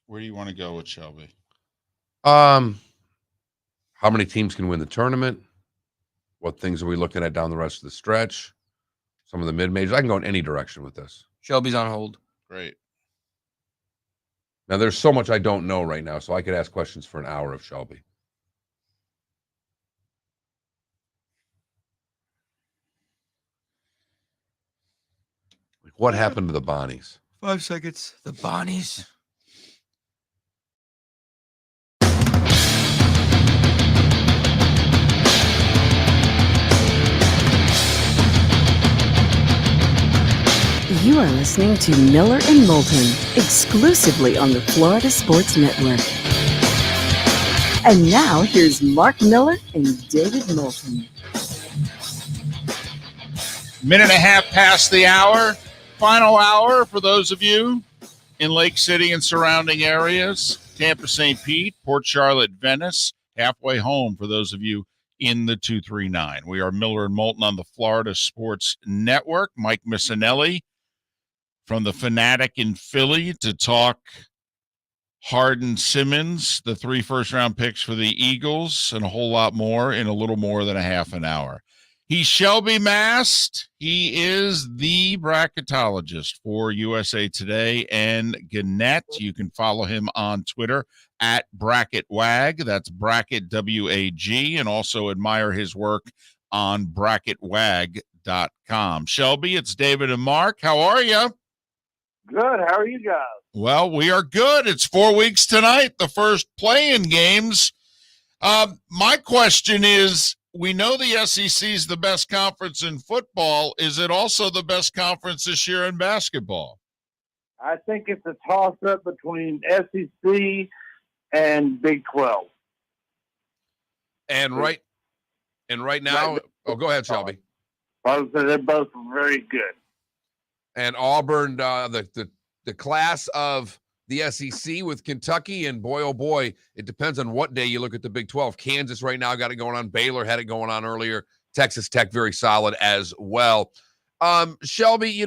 Where do you want to go with Shelby? How many teams can win the tournament? What things are we looking at down the rest of the stretch? Some of the mid-majors. I can go in any direction with this. Shelby's on hold. Great. Now, there's so much I don't know right now, so I could ask questions for an hour of Shelby. Like, what happened to the Bonnies? 5 seconds. The Bonnies. You are listening to Miller and Moulton, exclusively on the Florida Sports Network. And now, here's Mark Miller and David Moulton. Minute and a half past the hour. Final hour for those of you in Lake City and surrounding areas. Tampa, St. Pete, Port Charlotte, Venice. Halfway home for those of you in the 239. We are Miller and Moulton on the Florida Sports Network. Mike Missanelli from the Fanatic in Philly to talk Harden Simmons, the 3 first-round picks for the Eagles, and a whole lot more in a little more than a half an hour. He's Shelby Mast. He is the bracketologist for USA Today and Gannett. You can follow him on Twitter at BracketWag. That's Bracket W-A-G, and also admire his work on BracketWag.com. Shelby, it's David and Mark. How are you? Good. How are you guys? Well, we are good. It's 4 weeks tonight, the first play-in games. My question is, we know the SEC is the best conference in football. Is it also the best conference this year in basketball? I think it's a toss-up between SEC and Big 12. And right now, go ahead, Shelby. I would say they're both very good. And Auburn, the class of the SEC with Kentucky, and boy, oh boy, it depends on what day you look at the Big 12. Kansas right now got it going on. Baylor had it going on earlier. Texas Tech very solid as well. Shelby,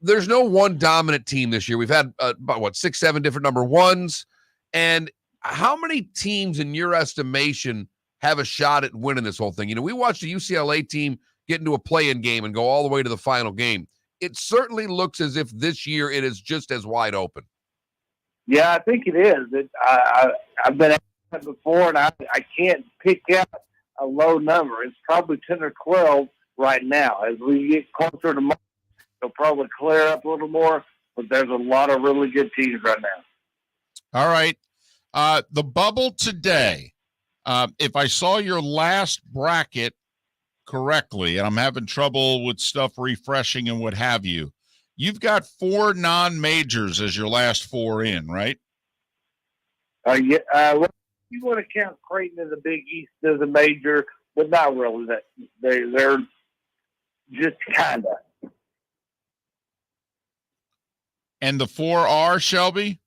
there's no one dominant team this year. We've had about 6, 7 different number ones. And how many teams in your estimation have a shot at winning this whole thing? We watched a UCLA team get into a play-in game and go all the way to the final game. It certainly looks as if this year it is just as wide open. Yeah, I think it is. I've been at it before, and I can't pick out a low number. It's probably 10 or 12 right now. As we get closer to March, it'll probably clear up a little more, but there's a lot of really good teams right now. All right. The bubble today, if I saw your last bracket correctly, and I'm having trouble with stuff refreshing and what have you, you've got 4 non-majors as your last 4 in, right? Well, you want to count Creighton as a Big East as a major, but not really. That they're just kind of. And the 4 are, Shelby?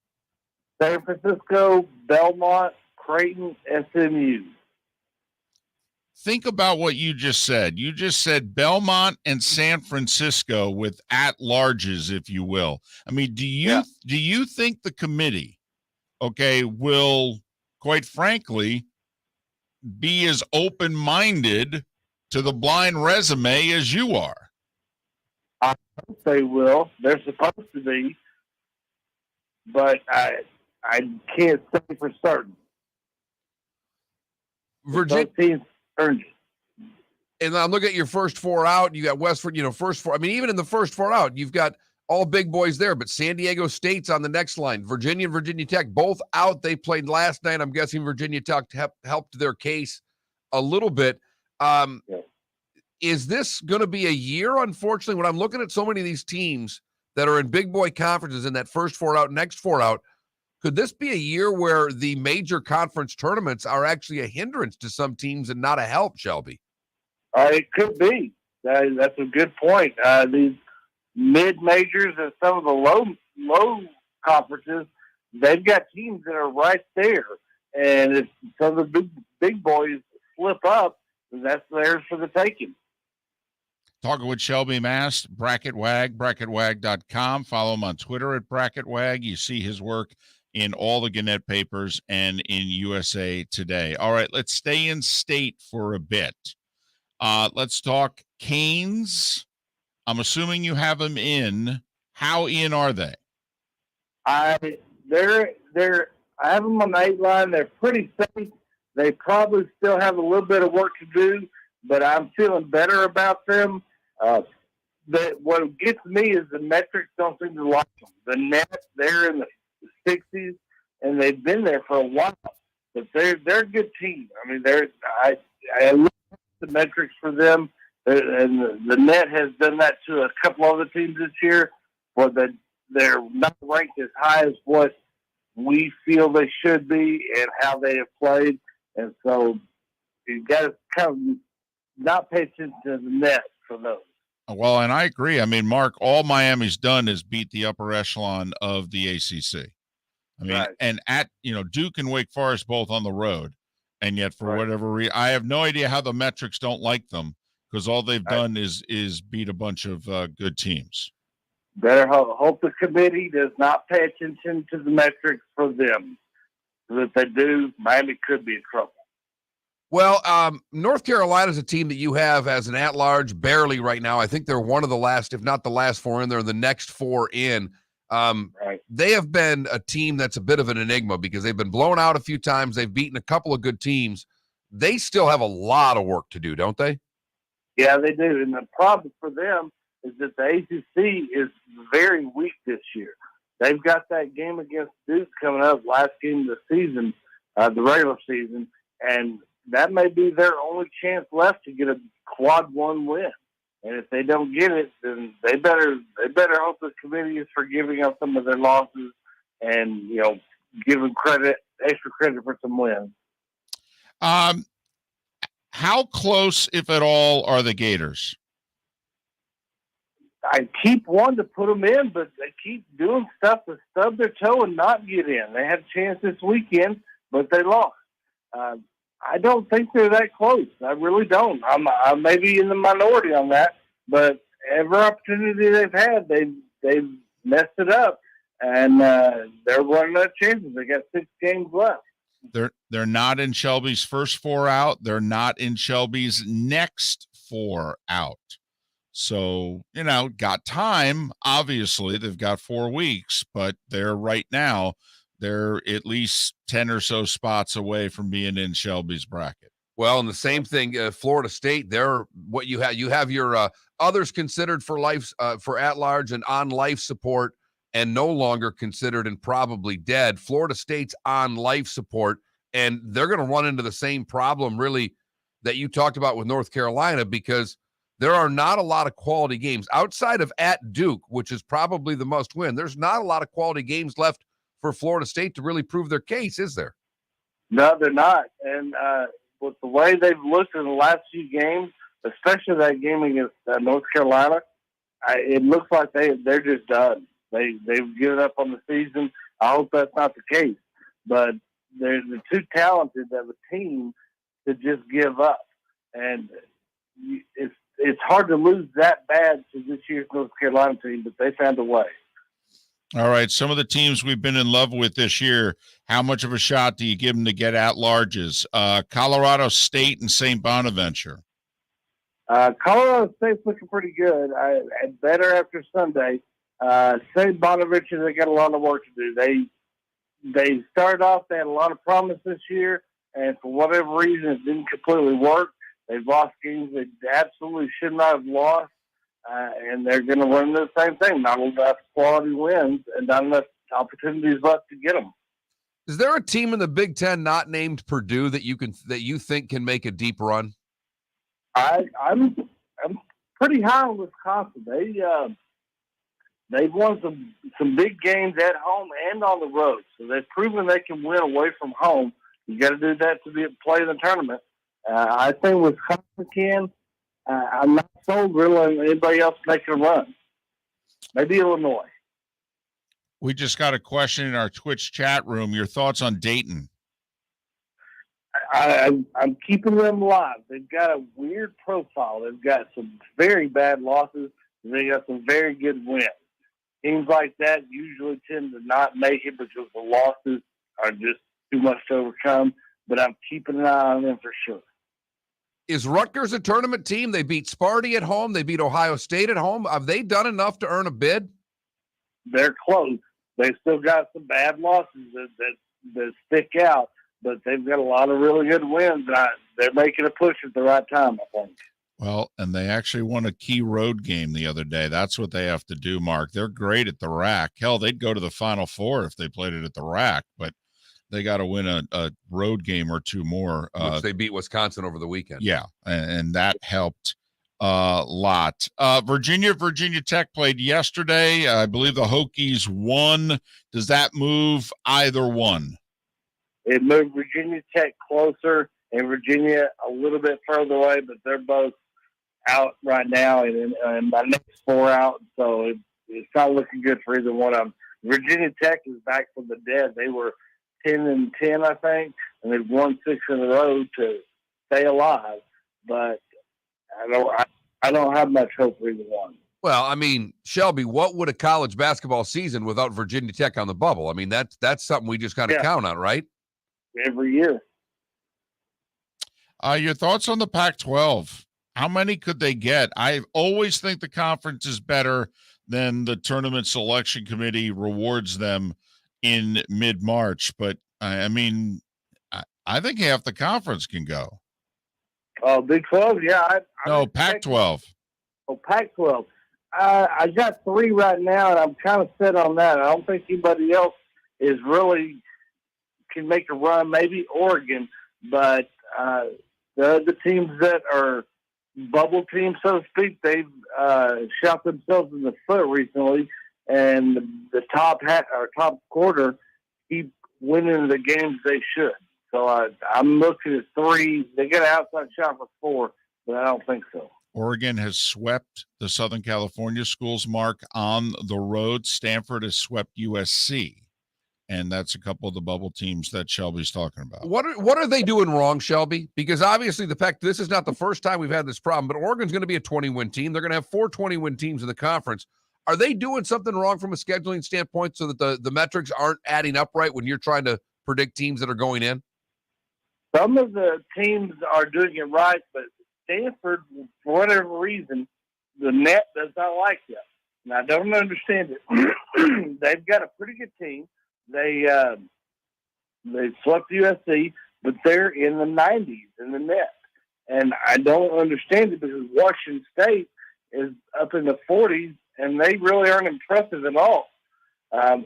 San Francisco, Belmont, Creighton, SMU. Think about what you just said. You just said Belmont and San Francisco with at-larges, if you will. I mean, do you think the committee, will, quite frankly, be as open-minded to the blind resume as you are? I hope they will. They're supposed to be, but I can't say for certain. Virginia. Those teams earned it. And I'm looking at your first 4 out. You got Westford, first 4. I mean, even in the first 4 out, you've got all big boys there, but San Diego State's on the next line. Virginia and Virginia Tech, both out. They played last night. I'm guessing Virginia Tech helped their case a little bit. Is this going to be a year, unfortunately, when I'm looking at so many of these teams that are in big boy conferences in that first 4 out, next 4 out, could this be a year where the major conference tournaments are actually a hindrance to some teams and not a help, Shelby? It could be. That's a good point. These mid-majors and some of the low conferences, they've got teams that are right there. And if some of the big boys slip up, that's theirs for the taking. Talking with Shelby Mast, BracketWag, BracketWag.com. Follow him on Twitter at BracketWag. You see his work in all the Gannett papers and in USA Today. All right, let's stay in state for a bit. Let's talk Canes. I'm assuming you have them in. How in are they? I have them on the 8 line. They're pretty safe. They probably still have a little bit of work to do, but I'm feeling better about them. What gets me is the metrics don't seem to like them. The net, they're in the 60s, and they've been there for a while. But they're a good team. I mean, I look at the metrics for them, and the net has done that to a couple other teams this year, but they're not ranked as high as what we feel they should be and how they have played. And so you got to kind of not pay attention to the net for those. Well, and I agree. I mean, Mark, all Miami's done is beat the upper echelon of the ACC. I mean, Right. and at, Duke and Wake Forest both on the road. And yet for Right. whatever reason, I have no idea how the metrics don't like them, because all they've done is beat a bunch of good teams. Better hope the committee does not pay attention to the metrics for them. Because if they do, Miami could be in trouble. Well, North Carolina is a team that you have as an at-large barely right now. I think they're one of the last, if not the last 4 in. They're the next 4 in. Right. They have been a team that's a bit of an enigma because they've been blown out a few times. They've beaten a couple of good teams. They still have a lot of work to do, don't they? Yeah, they do. And the problem for them is that the ACC is very weak this year. They've got that game against Duke coming up, last game of the season, the regular season, and that may be their only chance left to get a quad 1 win. And if they don't get it, then they better hope the committee is forgiving of some of their losses and, give them extra credit for some wins. How close, if at all, are the Gators? I keep wanting to put them in, but they keep doing stuff to stub their toe and not get in. They had a chance this weekend, but they lost. I don't think they're that close. I really don't. I may be in the minority on that, but every opportunity they've had, they've messed it up, and they're running out of chances. They got 6 games left. They're not in Shelby's first 4 out. They're not in Shelby's next 4 out. So, got time. Obviously, they've got 4 weeks, but they're right now, they're at least 10 or so spots away from being in Shelby's bracket. Well, and the same thing, Florida State, they're what you have your others considered for life, for at-large and on life support, and no longer considered and probably dead. Florida State's on life support, and they're going to run into the same problem, really, that you talked about with North Carolina, because there are not a lot of quality games outside of at Duke, which is probably the must win. There's not a lot of quality games left for Florida State to really prove their case, is there? No, they're not. And with the way they've looked in the last few games, especially that game against North Carolina, it looks like they're just done. They've given up on the season. I hope that's not the case. But they're too talented of a team to just give up. And it's hard to lose that bad to this year's North Carolina team, but they found a way. All right, some of the teams we've been in love with this year, how much of a shot do you give them to get at-larges? Colorado State and St. Bonaventure. Colorado State's looking pretty good. Better after Sunday. St. Bonaventure, they got a lot of work to do. They started off, they had a lot of promise this year, and for whatever reason, it didn't completely work. They've lost games they absolutely should not have lost. And they're going to run the same thing. Not enough quality wins and not enough opportunities left to get them. Is there a team in the Big Ten not named Purdue that you think can make a deep run? I'm pretty high on Wisconsin. They've won some big games at home and on the road, so they've proven they can win away from home. You got to do that to play in the tournament. I think Wisconsin can. I'm not sold really on anybody else making a run. Maybe Illinois. We just got a question in our Twitch chat room. Your thoughts on Dayton? I'm keeping them alive. They've got a weird profile. They've got some very bad losses, and they got some very good wins. teams like that usually tend to not make it because the losses are just too much to overcome. But I'm keeping an eye on them for sure. Is Rutgers a tournament team? They beat Sparty at home. They beat Ohio State at home. Have they done enough to earn a bid? They're close. They still got some bad losses that stick out, but they've got a lot of really good wins. They're making a push at the right time, I think. Well, and they actually won a key road game the other day. That's what they have to do, Mark. They're great at the rack. Hell, they'd go to the Final Four if they played it at the rack, but they got to win a road game or two more. Which they beat Wisconsin over the weekend. Yeah, and that helped a lot. Virginia Tech played yesterday. I believe the Hokies won. Does that move either one? It moved Virginia Tech closer and Virginia a little bit further away, but they're both out right now, and my next 4 out, so it's not looking good for either one of them. Virginia Tech is back from the dead. They were 10-10, I think, and they've won 6 in a row to stay alive. But I don't have much hope for either one. Well, I mean, Shelby, what would a college basketball season without Virginia Tech on the bubble? I mean, that's something we just kind of count on, right? Every year. Your thoughts on the Pac-12? How many could they get? I always think the conference is better than the tournament selection committee rewards them in mid-March. But, I mean, I think half the conference can go. Oh, Big 12? Yeah. No, Pac-12. Oh, Pac-12. I got 3 right now, and I'm kind of set on that. I don't think anybody else is really can make a run. Maybe Oregon, but the teams that are bubble teams, so to speak, they've shot themselves in the foot recently, and the top quarter keep winning the games they should. So I'm looking at 3. They get an outside shot for 4, but I don't think so. Oregon has swept the Southern California schools, Mark, on the road. Stanford has swept USC. And that's a couple of the bubble teams that Shelby's talking about. What are they doing wrong, Shelby? Because obviously this is not the first time we've had this problem, but Oregon's going to be a 20-win team. They're going to have 4 20-win teams in the conference. Are they doing something wrong from a scheduling standpoint so that the metrics aren't adding up right when you're trying to predict teams that are going in? Some of the teams are doing it right, but Stanford, for whatever reason, the net does not like them. And I don't understand it. They've got a pretty good team. They swept USC, but they're in the 90s in the net. And I don't understand it because Washington State is up in the 40s, and they really aren't impressive at all.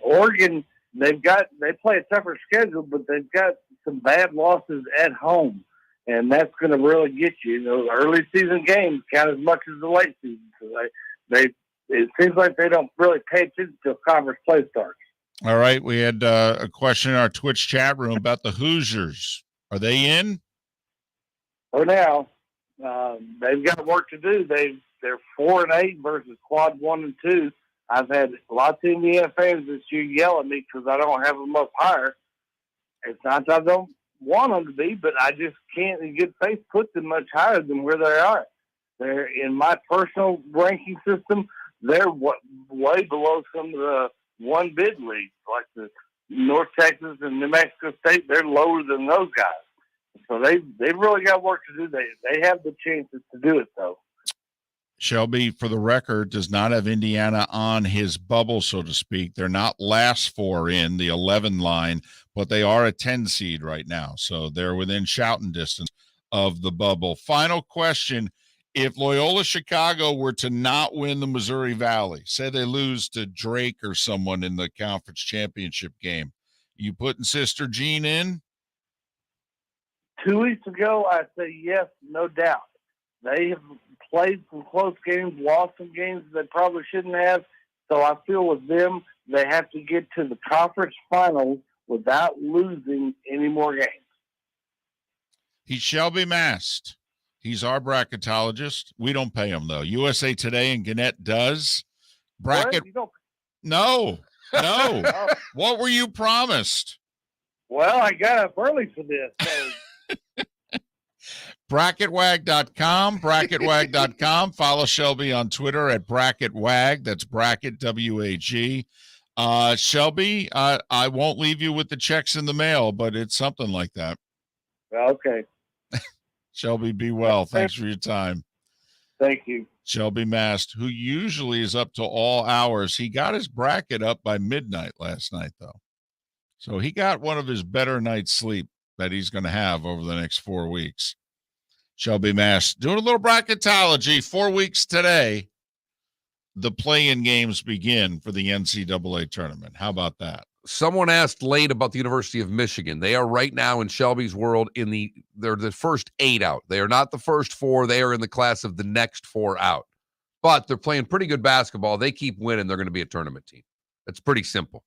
Oregon, they play a tougher schedule, but they've got some bad losses at home, and that's going to really get you. Those early season games count as much as the late season. So it seems like they don't really pay attention until conference play starts. All right, we had a question in our Twitch chat room about the Hoosiers. Are they in? For now, they've got work to do. They're 4-8 versus quad 1 and 2. I've had lots of Indiana fans this year yell at me because I don't have them up higher. It's not that I don't want them to be, but I just can't in good faith put them much higher than where they are. They're in my personal ranking system. They're way below some of the one bid leagues, like the North Texas and New Mexico State. They're lower than those guys. So they've really got work to do. They have the chances to do it, though. Shelby, for the record, does not have Indiana on his bubble, so to speak. They're not last 4 in the 11 line, but they are a 10 seed right now. So they're within shouting distance of the bubble. Final question. If Loyola Chicago were to not win the Missouri Valley, say they lose to Drake or someone in the conference championship game, you putting Sister Jean in? 2 weeks ago, I say yes, no doubt. They have played some close games, lost some games they probably shouldn't have. So I feel with them, they have to get to the conference finals without losing any more games. He's Shelby Mast. He's our bracketologist. We don't pay him, though. USA Today and Gannett does. Bracket. No. What were you promised? Well, I got up early for this. So. Bracketwag.com, bracketwag.com. Follow Shelby on Twitter at bracketwag. That's bracket WAG. Shelby, I won't leave you with the checks in the mail, but it's something like that. Okay. Shelby, be well. Thanks for your time. Thank you. Shelby Mast, who usually is up to all hours. He got his bracket up by midnight last night, though. So he got one of his better night's sleep that he's going to have over the next 4 weeks. Shelby Mast doing a little bracketology. 4 weeks today, the play-in games begin for the NCAA tournament. How about that? Someone asked late about the University of Michigan. They are right now in Shelby's world they're the first 8 out. They are not the first 4. They are in the class of the next 4 out. But they're playing pretty good basketball. They keep winning. They're going to be a tournament team. It's pretty simple.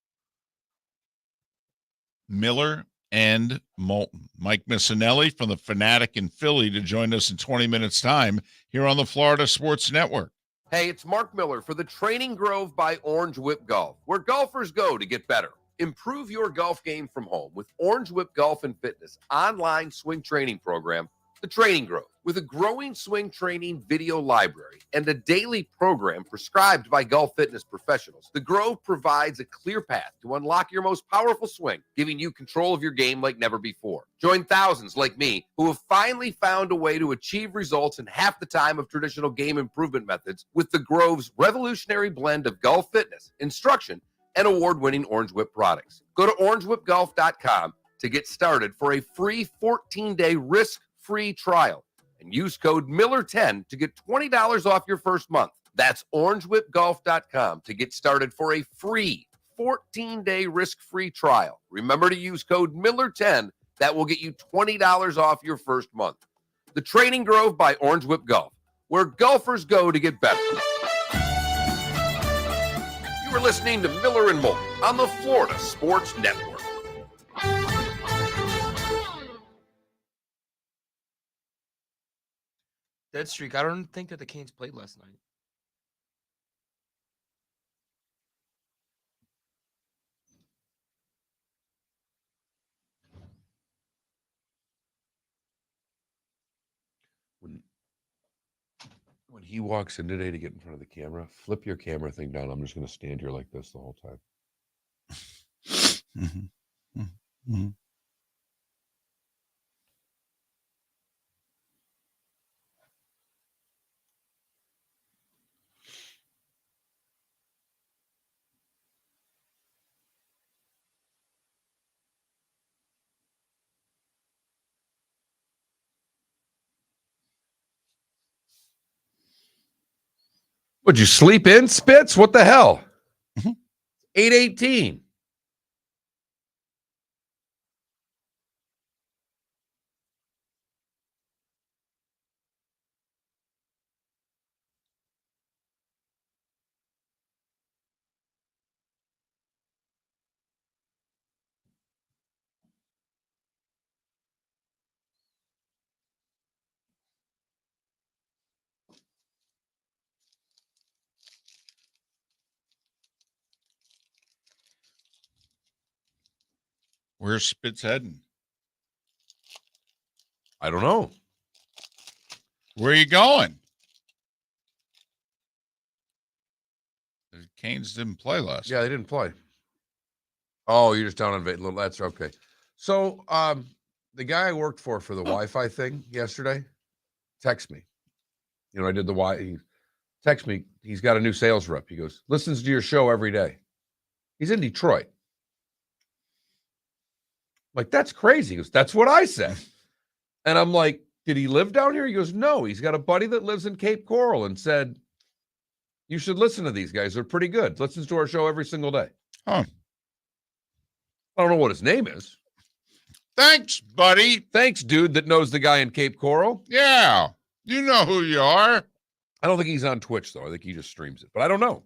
Miller and Moulton. Mike Missanelli from the Fanatic in Philly to join us in 20 minutes time here on the Florida Sports Network. Hey, it's Mark Miller for the Training Grove by Orange Whip Golf, where golfers go to get better. Improve your golf game from home with Orange Whip Golf and Fitness online swing training program, The Training Grove. With a growing swing training video library and a daily program prescribed by golf fitness professionals, The Grove provides a clear path to unlock your most powerful swing, giving you control of your game like never before. Join thousands like me who have finally found a way to achieve results in half the time of traditional game improvement methods with The Grove's revolutionary blend of golf fitness, instruction, and award-winning Orange Whip products. Go to orangewhipgolf.com to get started for a free 14-day risk-free trial and use code Miller10 to get $20 off your first month. That's orangewhipgolf.com to get started for a free 14-day risk-free trial. Remember to use code Miller10. That will get you $20 off your first month. The Training Grove by Orange Whip Golf, where golfers go to get better. You are listening to Miller and Moulton on the Florida Sports Network. Dead streak. I don't think that the Canes played last night. When he walks in today to get in front of the camera, flip your camera thing down. I'm just going to stand here like this the whole time. Mm-hmm. Mm-hmm. Would you sleep in, Spitz? What the hell? 8:18. Where's Spitz heading? I don't know. Where are you going? The Canes didn't play last Yeah, they didn't play. Oh, you're just down on Little. That's okay. So, the guy I worked for the Wi-Fi thing yesterday, text me. You know, I did the he text me. He's got a new sales rep. He goes, listens to your show every day. He's in Detroit. Like, that's crazy. He goes, that's what I said. And I'm like, did he live down here? He goes, no. He's got a buddy that lives in Cape Coral and said, you should listen to these guys. They're pretty good. Listens to our show every single day. Huh. I don't know what his name is. Thanks, buddy. Thanks, dude that knows the guy in Cape Coral. Yeah. You know who you are. I don't think he's on Twitch, though. I think he just streams it. But I don't know.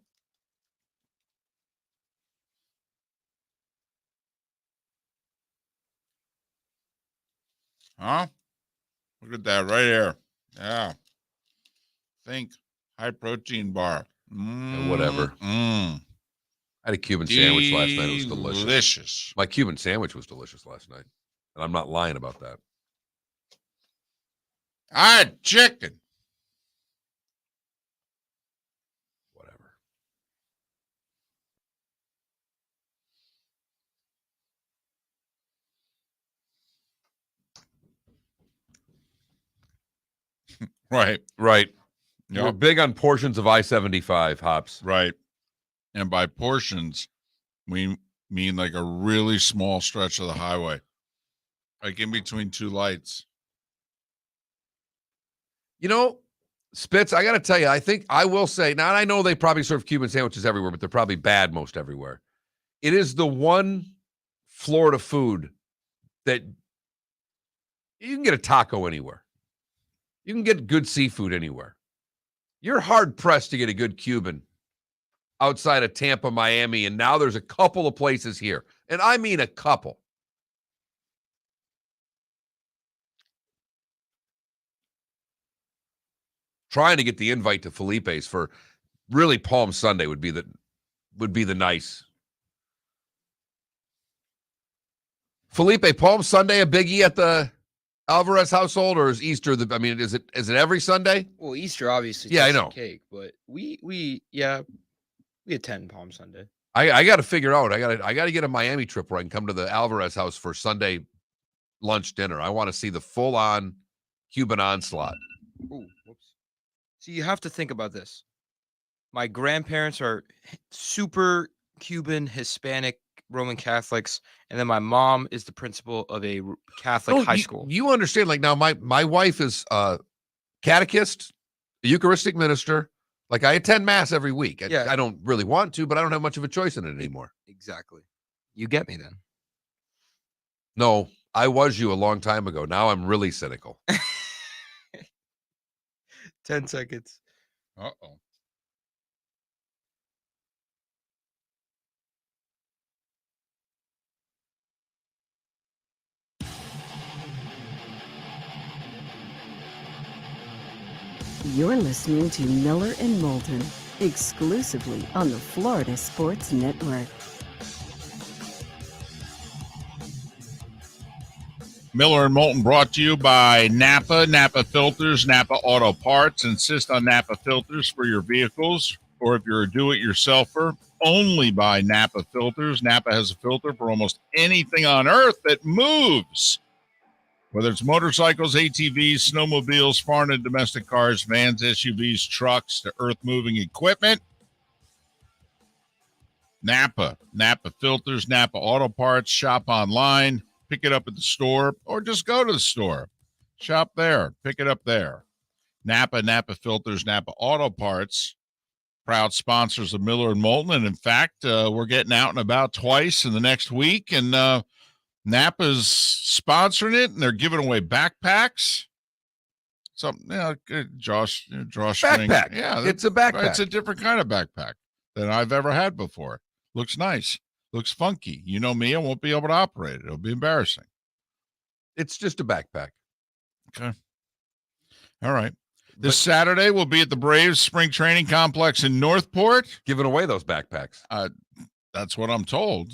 Huh? Look at that right here. Yeah. Think high protein bar. Whatever. Mm. I had a Cuban sandwich last night. It was delicious. Delicious. My Cuban sandwich was delicious last night. And I'm not lying about that. I had chicken. Whatever. Right. We're Yep. big on portions of I-75, Hops. Right. And by portions, we mean like a really small stretch of the highway, like in between two lights. You know, Spitz, I got to tell you, I think I will say, now I know they probably serve Cuban sandwiches everywhere, but they're probably bad most everywhere. It is the one Florida food that you can get a taco anywhere. You can get good seafood anywhere. You're hard-pressed to get a good Cuban outside of Tampa, Miami, and now there's a couple of places here. And I mean a couple. Trying to get the invite to Felipe's for really Palm Sunday would be the nice. Felipe, Palm Sunday a biggie at the Alvarez household, or is Easter is it every Sunday? Well, Easter obviously. Yeah, I takes the know. Cake, but we attend Palm Sunday. I got to figure out. I got to get a Miami trip where I can come to the Alvarez house for Sunday lunch dinner. I want to see the full on Cuban onslaught. Ooh, whoops. So you have to think about this. My grandparents are super Cuban, Hispanic, Roman Catholics, and then my mom is the principal of a Catholic high school. You understand? Like now, my wife is a catechist, a Eucharistic minister. Like I attend mass every week. I don't really want to, but I don't have much of a choice in it anymore. Exactly. You get me then. No, I was you a long time ago. Now I'm really cynical. 10 seconds. Uh-oh. You're listening to Miller and Moulton, exclusively on the Florida Sports Network. Miller and Moulton brought to you by Napa, Napa Filters, Napa Auto Parts. Insist on Napa Filters for your vehicles, or if you're a do-it-yourselfer, only buy Napa Filters. Napa has a filter for almost anything on earth that moves. Whether it's motorcycles, ATVs, snowmobiles, foreign and domestic cars, vans, SUVs, trucks, to earth-moving equipment, Napa Filters, Napa Auto Parts. Shop online, pick it up at the store, or just go to the store. Shop there, pick it up there. Napa Filters, Napa Auto Parts, proud sponsors of Miller and Moulton. And in fact, we're getting out and about twice in the next week, and Napa's sponsoring it, and they're giving away backpacks. Something, Josh Backpack. Yeah, It's a backpack. It's a different kind of backpack than I've ever had before. Looks nice. Looks funky. You know me, I won't be able to operate it. It'll be embarrassing. It's just a backpack. Okay. All right. This Saturday, we'll be at the Braves Spring Training Complex in Northport. Giving away those backpacks. That's what I'm told.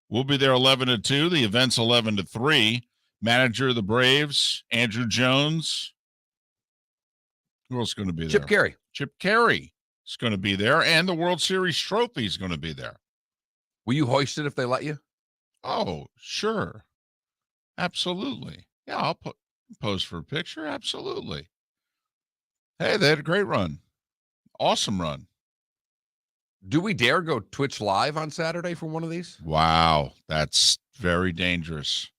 We'll be there 11 to 2. The event's 11 to 3. Manager of the Braves, Andrew Jones. Who else is going to be there? Chip Carey. Chip Carey is going to be there, and the World Series trophy is going to be there. Will you hoist it if they let you? Oh, sure. Absolutely. Yeah, I'll pose for a picture. Absolutely. Hey, they had a great run. Awesome run. Do we dare go Twitch live on Saturday for one of these? Wow, that's very dangerous.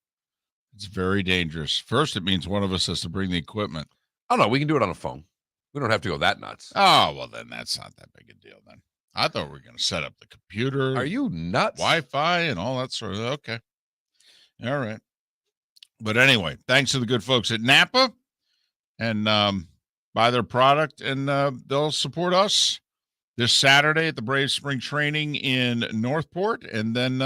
It's very dangerous. First, it means one of us has to bring the equipment. Oh, no, we can do it on a phone. We don't have to go that nuts. Oh, well, then that's not that big a deal then. I thought we were going to set up the computer. Are you nuts? Wi-Fi and all that sort of, okay. All right. But anyway, thanks to the good folks at Napa, and buy their product, and they'll support us this Saturday at the Braves Spring Training in Northport, and then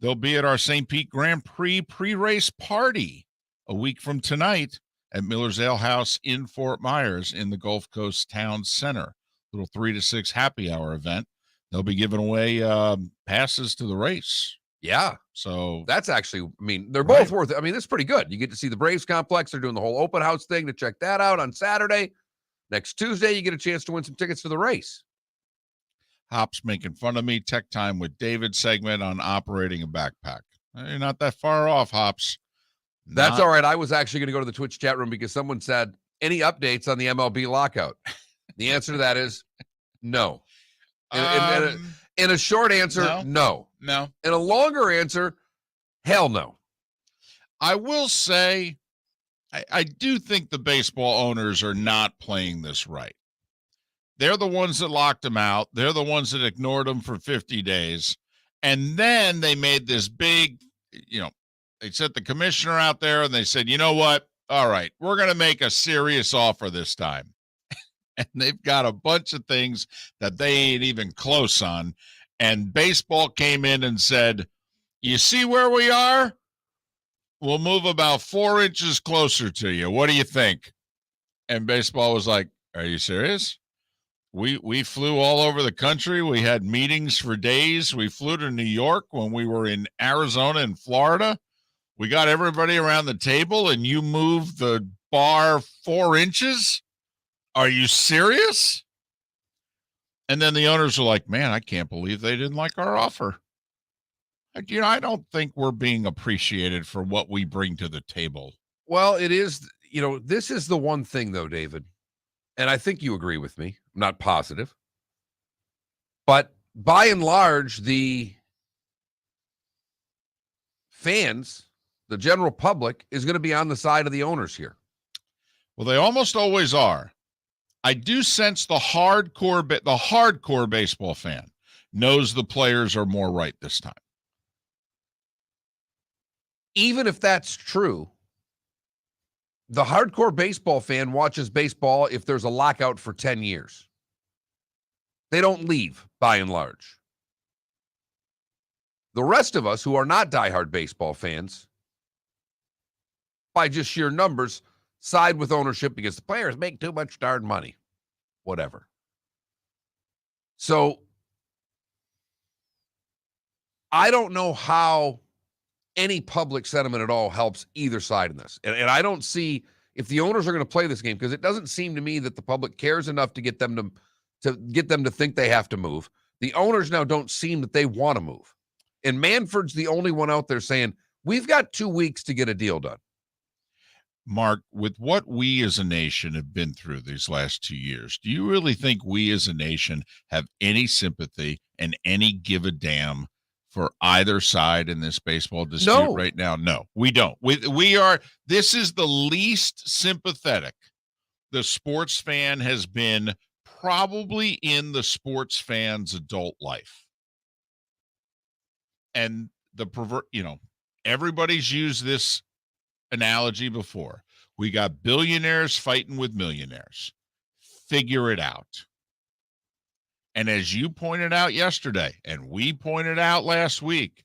they'll be at our St. Pete Grand Prix pre-race party a week from tonight at Miller's Ale House in Fort Myers in the Gulf Coast Town Center. Little 3 to 6 happy hour event. They'll be giving away passes to the race. Yeah. So That's actually, I mean, they're Right. both worth it. I mean, it's pretty good. You get to see the Braves complex. They're doing the whole open house thing to check that out on Saturday. Next Tuesday, you get a chance to win some tickets to the race. Hop's making fun of me. Tech Time with David segment on operating a backpack. You're not that far off, Hops. That's all right. I was actually going to go to the Twitch chat room because someone said, any updates on the MLB lockout? The answer to that is no. In a short answer, no. No. In a longer answer, hell no. I will say, I do think the baseball owners are not playing this right. They're the ones that locked him out. They're the ones that ignored him for 50 days. And then they made this big, they sent the commissioner out there and they said, you know what? All right, we're going to make a serious offer this time. And they've got a bunch of things that they ain't even close on. And baseball came in and said, you see where we are? We'll move about 4 inches closer to you. What do you think? And baseball was like, are you serious? We flew all over the country. We had meetings for days. We flew to New York when we were in Arizona and Florida. We got everybody around the table, and you moved the bar 4 inches? Are you serious? And then the owners were like, man, I can't believe they didn't like our offer. I don't think we're being appreciated for what we bring to the table. Well, it is, this is the one thing, though, David, and I think you agree with me. I'm not positive. But by and large, the fans, the general public, is going to be on the side of the owners here. Well, they almost always are. I do sense the hardcore baseball fan knows the players are more right this time. Even if that's true, the hardcore baseball fan watches baseball if there's a lockout for 10 years. They don't leave, by and large. The rest of us who are not diehard baseball fans, by just sheer numbers, side with ownership because the players make too much darn money. Whatever. So, I don't know how any public sentiment at all helps either side in this. And I don't see if the owners are going to play this game, because it doesn't seem to me that the public cares enough to get them to think they have to move. The owners now don't seem that they want to move. And Manfred's the only one out there saying, we've got 2 weeks to get a deal done. Mark, with what we as a nation have been through these last 2 years, do you really think we as a nation have any sympathy and any give a damn for either side in this baseball dispute right now? No, we don't. This is the least sympathetic the sports fan has been probably in the sports fan's adult life. And everybody's used this analogy before. We got billionaires fighting with millionaires. Figure it out. And as you pointed out yesterday, and we pointed out last week,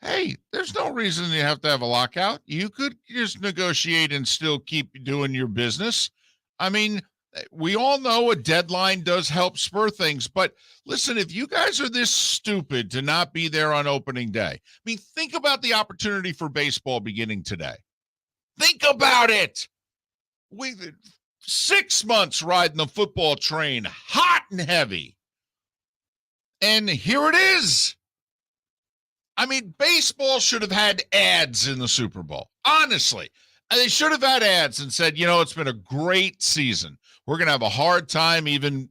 hey, there's no reason you have to have a lockout. You could just negotiate and still keep doing your business. I mean, we all know a deadline does help spur things, but listen, if you guys are this stupid to not be there on opening day, I mean, think about the opportunity for baseball beginning today. Think about it. We've 6 months riding the football train, hot and heavy. And here it is. I mean, baseball should have had ads in the Super Bowl. Honestly, they should have had ads and said, it's been a great season. We're going to have a hard time even,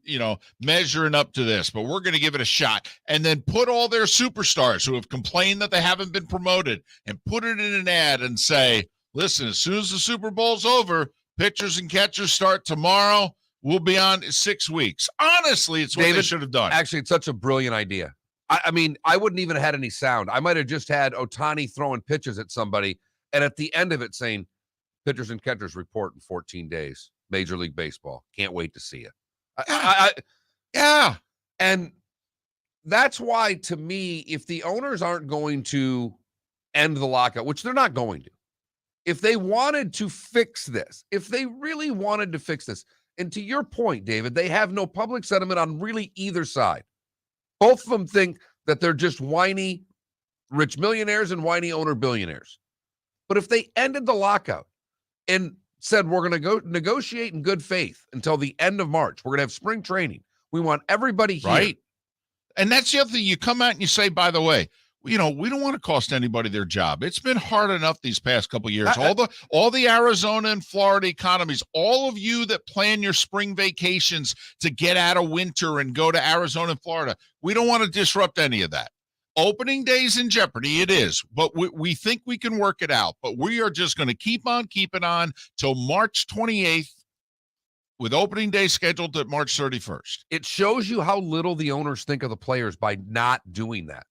measuring up to this, but we're going to give it a shot. And then put all their superstars who have complained that they haven't been promoted and put it in an ad and say, listen, as soon as the Super Bowl's over, pitchers and catchers start tomorrow. We'll be on 6 weeks. Honestly, it's what they should have done. Actually, it's such a brilliant idea. I mean, I wouldn't even have had any sound. I might have just had Ohtani throwing pitches at somebody, and at the end of it saying, pitchers and catchers report in 14 days. Major League Baseball. Can't wait to see it. Yeah. And that's why, to me, if the owners aren't going to end the lockout, which they're not going to, if they wanted to fix this, if they really wanted to fix this, and to your point, David, they have no public sentiment on really either side. Both of them think that they're just whiny rich millionaires and whiny owner billionaires. But if they ended the lockout and said, we're going to go negotiate in good faith until the end of March, we're going to have spring training. We want everybody here. Right. And that's the other thing. You come out and you say, by the way, we don't want to cost anybody their job. It's been hard enough these past couple of years. All the Arizona and Florida economies, all of you that plan your spring vacations to get out of winter and go to Arizona and Florida, we don't want to disrupt any of that. Opening day's in jeopardy. It is, but we think we can work it out. But we are just going to keep on keeping on till March 28th with opening day scheduled at March 31st. It shows you how little the owners think of the players by not doing that.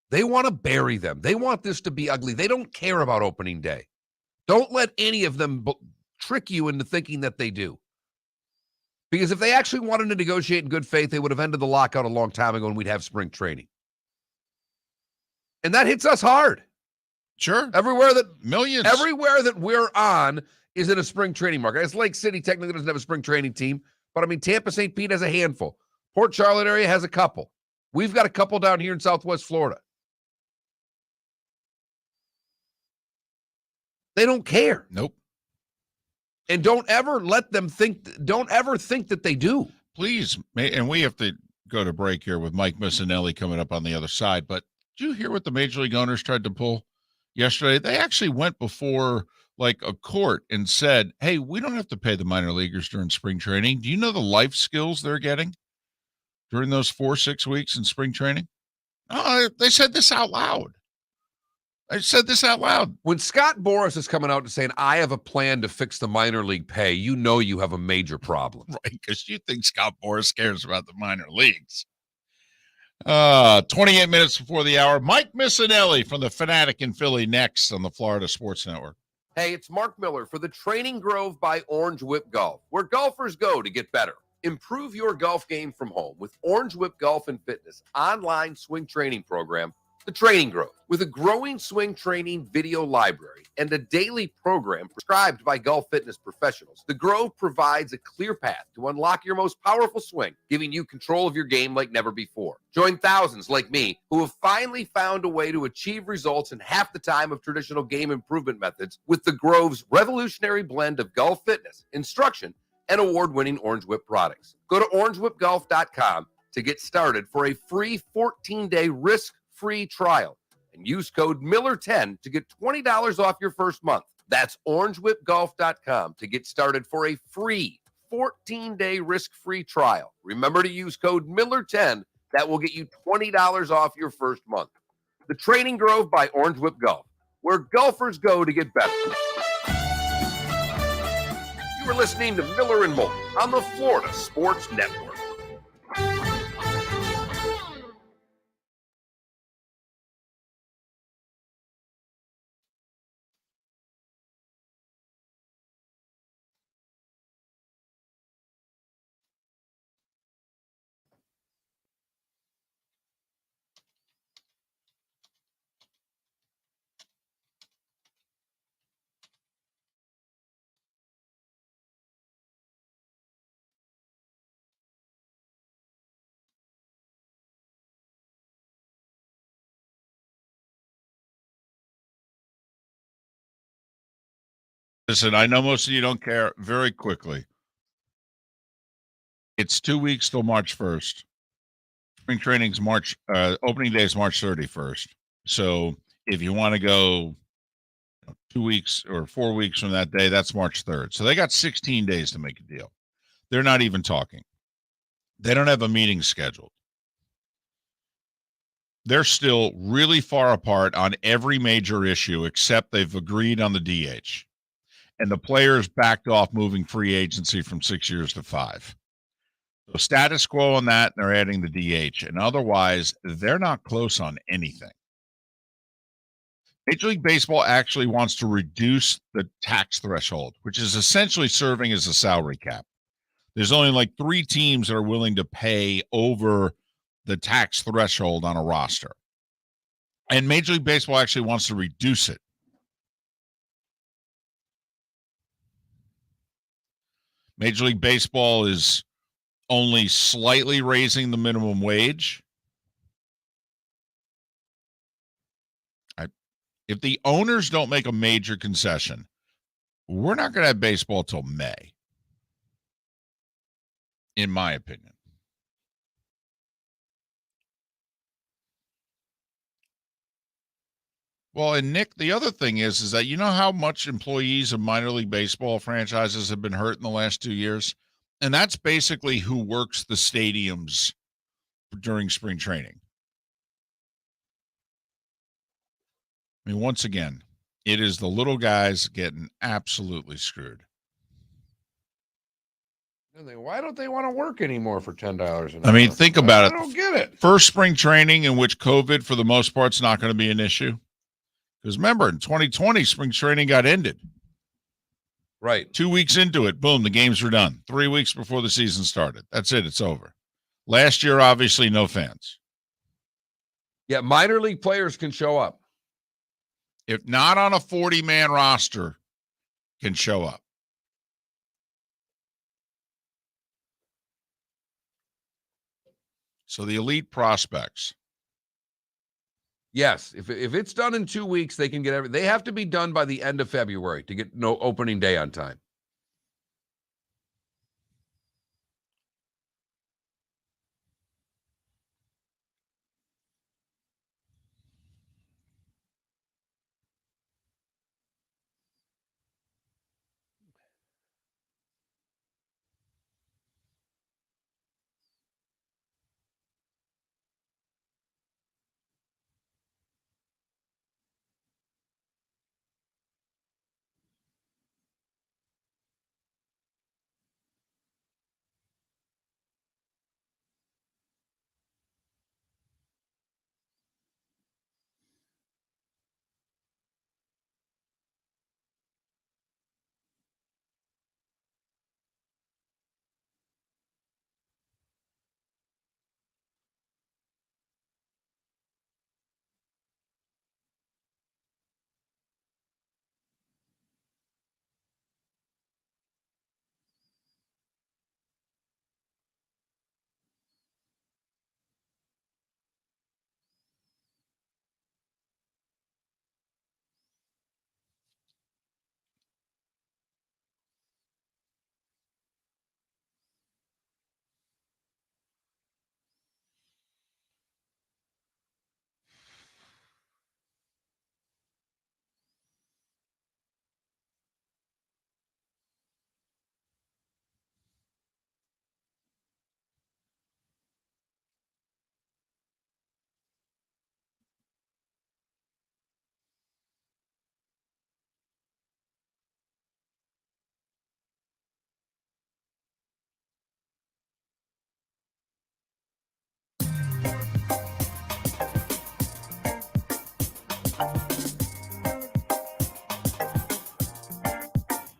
They want to bury them. They want this to be ugly. They don't care about opening day. Don't let any of them trick you into thinking that they do. Because if they actually wanted to negotiate in good faith, they would have ended the lockout a long time ago and we'd have spring training. And that hits us hard. Sure. Everywhere that we're on is in a spring training market. As Lake City technically doesn't have a spring training team, but I mean, Tampa, St. Pete has a handful. Port Charlotte area has a couple. We've got a couple down here in Southwest Florida. They don't care. Nope. And don't ever think that they do. Please. And we have to go to break here with Mike Missanelli coming up on the other side. But did you hear what the major league owners tried to pull yesterday? They actually went before like a court and said, hey, we don't have to pay the minor leaguers during spring training. Do you know the life skills they're getting during those 4-6 weeks in spring training? Oh, they said this out loud. When Scott Boras is coming out and saying, I have a plan to fix the minor league pay, you know you have a major problem. Right, because you think Scott Boras cares about the minor leagues. 28 minutes before the hour. Mike Missanelli from the Fanatic in Philly next on the Florida Sports Network. Hey, it's Mark Miller for the Training Grove by Orange Whip Golf, where golfers go to get better. Improve your golf game from home with Orange Whip Golf and Fitness online swing training program, The Training Grove. With a growing swing training video library and a daily program prescribed by golf fitness professionals, The Grove provides a clear path to unlock your most powerful swing, giving you control of your game like never before. Join thousands like me who have finally found a way to achieve results in half the time of traditional game improvement methods with The Grove's revolutionary blend of golf fitness, instruction, and award-winning Orange Whip products. Go to orangewhipgolf.com to get started for a free 14-day risk-free trial and use code Miller10 to get $20 off your first month. That's orangewhipgolf.com to get started for a free 14-day risk-free trial. Remember to use code Miller10. That will get you $20 off your first month. The Training Grove by Orange Whip Golf, where golfers go to get better. You are listening to Miller and Moulton on the Florida Sports Network. Listen, I know most of you don't care. Very quickly. It's 2 weeks till March 1st. Spring training's opening day is March 31st. So if you want to go 2 weeks or 4 weeks from that day, that's March 3rd. So they got 16 days to make a deal. They're not even talking. They don't have a meeting scheduled. They're still really far apart on every major issue, except they've agreed on the DH. And the players backed off moving free agency from 6 years to 5. So status quo on that, they're adding the DH. And otherwise, they're not close on anything. Major League Baseball actually wants to reduce the tax threshold, which is essentially serving as a salary cap. There's only like 3 teams that are willing to pay over the tax threshold on a roster. And Major League Baseball actually wants to reduce it. Major League Baseball is only slightly raising the minimum wage. If the owners don't make a major concession, we're not going to have baseball till May, in my opinion. Well, and Nick, the other thing is that you know how much employees of minor league baseball franchises have been hurt in the last 2 years? And that's basically who works the stadiums during spring training. I mean, once again, it is the little guys getting absolutely screwed. Why don't they want to work anymore for $10 an hour? I mean, think about it. I don't get it. First spring training in which COVID, for the most part, is not going to be an issue. Because remember, in 2020, spring training got ended. Right. 2 weeks into it, boom, the games were done. 3 weeks before the season started. That's it. It's over. Last year, obviously, no fans. Yeah, minor league players can show up. If not on a 40-man roster, can show up. So the elite prospects. Yes, if it's done in 2 weeks, they can get they have to be done by the end of February to get no opening day on time.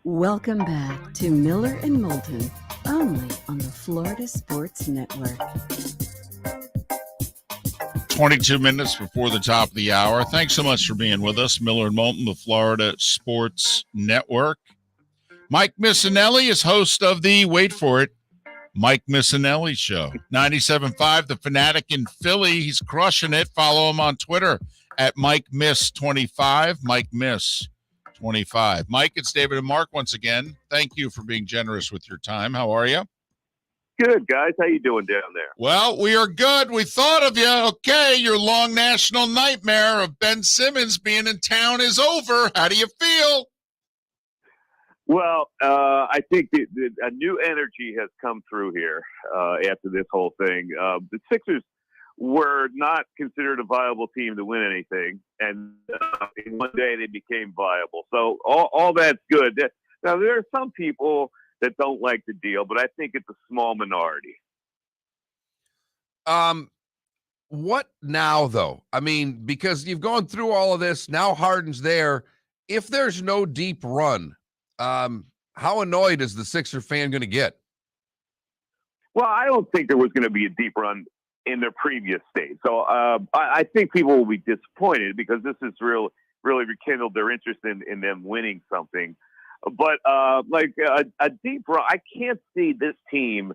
Welcome back to Miller and Moulton, only on the Florida Sports Network. 22 minutes before the top of the hour. Thanks so much for being with us. Miller and Moulton, the Florida Sports Network. Mike Missanelli is host of the, wait for it, Mike Missanelli Show. 97.5, the Fanatic in Philly. He's crushing it. Follow him on Twitter at MikeMiss25. Mike Miss 25. Mike, it's David and Mark once again. Thank you for being generous with your time. How are you? Good, guys. How you doing down there? Well, we are good. We thought of you. Okay, your long national nightmare of Ben Simmons being in town is over. How do you feel? Well, I think a new energy has come through here after this whole thing. The Sixers were not considered a viable team to win anything, and in one day they became viable. So all that's good. Now, there are some people that don't like the deal, but I think it's a small minority. What now, though? I mean, because you've gone through all of this. Now Harden's there. If there's no deep run, how annoyed is the Sixer fan going to get? Well, I don't think there was going to be a deep run in their previous state. So I think people will be disappointed because this has really rekindled their interest in them winning something. But like a deep run, I can't see this team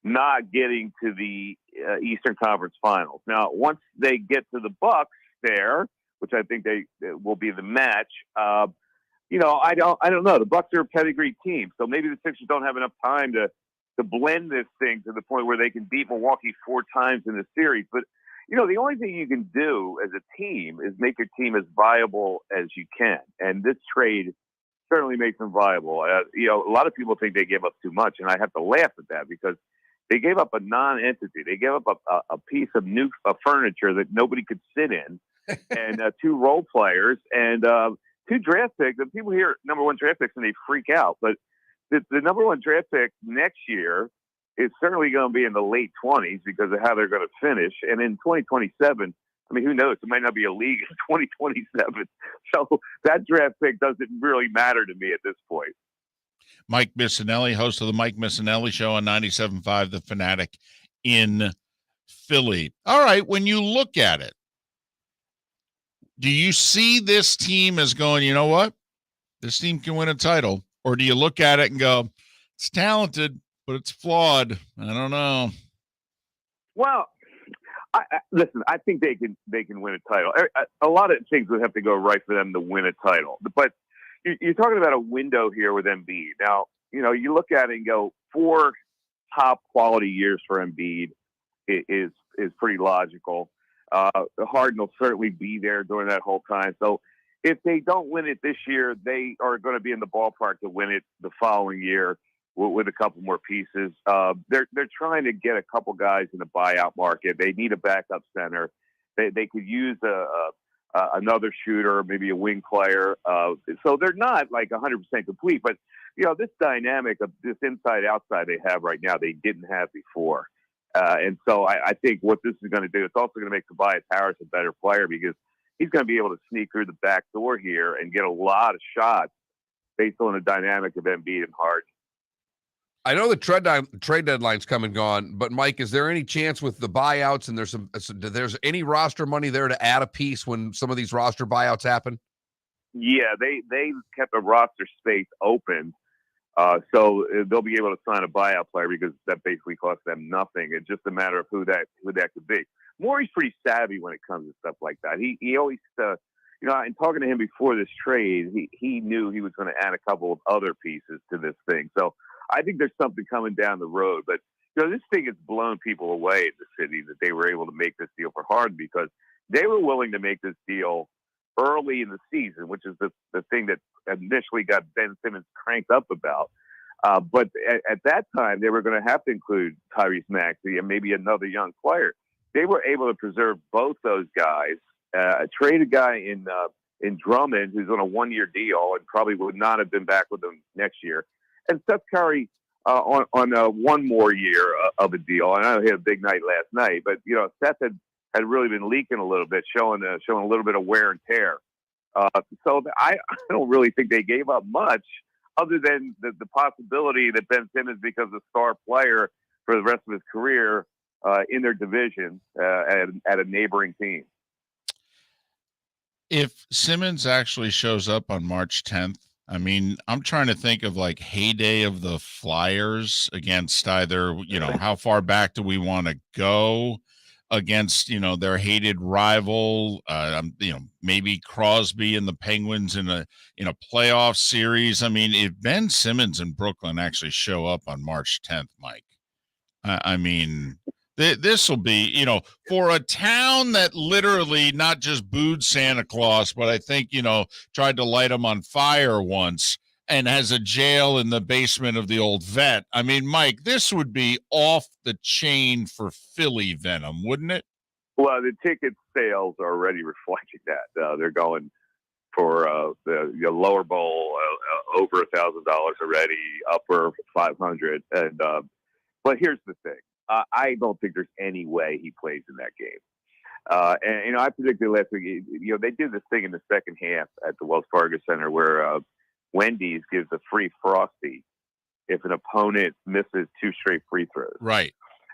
not getting to the Eastern Conference Finals. Now, once they get to the Bucks there, which I think they will be the match. You know, I don't know. The Bucks are a pedigree team, so maybe the Sixers don't have enough time to blend this thing to the point where they can beat Milwaukee 4 times in the series. But you know, the only thing you can do as a team is make your team as viable as you can, and this trade certainly makes them viable. You know, a lot of people think they gave up too much, and I have to laugh at that because they gave up a non-entity. They gave up a piece of new furniture that nobody could sit in, and 2 role players, and 2 draft picks. And people hear number 1 draft picks and they freak out, but the number 1 draft pick next year is certainly going to be in the late 20s because of how they're going to finish. And in 2027, I mean, who knows? It might not be a league in 2027. So that draft pick doesn't really matter to me at this point. Mike Missanelli, host of the Mike Missanelli Show on 97.5 The Fanatic in Philly. All right, when you look at it, do you see this team as going, you know what? This team can win a title. Or do you look at it and go, it's talented, but it's flawed? I don't know. Well, listen, I think they can win a title. A lot of things would have to go right for them to win a title. But you're talking about a window here with Embiid. Now, you know, you look at it and go, 4 top quality years for Embiid is pretty logical. Harden will certainly be there during that whole time. So if they don't win it this year, they are going to be in the ballpark to win it the following year with a couple more pieces. They're trying to get a couple guys in the buyout market. They need a backup center. They could use another shooter, maybe a wing player. So they're not like 100% complete, but you know, this dynamic of this inside-outside they have right now, they didn't have before. And so I think what this is going to do, it's also going to make Tobias Harris a better player because he's going to be able to sneak through the back door here and get a lot of shots based on the dynamic of Embiid and Harden. I know the trade deadline's come and gone, but Mike, is there any chance with the buyouts and there's any roster money there to add a piece when some of these roster buyouts happen? Yeah, they kept a roster space open, so they'll be able to sign a buyout player because that basically costs them nothing. It's just a matter of who that could be. Morey's pretty savvy when it comes to stuff like that. He always, you know, in talking to him before this trade, he knew he was going to add a couple of other pieces to this thing. So I think there's something coming down the road. But, you know, this thing has blown people away in the city that they were able to make this deal for Harden because they were willing to make this deal early in the season, which is the thing that initially got Ben Simmons cranked up about. But at that time, they were going to have to include Tyrese Maxey and maybe another young player. They were able to preserve both those guys, trade a guy in Drummond who's on a 1-year deal and probably would not have been back with them next year, and Seth Curry on 1 more year of a deal. And I know he had a big night last night, but you know Seth had really been leaking a little bit, showing a little bit of wear and tear. So I don't really think they gave up much, other than the possibility that Ben Simmons becomes a star player for the rest of his career in their division at a neighboring team. If Simmons actually shows up on March 10th, I mean, I'm trying to think of like heyday of the Flyers against either, you know, how far back do we want to go against, you know, their hated rival, you know, maybe Crosby and the Penguins in a playoff series. I mean, if Ben Simmons and Brooklyn actually show up on March 10th, Mike, I mean, this will be, you know, for a town that literally not just booed Santa Claus, but I think, you know, tried to light him on fire once and has a jail in the basement of the old vet. I mean, Mike, this would be off the chain for Philly venom, wouldn't it? Well, the ticket sales are already reflecting that. They're going for the lower bowl over $1,000 already, upper 500. And but here's the thing. I don't think there's any way he plays in that game. And, you know, I predicted last week, you know, they did this thing in the second half at the Wells Fargo Center where Wendy's gives a free Frosty if an opponent misses 2 straight free throws. Right.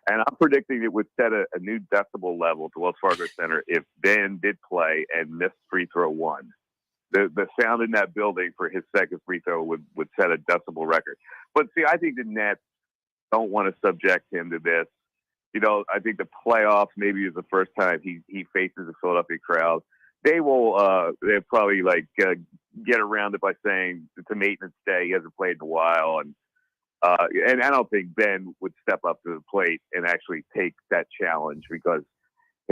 And I'm predicting it would set a new decibel level at the Wells Fargo Center if Ben did play and missed free throw 1. The sound in that building for his second free throw would set a decibel record. But see, I think the Nets don't want to subject him to this. You know, I think the playoffs maybe is the first time he faces a Philadelphia crowd. they will. They'll probably get around it by saying it's a maintenance day. He hasn't played in a while, and I don't think Ben would step up to the plate and actually take that challenge because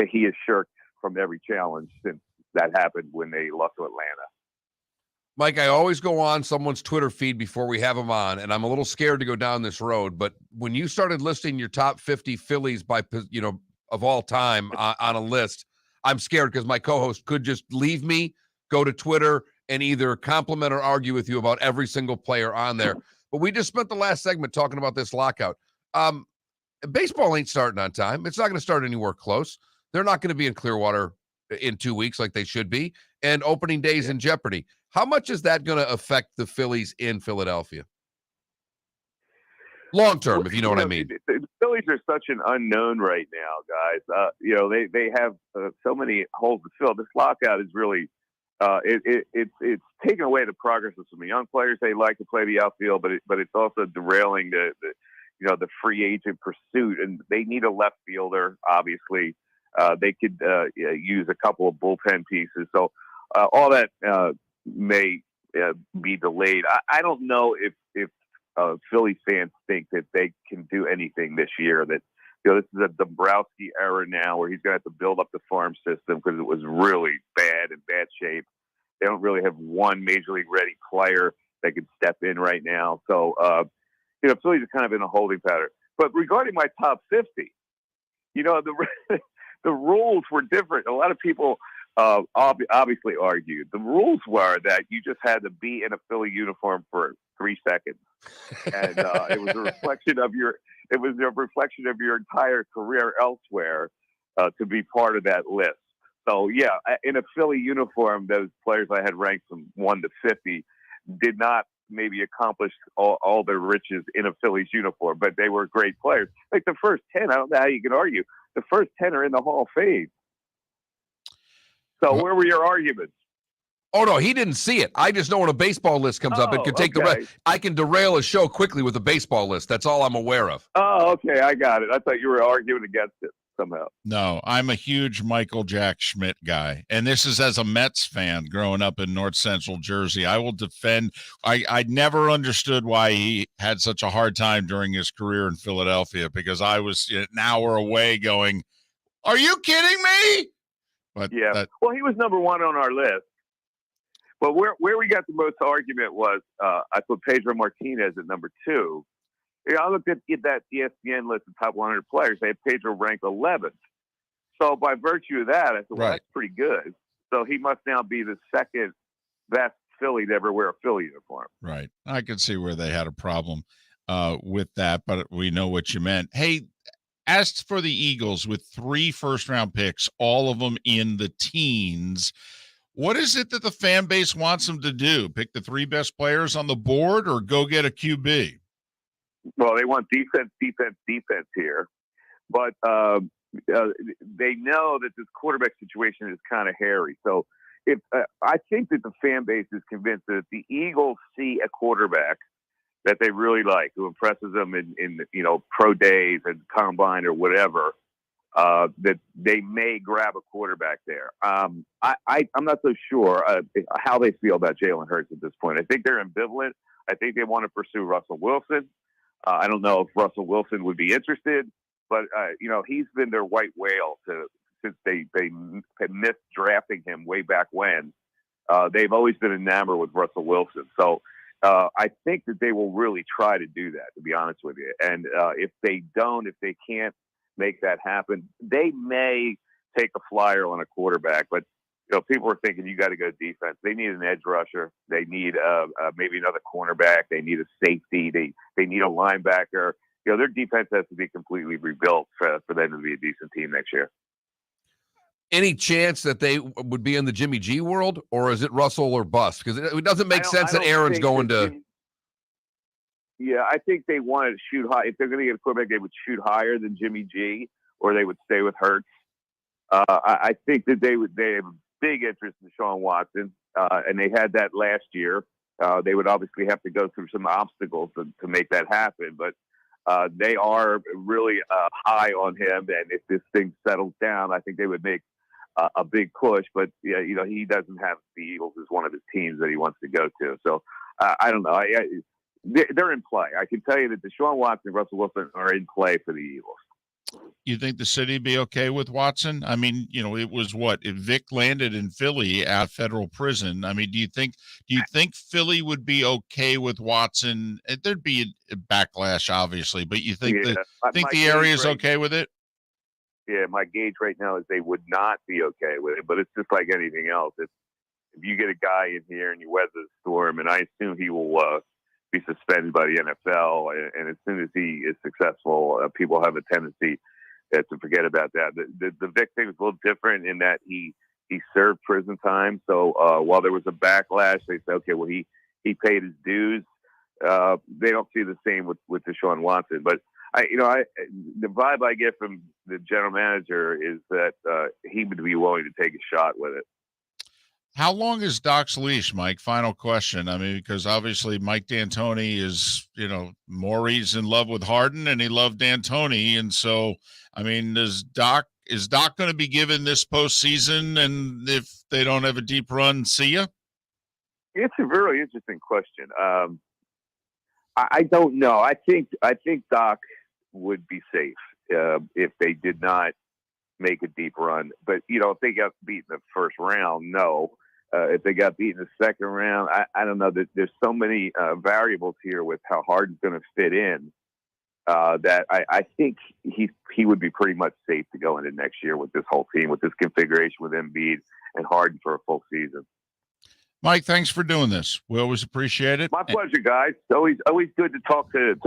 he has shirked from every challenge since that happened when they lost to Atlanta. Mike, I always go on someone's Twitter feed before we have them on, and I'm a little scared to go down this road. But when you started listing your top 50 Phillies by, of all time on a list, I'm scared because my co-host could just leave me, go to Twitter, and either compliment or argue with you about every single player on there. But we just spent the last segment talking about this lockout. Baseball ain't starting on time. It's not going to start anywhere close. They're not going to be in Clearwater in 2 weeks like they should be, and opening days in jeopardy. How much is that going to affect the Phillies in Philadelphia? Long term, if you know what I mean. The Phillies are such an unknown right now, guys. They have so many holes to fill. This lockout is really it's taking away the progress of some young players. They like to play the outfield, but it's also derailing the free agent pursuit. And they need a left fielder. Obviously, they could use a couple of bullpen pieces. So all that may be delayed. I don't know if Philly fans think that they can do anything this year. That this is a Dombrowski era now, where he's going to have to build up the farm system because it was really in bad shape. They don't really have one major league ready player that can step in right now. So Philly's are kind of in a holding pattern. But regarding my top 50, the rules were different. A lot of people obviously argued. The rules were that you just had to be in a Philly uniform for 3 seconds, and it was a reflection of your entire career elsewhere to be part of that list. So yeah, in a Philly uniform, those players I had ranked from 1 to 50 did not maybe accomplish all their riches in a Phillies uniform, but they were great players. Like the first 10, I don't know how you can argue. The first 10 are in the Hall of Fame. So where were your arguments? Oh, no, he didn't see it. I just know when a baseball list comes up, it could take the rest. I can derail a show quickly with a baseball list. That's all I'm aware of. Oh, okay. I got it. I thought you were arguing against it somehow. No, I'm a huge Michael Jack Schmidt guy. And this is as a Mets fan growing up in North Central Jersey. I will defend. I never understood why he had such a hard time during his career in Philadelphia, because I was an hour away going, are you kidding me? But yeah. Well, he was number 1 on our list. But where we got the most argument was I put Pedro Martinez at number 2. I looked at that ESPN list of top 100 players. They had Pedro ranked 11th. So by virtue of that, I thought, well, that's pretty good. So he must now be the second best Philly to ever wear a Philly uniform. Right. I could see where they had a problem with that, but we know what you meant. Hey, as for the Eagles, with 3 first-round picks, all of them in the teens, what is it that the fan base wants them to do? Pick the 3 best players on the board or go get a QB? Well, they want defense here. But they know that this quarterback situation is kind of hairy. So if I think that the fan base is convinced that if the Eagles see a quarterback that they really like, who impresses them in pro days and combine or whatever, that they may grab a quarterback there. I'm not so sure how they feel about Jalen Hurts at this point. I think they're ambivalent. I think they want to pursue Russell Wilson. I don't know if Russell Wilson would be interested, but he's been their white whale since they missed drafting him way back when. They've always been enamored with Russell Wilson. So I think that they will really try to do that, to be honest with you. And if they can't make that happen, they may take a flyer on a quarterback. But people are thinking you got to go defense. They need an edge rusher. They need maybe another cornerback. They need a safety. They need a linebacker. Their defense has to be completely rebuilt for them to be a decent team next year. Any chance that they would be in the Jimmy G world, or is it Russell or bust? Because it doesn't make sense that Aaron's going to. Yeah, I think they want to shoot high. If they're going to get a quarterback, they would shoot higher than Jimmy G, or they would stay with Hurts. I think that they have a big interest in Deshaun Watson, and they had that last year. They would obviously have to go through some obstacles to make that happen, but they are really high on him. And if this thing settles down, I think they would make a big push. But yeah, he doesn't have the Eagles as one of his teams that he wants to go to. So I don't know. They're in play. I can tell you that Deshaun Watson and Russell Wilson are in play for the Eagles. You think the city be okay with Watson? I mean, it was if Vic landed in Philly at federal prison. I mean, do you think Philly would be okay with Watson? There'd be a backlash, obviously, but you think the area is okay with it? Yeah, my gauge right now is they would not be okay with it, but it's just like anything else. If you get a guy in here and you weather the storm, and I assume he will be suspended by the NFL, and as soon as he is successful, people have a tendency to forget about that. The Vic thing was a little different in that he served prison time. So while there was a backlash, they said, okay, well, he paid his dues. They don't see the same with Deshaun Watson. But the vibe I get from the general manager is that he would be willing to take a shot with it. How long is Doc's leash, Mike? Final question. I mean, because obviously Mike D'Antoni is, Maury's in love with Harden and he loved D'Antoni. And so, I mean, is Doc going to be given this postseason? And if they don't have a deep run, see ya? It's a very interesting question. I don't know. I think Doc would be safe if they did not make a deep run. But, if they got beat in the first round, no. If they got beat in the second round, I don't know. There's so many variables here with how Harden's going to fit in that I think he would be pretty much safe to go into next year with this whole team, with this configuration with Embiid and Harden for a full season. Mike, thanks for doing this. We always appreciate it. My pleasure, guys. Always good to talk to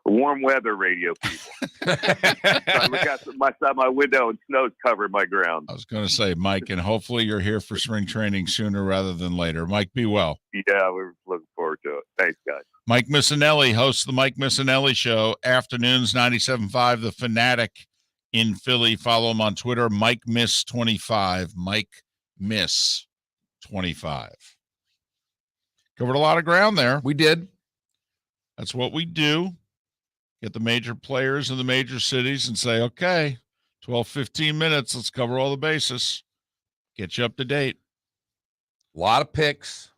warm weather radio people. I look outside my window and snow's covered my ground. I was going to say, Mike, and hopefully you're here for spring training sooner rather than later. Mike, be well. Yeah, we're looking forward to it. Thanks, guys. Mike Missanelli hosts the Mike Missanelli Show, afternoons, 97.5, The Fanatic in Philly. Follow him on Twitter, Mike Miss 25. Mike Miss 25. Covered a lot of ground there. We did. That's what we do. Get the major players in the major cities and say, okay, 12, 15 minutes. Let's cover all the bases. Get you up to date. A lot of picks.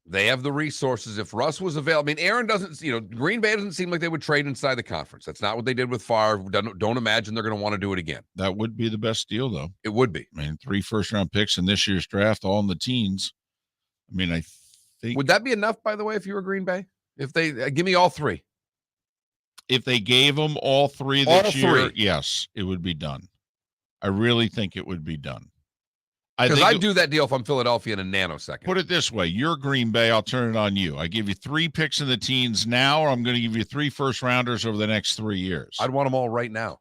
They have the resources. If Russ was available, I mean, Aaron doesn't, Green Bay doesn't seem like they would trade inside the conference. That's not what they did with Favre. Don't imagine they're going to want to do it again. That would be the best deal, though. It would be. I mean, 3 first-round picks in this year's draft, all in the teens. I mean, I think. Would that be enough, by the way, if you were Green Bay? If they give me all 3. If they gave them all 3 this year, yes, it would be done. I really think it would be done. Because I'd do that deal if I'm Philadelphia in a nanosecond. Put it this way. You're Green Bay. I'll turn it on you. I give you 3 picks in the teens now, or I'm going to give you 3 first-rounders over the next 3 years. I'd want them all right now.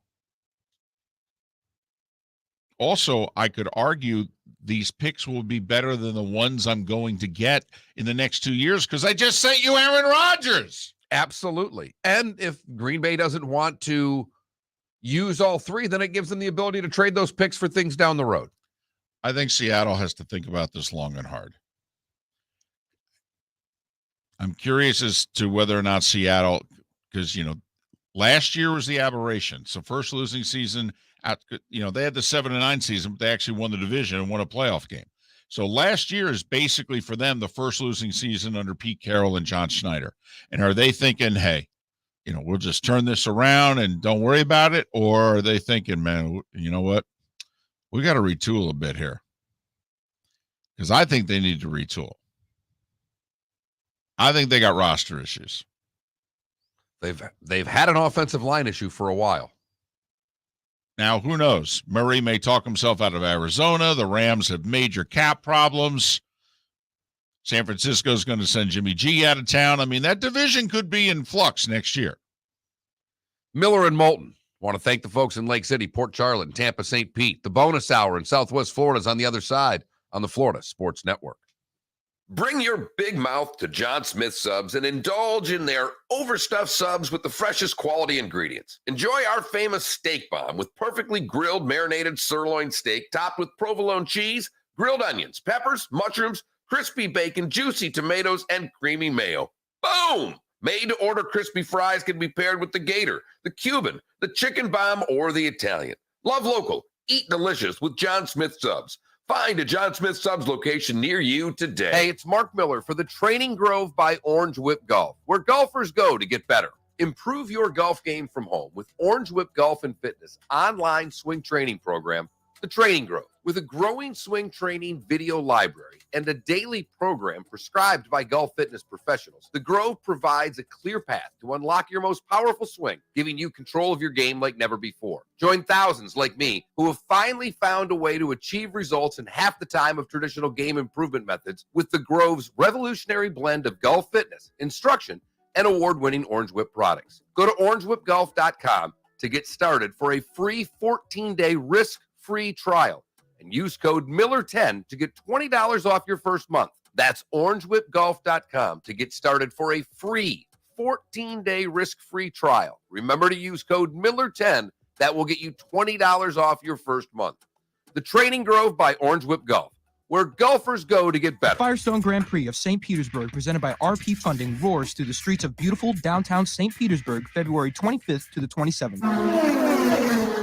Also, I could argue these picks will be better than the ones I'm going to get in the next 2 years because I just sent you Aaron Rodgers. Absolutely. And if Green Bay doesn't want to use all 3, then it gives them the ability to trade those picks for things down the road. I think Seattle has to think about this long and hard. I'm curious as to whether or not Seattle, because, last year was the aberration. So first losing season, they had the 7-9 season, but they actually won the division and won a playoff game. So last year is basically for them the first losing season under Pete Carroll and John Schneider. And are they thinking, hey, we'll just turn this around and don't worry about it? Or are they thinking, man, you know what? We got to retool a bit here. Because I think they need to retool. I think they got roster issues. They've had an offensive line issue for a while. Now, who knows? Murray may talk himself out of Arizona. The Rams have major cap problems. San Francisco's going to send Jimmy G out of town. I mean, that division could be in flux next year. Miller and Moulton. Want to thank the folks in Lake City, Port Charlotte, and Tampa, St. Pete. The bonus hour in Southwest Florida is on the other side on the Florida Sports Network. Bring your big mouth to John Smith Subs and indulge in their overstuffed subs with the freshest quality ingredients. Enjoy our famous steak bomb with perfectly grilled, marinated sirloin steak topped with provolone cheese, grilled onions, peppers, mushrooms, crispy bacon, juicy tomatoes, and creamy mayo. Boom! Made-to-order crispy fries can be paired with the Gator, the Cuban, the Chicken Bomb, or the Italian. Love local. Eat delicious with John Smith Subs. Find a John Smith Subs location near you today. Hey, it's Mark Miller for the Training Grove by Orange Whip Golf, where golfers go to get better. Improve your golf game from home with Orange Whip Golf and Fitness online swing training program, The Training Grove. With a growing swing training video library and a daily program prescribed by golf fitness professionals, The Grove provides a clear path to unlock your most powerful swing, giving you control of your game like never before. Join thousands like me who have finally found a way to achieve results in half the time of traditional game improvement methods with The Grove's revolutionary blend of golf fitness, instruction, and award-winning Orange Whip products. Go to orangewhipgolf.com to get started for a free 14-day risk-free trial and use code Miller10 to get $20 off your first month. That's orangewhipgolf.com to get started for a free 14-day risk-free trial. Remember to use code Miller10. That will get you $20 off your first month. The Training Grove by Orange Whip Golf, where golfers go to get better. Firestone Grand Prix of St. Petersburg, presented by RP Funding, roars through the streets of beautiful downtown St. Petersburg, February 25th to the 27th.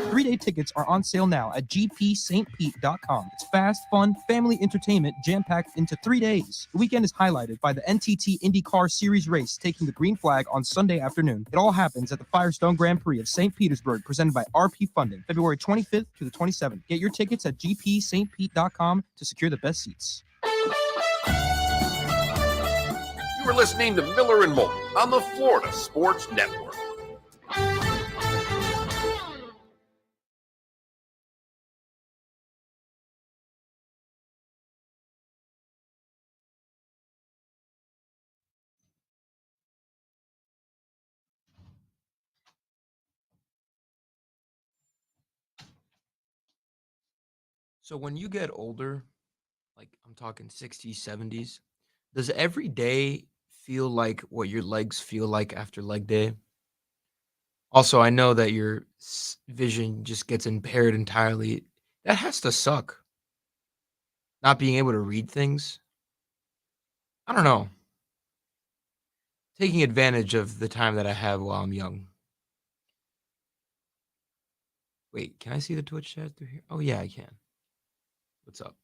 3-day tickets are on sale now at gpstpete.com. It's fast, fun, family entertainment jam-packed into 3 days. The weekend is highlighted by the NTT IndyCar Series race taking the green flag on Sunday afternoon. It all happens at the Firestone Grand Prix of St. Petersburg, presented by RP Funding, February 25th to the 27th. Get your tickets at gpstpete.com to secure the best seats. You are listening to Miller and Moulton on the Florida Sports Network. So when you get older, like I'm talking 60s, 70s, does every day feel like what your legs feel like after leg day? Also, I know that your vision just gets impaired entirely. That has to suck. Not being able to read things. I don't know. Taking advantage of the time that I have while I'm young. Wait, can I see the Twitch chat through here? Oh, yeah, I can. What's up?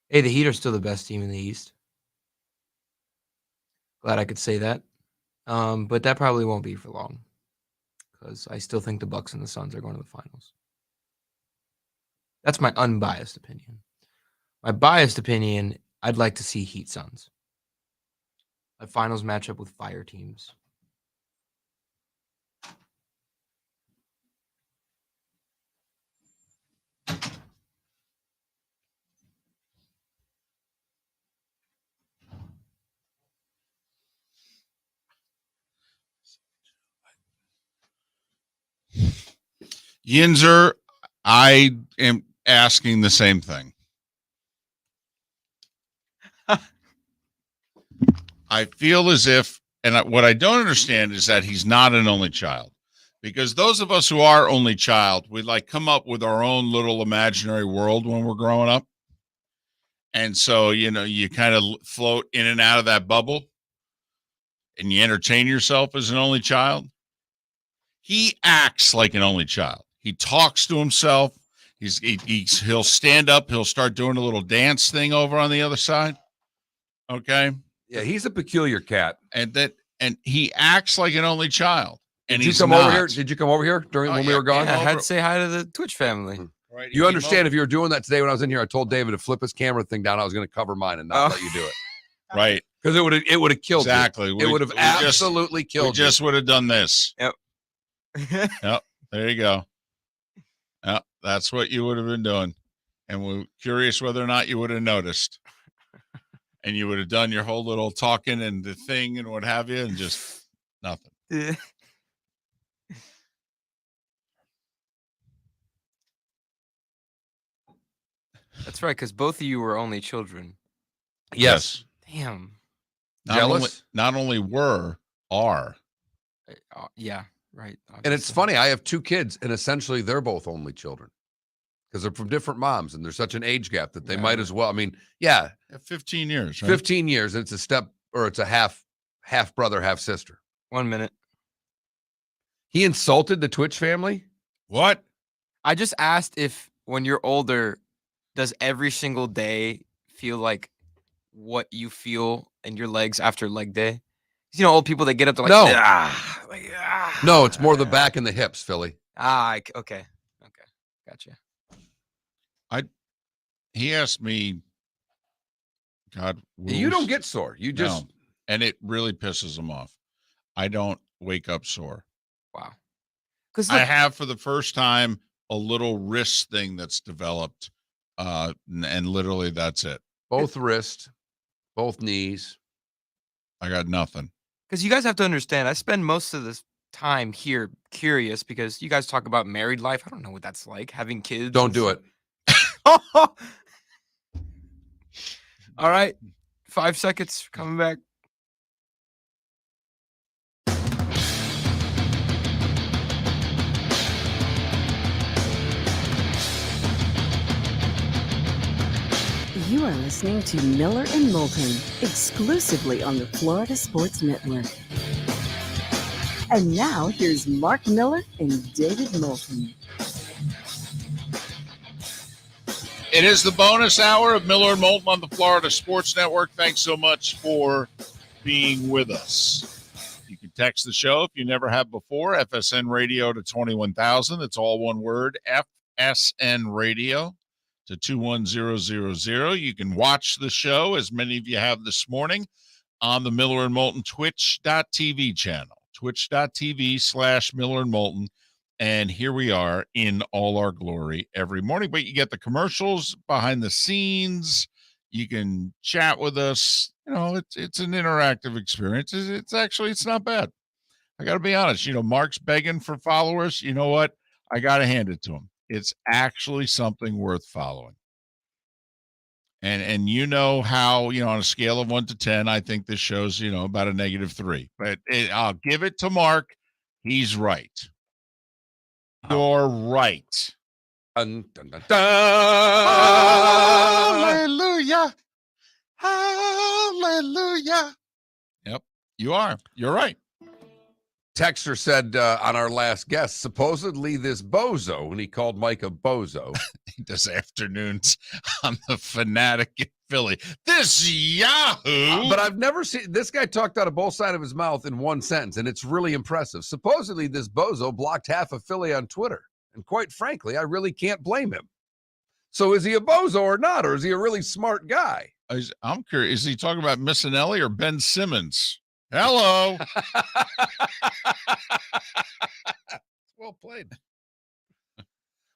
Hey, the Heat are still the best team in the East. Glad I could say that. But that probably won't be for long. Because I still think the Bucks and the Suns are going to the finals. That's my unbiased opinion. My biased opinion, I'd like to see Heat Suns. A finals matchup with fire teams. Yinzer, I am asking the same thing. I feel as if, and what I don't understand is that he's not an only child, because those of us who are only child, we like come up with our own little imaginary world when we're growing up. And so, you know, you kind of float in and out of that bubble and you entertain yourself as an only child. He acts like an only child. He talks to himself. He'll stand up. He'll start doing a little dance thing over on the other side. Okay. Yeah, he's a peculiar cat. And he acts like an only child. And Did you come over here? Did you come over here when we were gone? Yeah, I had to say hi to the Twitch family. Right. You understand if you were doing that today when I was in here, I told David to flip his camera thing down. I was going to cover mine and not let you do it. Right. Because it would have killed exactly. you. It would have absolutely killed you. Just would have done this. Yep. Yep. There you go. Yep. That's what you would have been doing. And we're curious whether or not you would have noticed. And you would have done your whole little talking and the thing and what have you, and just nothing. Yeah. That's right, because both of you were only children. Yes. Damn. Not only were, are. Yeah, right. And it's funny. I have two kids, and essentially they're both only children because they're from different moms, and there's such an age gap that they might as well. I mean, 15 years. Right? 15 years, and it's a step, or it's a half brother, half sister. 1 minute. He insulted the Twitch family. What? I just asked if when you're older, does every single day feel like what you feel in your legs after leg day? You know, old people that get up, they're like, No. No, it's more the back and the hips, Philly. Okay. Gotcha. He asked me, God, You don't get sore. You just no, and it really pisses him off. I don't wake up sore. Wow. Because I have for the first time a little wrist thing that's developed, and literally that's it. both wrists, both knees. I got nothing. Because you guys have to understand, I spend most of this time here curious because you guys talk about married life. I don't know what that's like, having kids. Don't do it. All right. 5 seconds. Coming back. You are listening to Miller and Moulton, exclusively on the Florida Sports Network. And now, here's Mark Miller and David Moulton. It is the bonus hour of Miller and Moulton on the Florida Sports Network. Thanks so much for being with us. You can text the show if you never have before, FSN Radio to 21,000. It's all one word, FSN Radio to 21000. You can watch the show, as many of you have this morning, on the Miller and Moulton Twitch.tv channel, twitch.tv/Miller and Moulton. And here we are in all our glory every morning. But you get the commercials, behind the scenes. You can chat with us. You know, it's an interactive experience. It's not bad. I got to be honest. You know, Mark's begging for followers. You know what? I got to hand it to him. It's actually something worth following. And you know how, you know, on a scale of 1 to 10, I think this show's, you know, about a -3. But I'll give it to Mark. He's right. You're right. Dun, dun, dun, dun. Hallelujah. Hallelujah. Yep, you are. You're right. Texter said on our last guest, supposedly this bozo, and he called Mike a bozo. He does afternoons on the Fanatic in Philly. This Yahoo. But I've never seen this guy talked out of both sides of his mouth in one sentence, and it's really impressive. Supposedly this bozo blocked half of Philly on Twitter. And quite frankly, I really can't blame him. So is he a bozo or not? Or is he a really smart guy? I'm curious. Is he talking about Missanelli or Ben Simmons? Hello. Well played.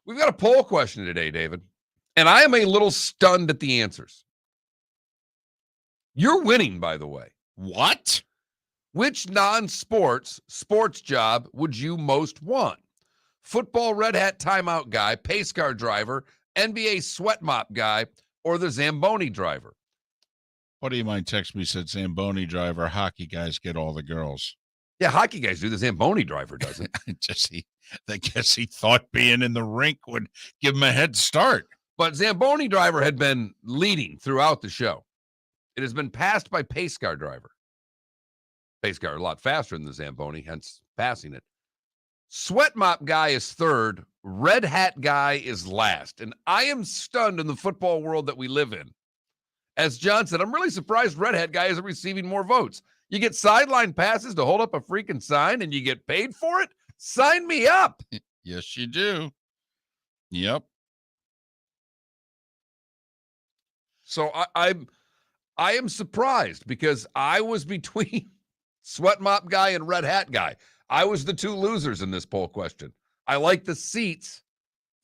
We've got a poll question today, David, and I am a little stunned at the answers. You're winning, by the way. What? Which non-sports sports job would you most want? Football red hat timeout guy, pace car driver, NBA sweat mop guy, or the Zamboni driver? What do you mind? Text me, said Zamboni driver, hockey guys get all the girls. Yeah, hockey guys do. The Zamboni driver doesn't. I guess he thought being in the rink would give him a head start. But Zamboni driver had been leading throughout the show. It has been passed by pace car driver. Pace car a lot faster than the Zamboni, hence passing it. Sweat mop guy is third. Red hat guy is last. And I am stunned in the football world that we live in. As John said, I'm really surprised red hat guy isn't receiving more votes. You get sideline passes to hold up a freaking sign and you get paid for it? Sign me up. Yes, you do. Yep. So I am surprised because I was between sweat mop guy and red hat guy. I was the two losers in this poll question. I like the seats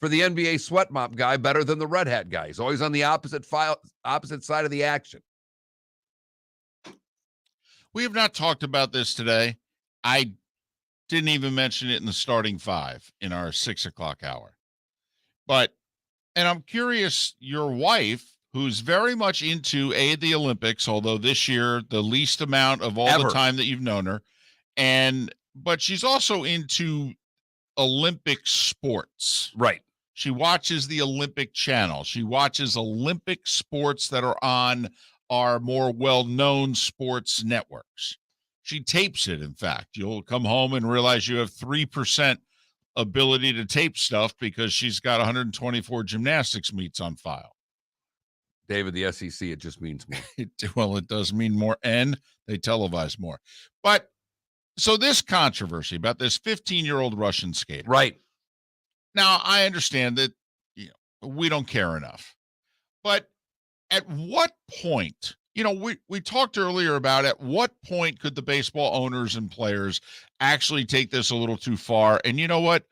for the NBA sweat mop guy better than the red hat guy. He's always on the opposite side of the action. We have not talked about this today. I didn't even mention it in the starting five in our 6 o'clock hour. And I'm curious, your wife, who's very much into the Olympics, although this year the least amount of all the time that you've known her, but she's also into Olympic sports. Right. She watches the Olympic channel. She watches Olympic sports that are on our more well-known sports networks. She tapes it, in fact. You'll come home and realize you have 3% ability to tape stuff because she's got 124 gymnastics meets on file. David, the SEC, it just means more. It does mean more, and they televise more. But so this controversy about this 15-year-old Russian skater. Right. Now, I understand that we don't care enough. But at what point, we talked earlier about at what point could the baseball owners and players actually take this a little too far? And you know what?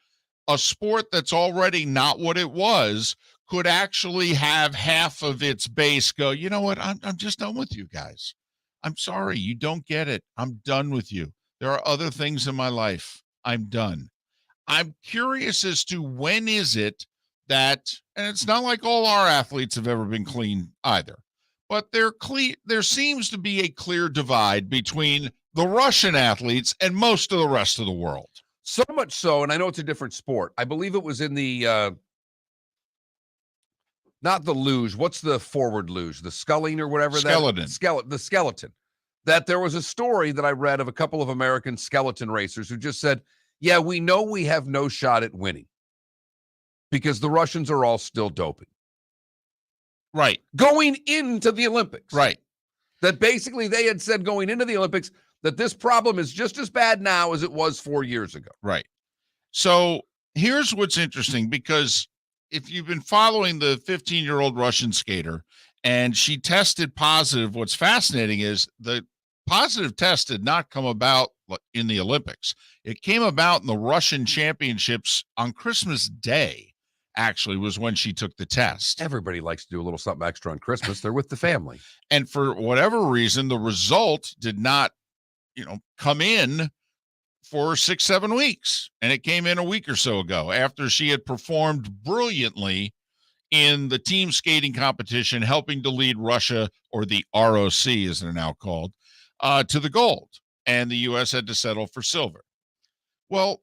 A sport that's already not what it was could actually have half of its base go, you know what? I'm just done with you guys. I'm sorry. You don't get it. I'm done with you. There are other things in my life. I'm done. I'm curious as to when is it that, and it's not like all our athletes have ever been clean either, but there seems to be a clear divide between the Russian athletes and most of the rest of the world. So much so, and I know it's a different sport. I believe it was in the not the luge. What's the forward luge? The sculling or whatever. Skeleton. The skeleton. That there was a story that I read of a couple of American skeleton racers who just said, yeah, we know we have no shot at winning because the Russians are all still doping. Right. Going into the Olympics. Right. That basically they had said going into the Olympics that this problem is just as bad now as it was 4 years ago. Right. So here's what's interesting, because if you've been following the 15-year-old Russian skater and she tested positive, what's fascinating is the positive test did not come about in the Olympics. It came about in the Russian championships on Christmas Day, actually, was when she took the test. Everybody likes to do a little something extra on Christmas. They're with the family. And for whatever reason, the result did not, come in for 6-7 weeks. And it came in a week or so ago after she had performed brilliantly in the team skating competition, helping to lead Russia, or the ROC as they're now called, to the gold. And the U.S. had to settle for silver. Well,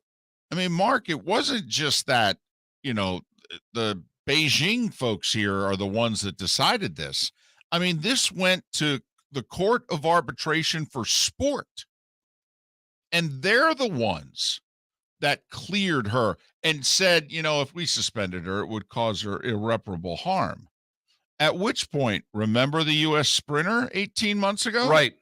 I mean, Mark, it wasn't just that, the Beijing folks here are the ones that decided this. I mean, this went to the Court of Arbitration for Sport. And they're the ones that cleared her and said, if we suspended her, it would cause her irreparable harm. At which point, remember the U.S. sprinter 18 months ago? Right.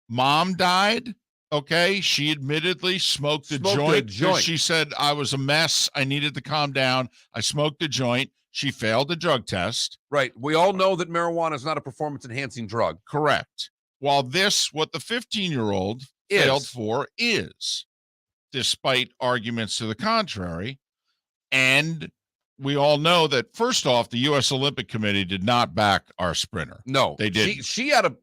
Mom died. Okay. She admittedly smoked a joint. She said, I was a mess. I needed to calm down. I smoked a joint. She failed the drug test. Right. We all know that marijuana is not a performance-enhancing drug. Correct. While what the 15-year-old failed for is, despite arguments to the contrary. And we all know that, first off, the U.S. Olympic Committee did not back our sprinter. No, they did. She had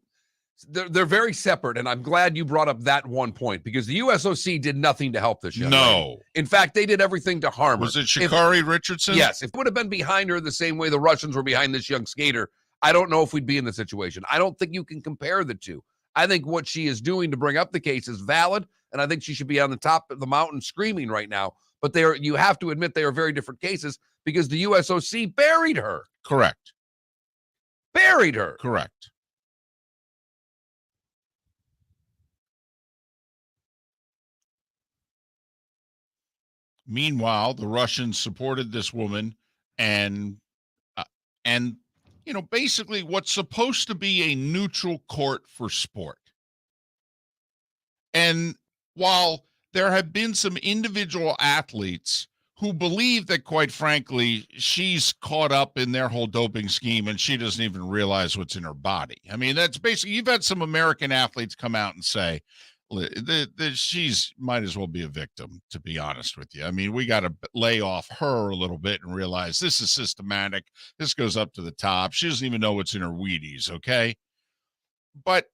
they're very separate, and I'm glad you brought up that one point, because the USOC did nothing to help this young lady. In fact, they did everything to harm her. Was it Sha'Carri Richardson? Yes. If it would have been behind her the same way the Russians were behind this young skater, I don't know if we'd be in the situation. I don't think you can compare the two. I think what she is doing to bring up the case is valid, and I think she should be on the top of the mountain screaming right now. But you have to admit they are very different cases, because the USOC buried her. Correct. Buried her. Correct. Meanwhile, the Russians supported this woman and basically what's supposed to be a neutral court for sport. And while there have been some individual athletes who believe that, quite frankly, she's caught up in their whole doping scheme and she doesn't even realize what's in her body. I mean, that's basically, you've had some American athletes come out and say, she's might as well be a victim, to be honest with you. I mean, we got to lay off her a little bit and realize this is systematic. This goes up to the top. She doesn't even know what's in her Wheaties, okay? But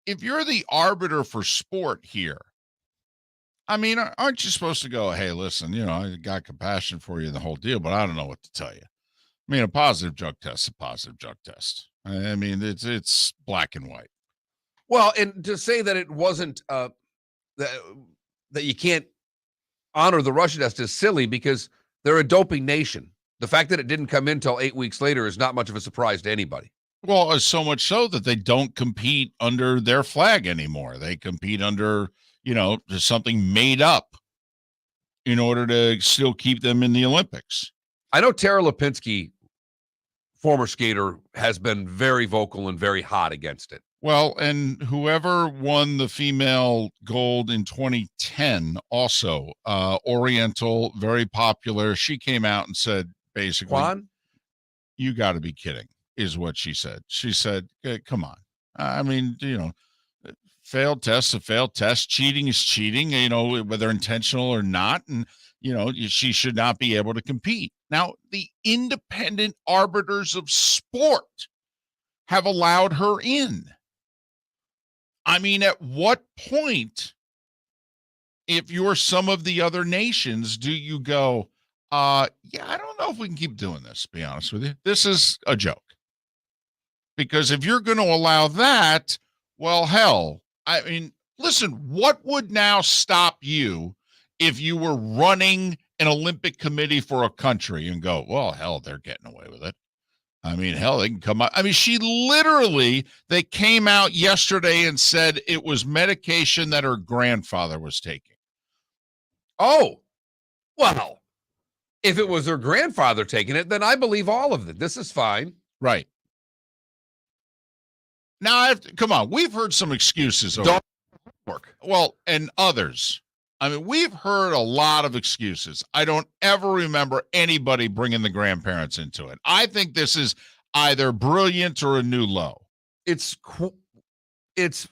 if you're the arbiter for sport here, I mean, aren't you supposed to go, hey, listen, I got compassion for you, the whole deal, but I don't know what to tell you. I mean, a positive drug test is a positive drug test. I mean, it's black and white. Well, and to say that it wasn't that you can't honor the Russian test is silly, because they're a doping nation. The fact that it didn't come in until 8 weeks later is not much of a surprise to anybody. Well, so much so that they don't compete under their flag anymore. They compete under, something made up in order to still keep them in the Olympics. I know Tara Lipinski, former skater has been very vocal and very hot against it. Well, and whoever won the female gold in 2010 also, Oriental, very popular. She came out and said, basically, Juan? you got to be kidding, is what she said. She said, come on. I mean, failed test's a failed test. Cheating is cheating, whether intentional or not. And, she should not be able to compete. Now, the independent arbiters of sport have allowed her in. I mean, at what point, if you're some of the other nations, do you go, I don't know if we can keep doing this, to be honest with you. This is a joke. Because if you're going to allow that, well, hell, I mean, listen, what would now stop you if you were running an Olympic committee for a country and go, well, hell, they're getting away with it. I mean, hell, they can come out. I mean, they came out yesterday and said it was medication that her grandfather was taking. Oh, well, if it was her grandfather taking it, then I believe all of it. This is fine. Right. Now, come on. We've heard some excuses. Well, and others. I mean, we've heard a lot of excuses. I don't ever remember anybody bringing the grandparents into it. I think this is either brilliant or a new low. It's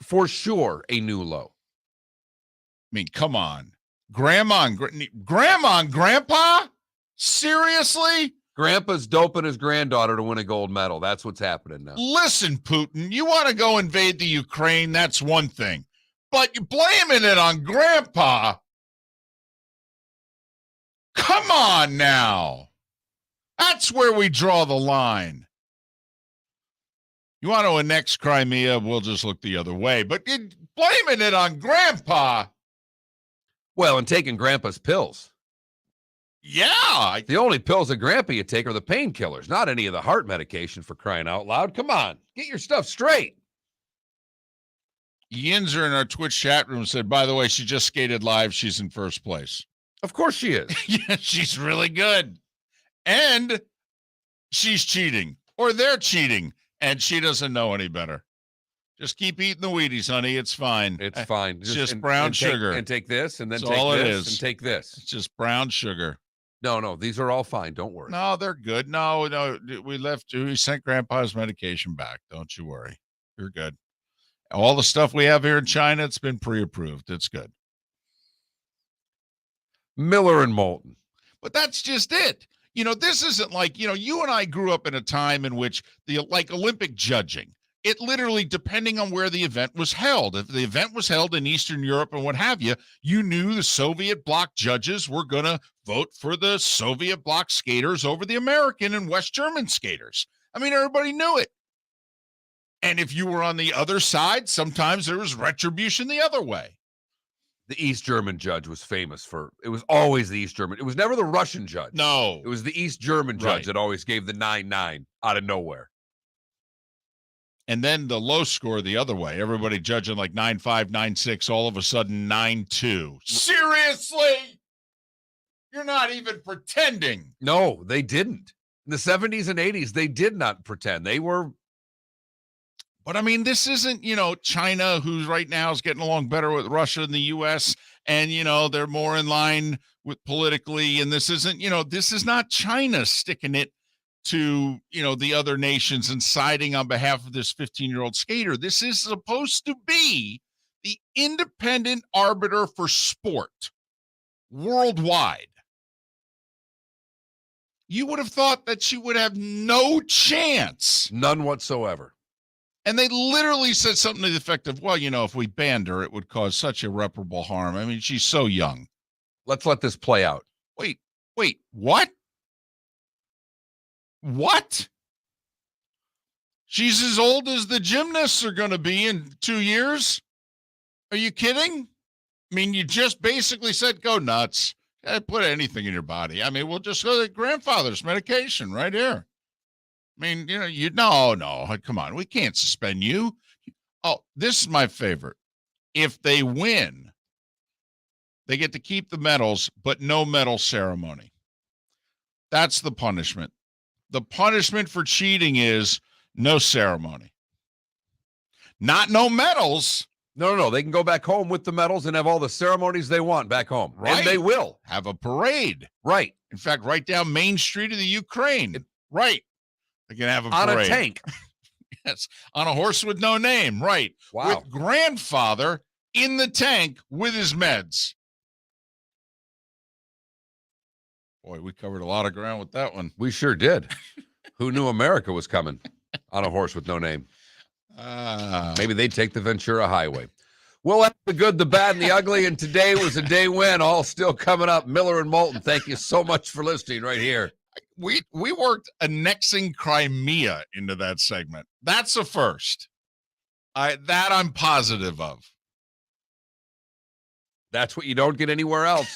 for sure a new low. I mean, come on. Grandma and grandpa? Seriously? Grandpa's doping his granddaughter to win a gold medal. That's what's happening now. Listen, Putin, you want to go invade the Ukraine, that's one thing. But you're blaming it on grandpa. Come on now. That's where we draw the line. You want to annex Crimea, we'll just look the other way. But you're blaming it on grandpa. Well, and taking grandpa's pills. Yeah. The only pills that grandpa you take are the painkillers, not any of the heart medication, for crying out loud. Come on, get your stuff straight. Yinzer in our Twitch chat room said, by the way, she just skated live. She's in first place. Of course she is. Yeah, she's really good. And she's cheating, or they're cheating, and she doesn't know any better. Just keep eating the Wheaties, honey. It's fine. It's fine. It's just brown sugar. And take this, and then That's take all this, it is. and take this. It's just brown sugar. No, these are all fine. Don't worry. No, they're good. No, we sent grandpa's medication back. Don't you worry. You're good. All the stuff we have here in China, it's been pre-approved. It's good. Miller and Moulton. But that's just it. This isn't like, you and I grew up in a time in which like Olympic judging, it literally, depending on where the event was held. If the event was held in Eastern Europe and what have you, you knew the Soviet bloc judges were going to vote for the Soviet bloc skaters over the American and West German skaters. I mean, everybody knew it. And if you were on the other side, sometimes there was retribution the other way. The East German judge was famous for, it was always the East German. It was never the Russian judge. No. It was the East German judge Right. that always gave the 9-9 out of nowhere. And then the low score the other way. Everybody judging like 9-5, 9-6, all of a sudden 9-2. Seriously? You're not even pretending. No, they didn't. In the 70s and 80s, they did not pretend. They were. But I mean, this isn't, China, who's right now is getting along better with Russia and the U.S. And, they're more in line with politically. And this isn't, this is not China sticking it to, the other nations and siding on behalf of this 15-year-old skater. This is supposed to be the independent arbiter for sport worldwide. You would have thought that she would have no chance. None whatsoever. And they literally said something to the effect of, well, if we banned her, it would cause such irreparable harm. I mean, she's so young. Let's let this play out. Wait, what? What? She's as old as the gymnasts are going to be in 2 years? Are you kidding? I mean, you just basically said, go nuts. Put anything in your body. I mean, we'll just go to grandfather's medication right here. I mean, no, come on. We can't suspend you. Oh, this is my favorite. If they win, they get to keep the medals, but no medal ceremony. That's the punishment. the punishment for cheating is no ceremony. Not no medals. No. They can go back home with the medals and have all the ceremonies they want back home. Right. And they will. Have a parade. Right. In fact, right down Main Street of the Ukraine. Right. They can have a On parade. a tank. Yes. On a horse with no name. Right. Wow. With grandfather in the tank with his meds. Boy, we covered a lot of ground with that one. We sure did. Who knew America was coming on a horse with no name? Maybe they'd take the Ventura Highway. We'll have the good, the bad, and the ugly, and today was a day win, all still coming up. Miller and Moulton, thank you so much for listening right here. We worked annexing Crimea into that segment. That's a first. That I'm positive of. That's what you don't get anywhere else.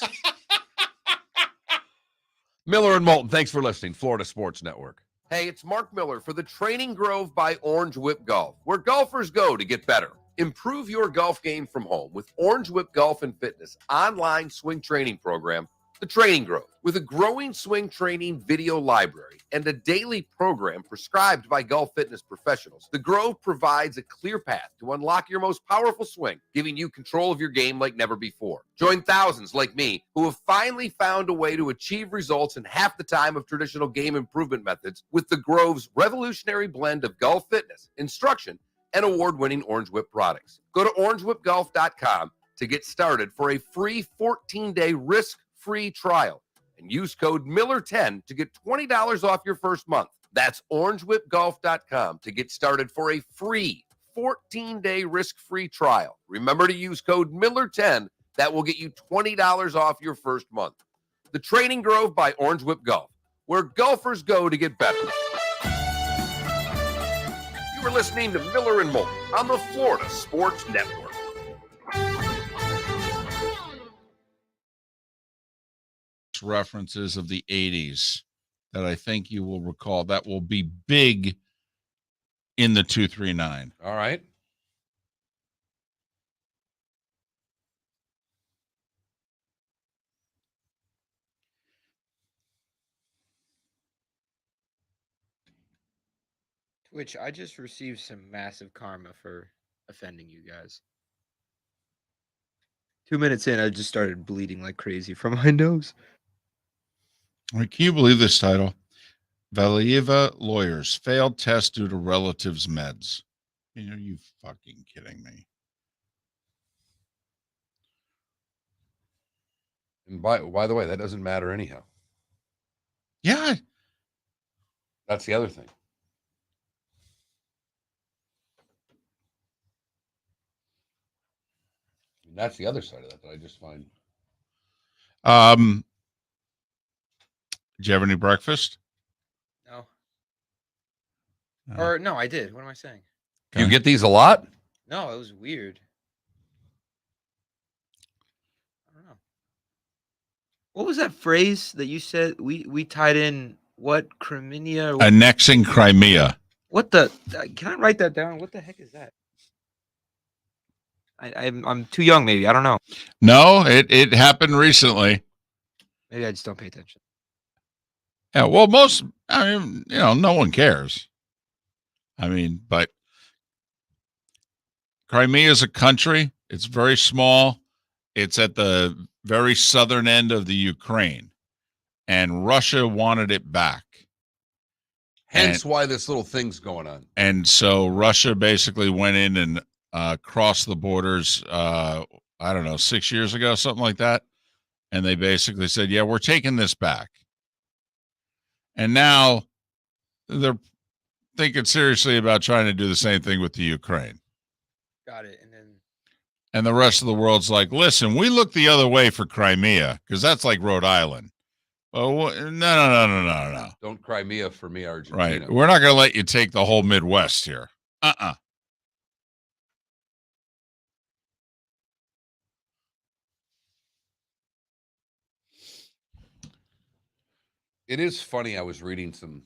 Miller and Moulton, thanks for listening. Florida Sports Network. Hey, it's Mark Miller for the Training Grove by Orange Whip Golf, where golfers go to get better. Improve your golf game from home with Orange Whip Golf and Fitness online swing training program, The Training Grove. With a growing swing training video library and a daily program prescribed by golf fitness professionals, The Grove provides a clear path to unlock your most powerful swing, giving you control of your game like never before. Join thousands like me who have finally found a way to achieve results in half the time of traditional game improvement methods with The Grove's revolutionary blend of golf fitness, instruction, and award-winning Orange Whip products. Go to orangewhipgolf.com to get started for a free 14-day risk-free trial and use code Miller10 to get $20 off your first month. That's orangewhipgolf.com to get started for a free 14-day risk-free trial. Remember to use code Miller10. That will get you $20 off your first month. The Training Grove by Orange Whip Golf, where golfers go to get better. You are listening to Miller and Moulton on the Florida Sports Network. References of the 80s that I think you will recall that will be big in the 239. All right. Twitch, I just received some massive karma for offending you guys. 2 minutes in, I just started bleeding like crazy from my nose. Can you believe this title? Valieva lawyers failed test due to relatives' meds. Are you fucking kidding me? And by the way, that doesn't matter anyhow. Yeah. That's the other thing. And that's the other side of that I just find. Did you have any breakfast? No. No. Or no, I did. What am I saying? You get these a lot? No, it was weird. I don't know. What was that phrase that you said? We tied in what Crimea? Annexing Crimea. What the? Can I write that down? What the heck is that? I'm too young, maybe. I don't know. No, it happened recently. Maybe I just don't pay attention. Yeah, well, no one cares. But Crimea is a country. It's very small. It's at the very southern end of the Ukraine, and Russia wanted it back. Hence why this little thing's going on. And so Russia basically went in and crossed the borders, 6 years ago, something like that. And they basically said, yeah, we're taking this back. And now they're thinking seriously about trying to do the same thing with the Ukraine. Got it. And the rest of the world's like, listen, we look the other way for Crimea because that's like Rhode Island. Oh, no. Don't Crimea for me, Argentina. Right. We're not going to let you take the whole Midwest here. It is funny. I was reading some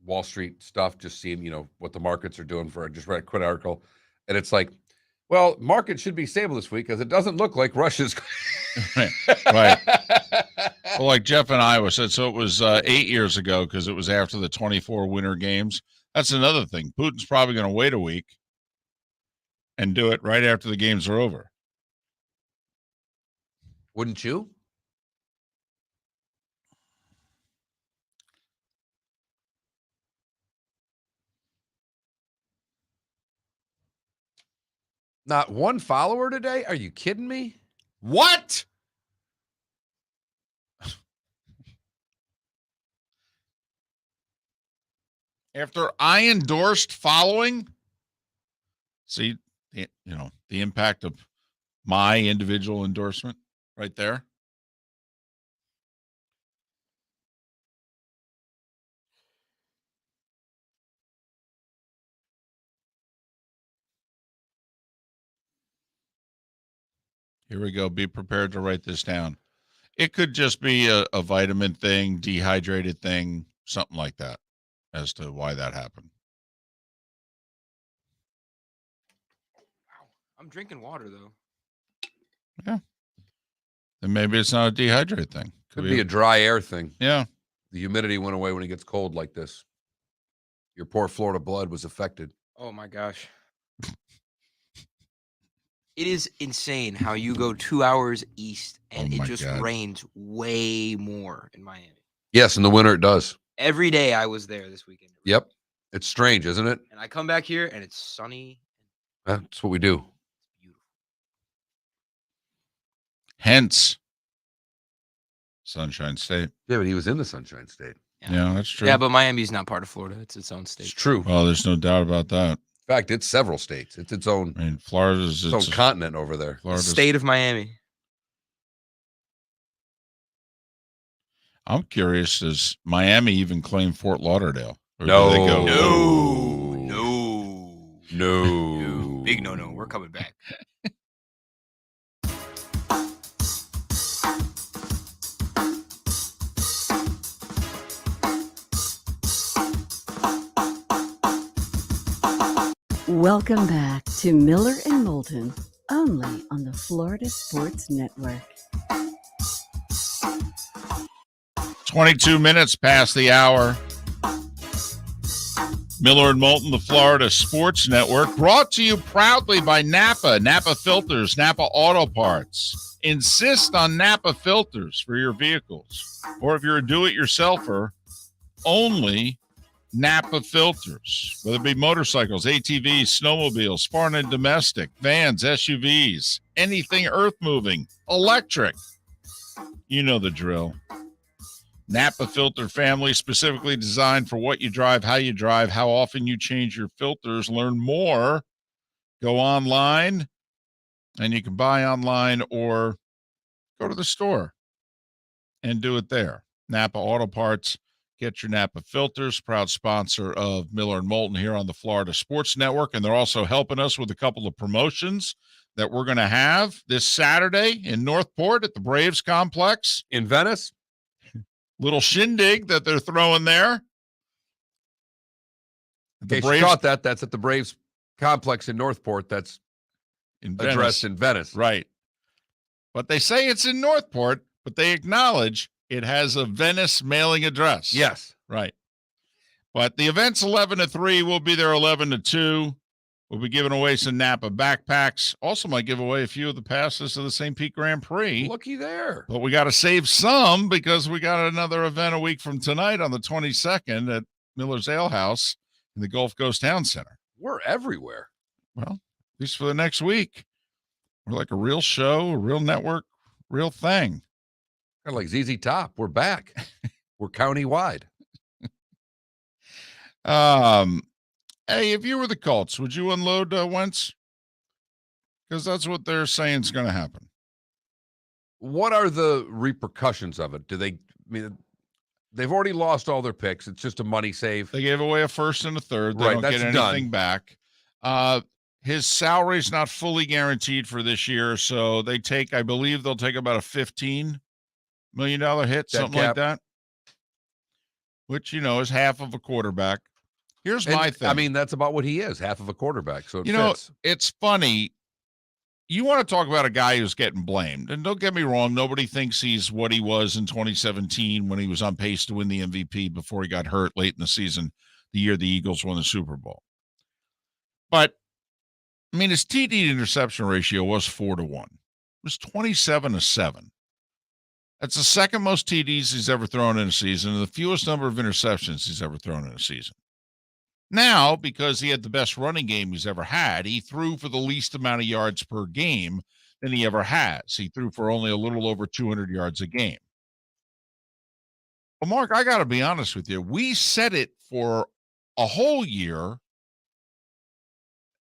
Wall Street stuff, just seeing, what the markets are doing I just read a quick article. And it's like, well, market should be stable this week because it doesn't look like Russia's. Right. Well, like Jeff in Iowa said, so it was 8 years ago because it was after the 24 Winter Games. That's another thing. Putin's probably going to wait a week and do it right after the games are over. Wouldn't you? Not one follower today? Are you kidding me? What? After I endorsed following, see, the impact of my individual endorsement right there. Here we go. Be prepared to write this down. It could just be a vitamin thing, dehydrated thing, something like that, as to why that happened. I'm drinking water though. Yeah. Then maybe it's not a dehydrated thing. Could be a dry air thing. Yeah. The humidity went away when it gets cold like this. Your poor Florida blood was affected. Oh my gosh. It is insane how you go 2 hours east and it just rains way more in Miami. Yes, in the winter it does. Every day I was there this weekend. Yep. It's strange, isn't it? And I come back here and it's sunny. That's what we do. Beautiful. Hence, Sunshine State. Yeah, but he was in the Sunshine State. Yeah, that's true. Yeah, but Miami's not part of Florida. It's its own state. It's true. Well, there's no doubt about that. In fact, it's several states. It's its own. I mean, Florida's its own continent over there. The state of Miami. I'm curious, does Miami even claim Fort Lauderdale? Or No. do they go, No. Big no. We're coming back. Welcome back to Miller and Moulton, only on the Florida Sports Network. 22 minutes past the hour. Miller and Moulton, the Florida Sports Network, brought to you proudly by Napa, Napa Filters, Napa Auto Parts. Insist on Napa filters for your vehicles. Or if you're a do-it-yourselfer, only Napa filters, whether it be motorcycles, ATVs, snowmobiles, foreign and domestic, vans, SUVs, anything earth-moving, electric. You know the drill. Napa filter family, specifically designed for what you drive, how often you change your filters. Learn more. Go online, and you can buy online or go to the store and do it there. Napa Auto Parts. Get your Napa filters, proud sponsor of Miller and Moulton here on the Florida Sports Network. And they're also helping us with a couple of promotions that we're going to have this Saturday in Northport at the Braves Complex. In Venice. Little shindig that they're throwing there. In case you caught that, that's at the Braves Complex in Northport. That's addressed in Venice. Right. But they say it's in Northport, but they acknowledge it has a Venice mailing address. Yes. Right. But the event's 11 to 3. We'll be there 11 to 2. We'll be giving away some Napa backpacks. Also might give away a few of the passes to the St. Pete Grand Prix. Looky there. But we got to save some because we got another event a week from tonight on the 22nd at Miller's Ale House in the Gulf Coast Town Center. We're everywhere. Well, at least for the next week. We're like a real show, a real network, real thing. Kind of like ZZ Top. We're back. We're county-wide. Hey, if you were the Colts, would you unload Wentz? Because that's what they're saying is going to happen. What are the repercussions of it? I mean, they've already lost all their picks. It's just a money save. They gave away a first and a third. They Right, don't that's get anything back. His salary is not fully guaranteed for this year, so I believe they'll take about a $15 million hit, something like that, which, is half of a quarterback. Here's my thing. I mean, that's about what he is, half of a quarterback. So it's funny. you want to talk about a guy who's getting blamed. And don't get me wrong, nobody thinks he's what he was in 2017 when he was on pace to win the MVP before he got hurt late in the season, the year the Eagles won the Super Bowl. But, I mean, his TD to interception ratio was 4-1. It was 27-7. That's the second most TDs he's ever thrown in a season and the fewest number of interceptions he's ever thrown in a season. Now, because he had the best running game he's ever had, he threw for the least amount of yards per game than he ever has. He threw for only a little over 200 yards a game. Well, Mark, I got to be honest with you. We said it for a whole year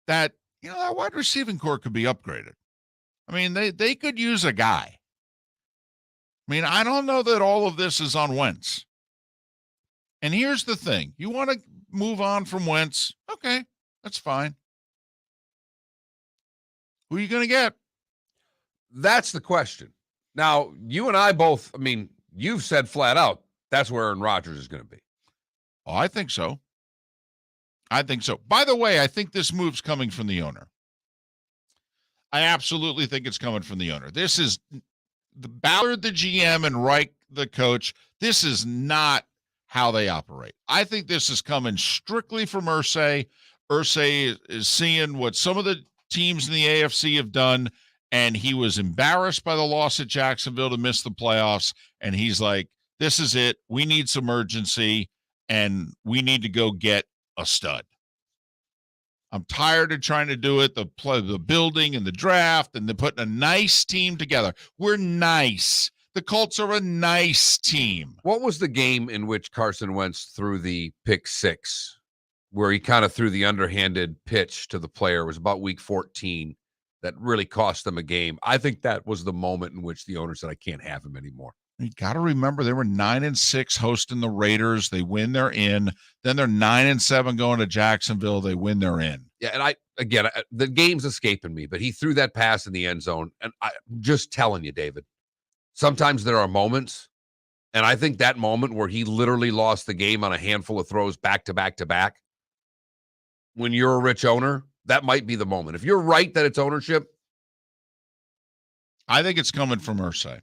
that, that wide receiving core could be upgraded. I mean, they could use a guy. I mean, I don't know that all of this is on Wentz. And here's the thing. You want to move on from Wentz? Okay, that's fine. Who are you going to get? That's the question. Now, you and I both, I mean, you've said flat out, that's where Aaron Rodgers is going to be. Oh, I think so. I think so. By the way, I think this move's coming from the owner. I absolutely think it's coming from the owner. This is the Ballard, the GM, and Reich, the coach. This is not how they operate. I think this is coming strictly from Irsay. Irsay is seeing what some of the teams in the AFC have done, and he was embarrassed by the loss at Jacksonville to miss the playoffs, and he's like, this is it. We need some urgency, and we need to go get a stud. I'm tired of trying to do it, the building and the draft, and then putting a nice team together. We're nice. The Colts are a nice team. What was the game in which Carson Wentz threw the pick six, where he kind of threw the underhanded pitch to the player? It was about week 14 that really cost them a game. I think that was the moment in which the owner said, I can't have him anymore. You got to remember they were 9-6 hosting the Raiders. They win, they're in. Then they're 9-7 going to Jacksonville. They win, they're in. Yeah, and the game's escaping me, but he threw that pass in the end zone. And I'm just telling you, David, sometimes there are moments, and I think that moment where he literally lost the game on a handful of throws back to back to back, when you're a rich owner, that might be the moment. If you're right that it's ownership, I think it's coming from Irsay.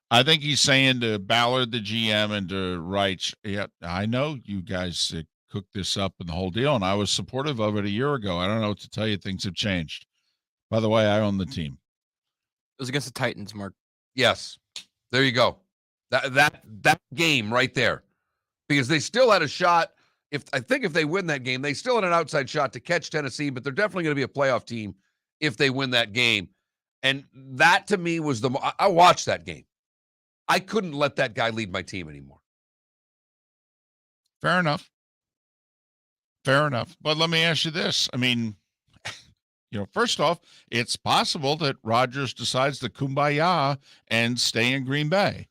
I think he's saying to Ballard, the GM, and to Reich, yeah, I know you guys cooked this up and the whole deal, and I was supportive of it a year ago. I don't know what to tell you. Things have changed. By the way, I own the team. It was against the Titans, Mark. yes, there you go. That game right there, because they still had a shot. If they win that game, they still had an outside shot to catch Tennessee, but they're definitely going to be a playoff team if they win that game. And that to me was I watched that game. I couldn't let that guy lead my team anymore. Fair enough. But let me ask you this. I mean, first off, it's possible that Rodgers decides to kumbaya and stay in Green Bay.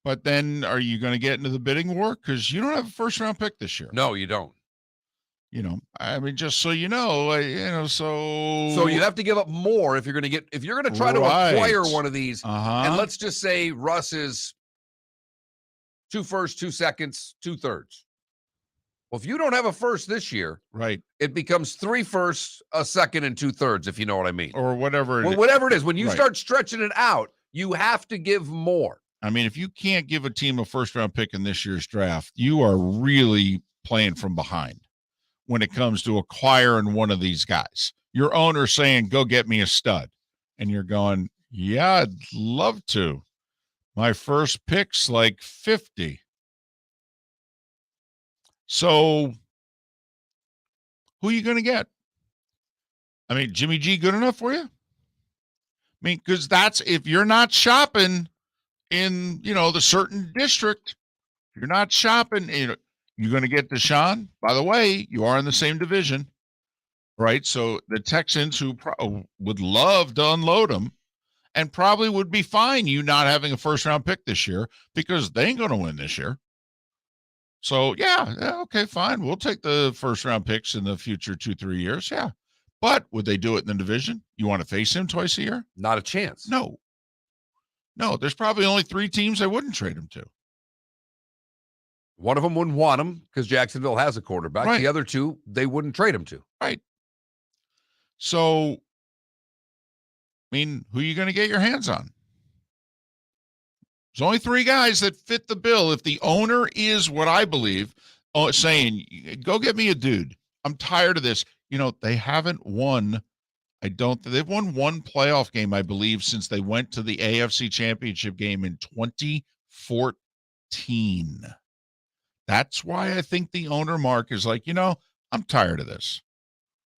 But then are you going to get into the bidding war? Because you don't have a first-round pick this year. No, you don't. I mean, just so you know, So you have to give up more if you're going to try to acquire one of these. And let's just say Russ is 2 firsts, 2 seconds, 2/3. Well, if you don't have a first this year, right, it becomes 3 firsts, a second, and 2/3, if you know what I mean. Or whatever. Whatever it is. When you start stretching it out, you have to give more. I mean, if you can't give a team a first-round pick in this year's draft, you are really playing from behind when it comes to acquiring one of these guys. Your owner saying, go get me a stud. And you're going, yeah, I'd love to. My first pick's like 50. So who are you going to get? I mean, Jimmy G good enough for you? I mean, because that's, if you're not shopping in, the certain district, you're not shopping, you're going to get Deshaun. By the way, you are in the same division, right? So the Texans, who would love to unload them, and probably would be fine you not having a first-round pick this year because they ain't going to win this year. So, yeah, okay, fine. We'll take the first-round picks in the future 2-3 years, yeah. But would they do it in the division? You want to face him twice a year? Not a chance. No, there's probably only 3 teams I wouldn't trade him to. One of them wouldn't want him because Jacksonville has a quarterback. Right. The other 2, they wouldn't trade him to. Right. So mean, who are you going to get your hands on? There's only 3 guys that fit the bill. If the owner is what I believe, saying, go get me a dude. I'm tired of this. They haven't won. They've won 1 playoff game, I believe, since they went to the AFC Championship game in 2014. That's why I think the owner, Mark, is like, I'm tired of this.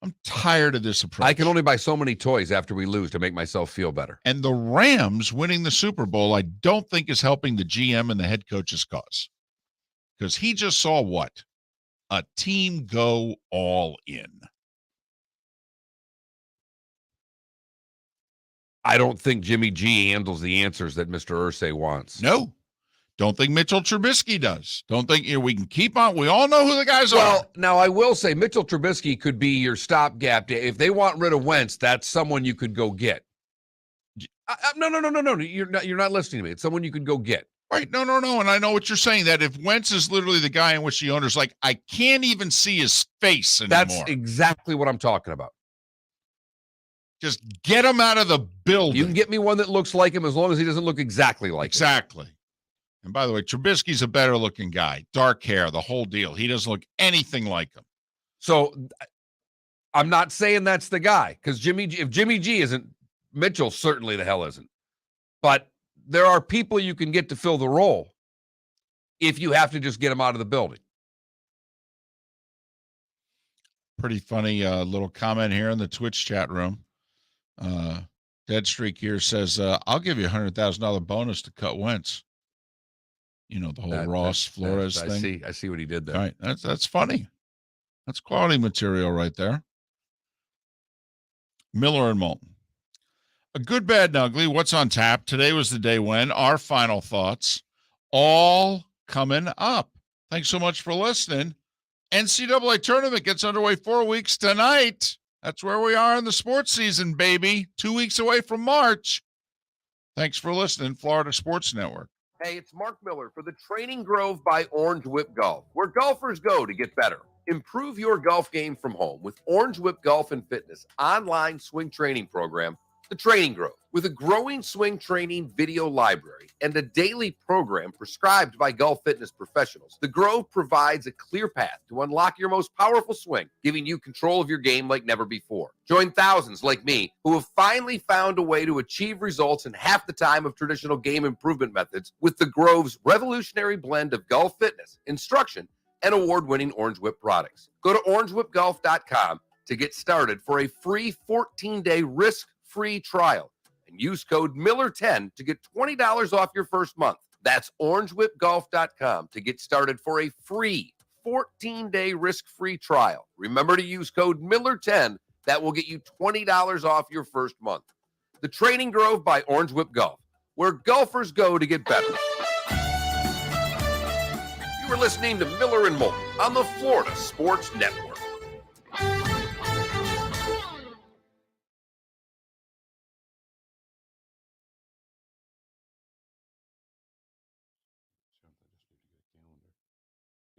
I'm tired of this approach. I can only buy so many toys after we lose to make myself feel better. And the Rams winning the Super Bowl, I don't think is helping the GM and the head coach's cause. Because he just saw what? A team go all in. I don't think Jimmy G handles the answers that Mr. Irsay wants. No. Don't think Mitchell Trubisky does. Don't think we can keep on. We all know who the guys are. Well, now I will say Mitchell Trubisky could be your stopgap. If they want rid of Wentz, that's someone you could go get. No. You're not listening to me. It's someone you could go get. Right. No. And I know what you're saying, that if Wentz is literally the guy in which the owner's like, I can't even see his face anymore. That's exactly what I'm talking about. Just get him out of the building. You can get me one that looks like him as long as he doesn't look exactly like him. Exactly. And by the way, Trubisky's a better looking guy. Dark hair, the whole deal. He doesn't look anything like him. So I'm not saying that's the guy, because if Jimmy G isn't, Mitchell certainly the hell isn't. But there are people you can get to fill the role if you have to just get him out of the building. Pretty funny little comment here in the Twitch chat room. Dead Streak here says, I'll give you $100,000 bonus to cut Wentz. The whole Ross Flores thing. I see what he did there. All right. That's funny. That's quality material right there. Miller and Moulton. A good, bad, and ugly. What's on tap? Today was the day when. Our final thoughts. All coming up. Thanks so much for listening. NCAA tournament gets underway 4 weeks tonight. That's where we are in the sports season, baby. 2 weeks away from March. Thanks for listening, Florida Sports Network. Hey, it's Mark Miller for the Training Grove by Orange Whip Golf, where golfers go to get better. Improve your golf game from home with Orange Whip Golf and Fitness online swing training program, The Training Grove. With a growing swing training video library and a daily program prescribed by golf fitness professionals, The Grove provides a clear path to unlock your most powerful swing, giving you control of your game like never before. Join thousands like me who have finally found a way to achieve results in half the time of traditional game improvement methods with The Grove's revolutionary blend of golf fitness, instruction, and award-winning Orange Whip products. Go to orangewhipgolf.com to get started for a free 14-day risk-free trial. And use code Miller10 to get $20 off your first month. That's orangewhipgolf.com to get started for a free 14-day risk-free trial. Remember to use code Miller10. That will get you $20 off your first month. The Training Grove by Orange Whip Golf, where golfers go to get better. You are listening to Miller and Moulton on the Florida Sports Network.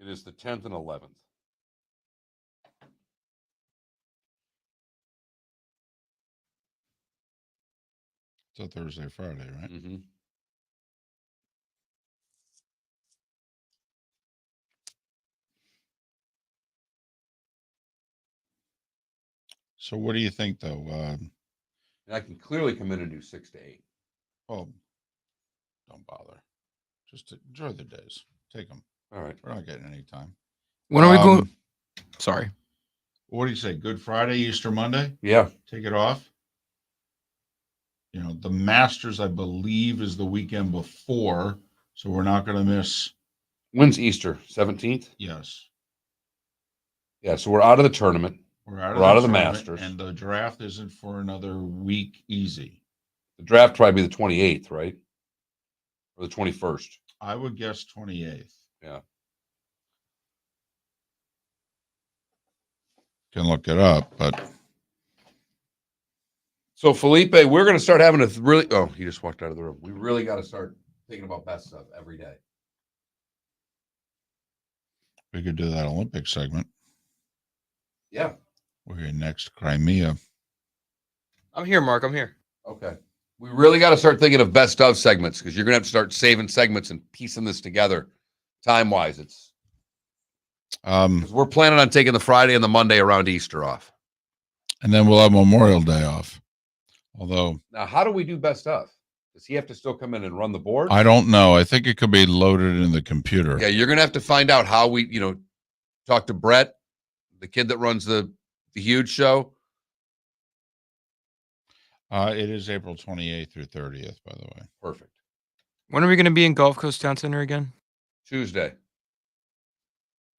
It is the 10th and 11th. It's a Thursday, Friday, right? Mm-hmm. So what do you think, though? And I can clearly come in and do 6 to 8. Well, don't bother. Just enjoy the days. Take them. All right. We're not getting any time. When are we going? Sorry. What do you say? Good Friday, Easter Monday? Yeah. Take it off. The Masters, I believe, is the weekend before, so we're not going to miss. When's Easter? 17th? Yes. Yeah, so we're out of the tournament. We're out of the tournament, Masters. And the draft isn't for another week easy. The draft probably be the 28th, right? Or the 21st. I would guess 28th. Yeah. Can look it up, but So, Felipe, we're going to start having a really... Oh, he just walked out of the room. We really got to start thinking about best stuff every day. we could do that Olympic segment. Yeah. We're in next Crimea. I'm here, Mark. I'm here. Okay. We really got to start thinking of best of segments because you're going to have to start saving segments and piecing this together time wise. It's 'cause we're planning on taking the Friday and the Monday around Easter off. and then we'll have Memorial Day off. Although Now, how do we do best of? Does he have to still come in and run the board? I don't know. I think it could be loaded in the computer. Yeah, you're going to have to find out how we, talk to Brett, the kid that runs the huge show. It is April 28th through 30th, by the way. Perfect. When are we going to be in Gulf Coast Town Center again? Tuesday.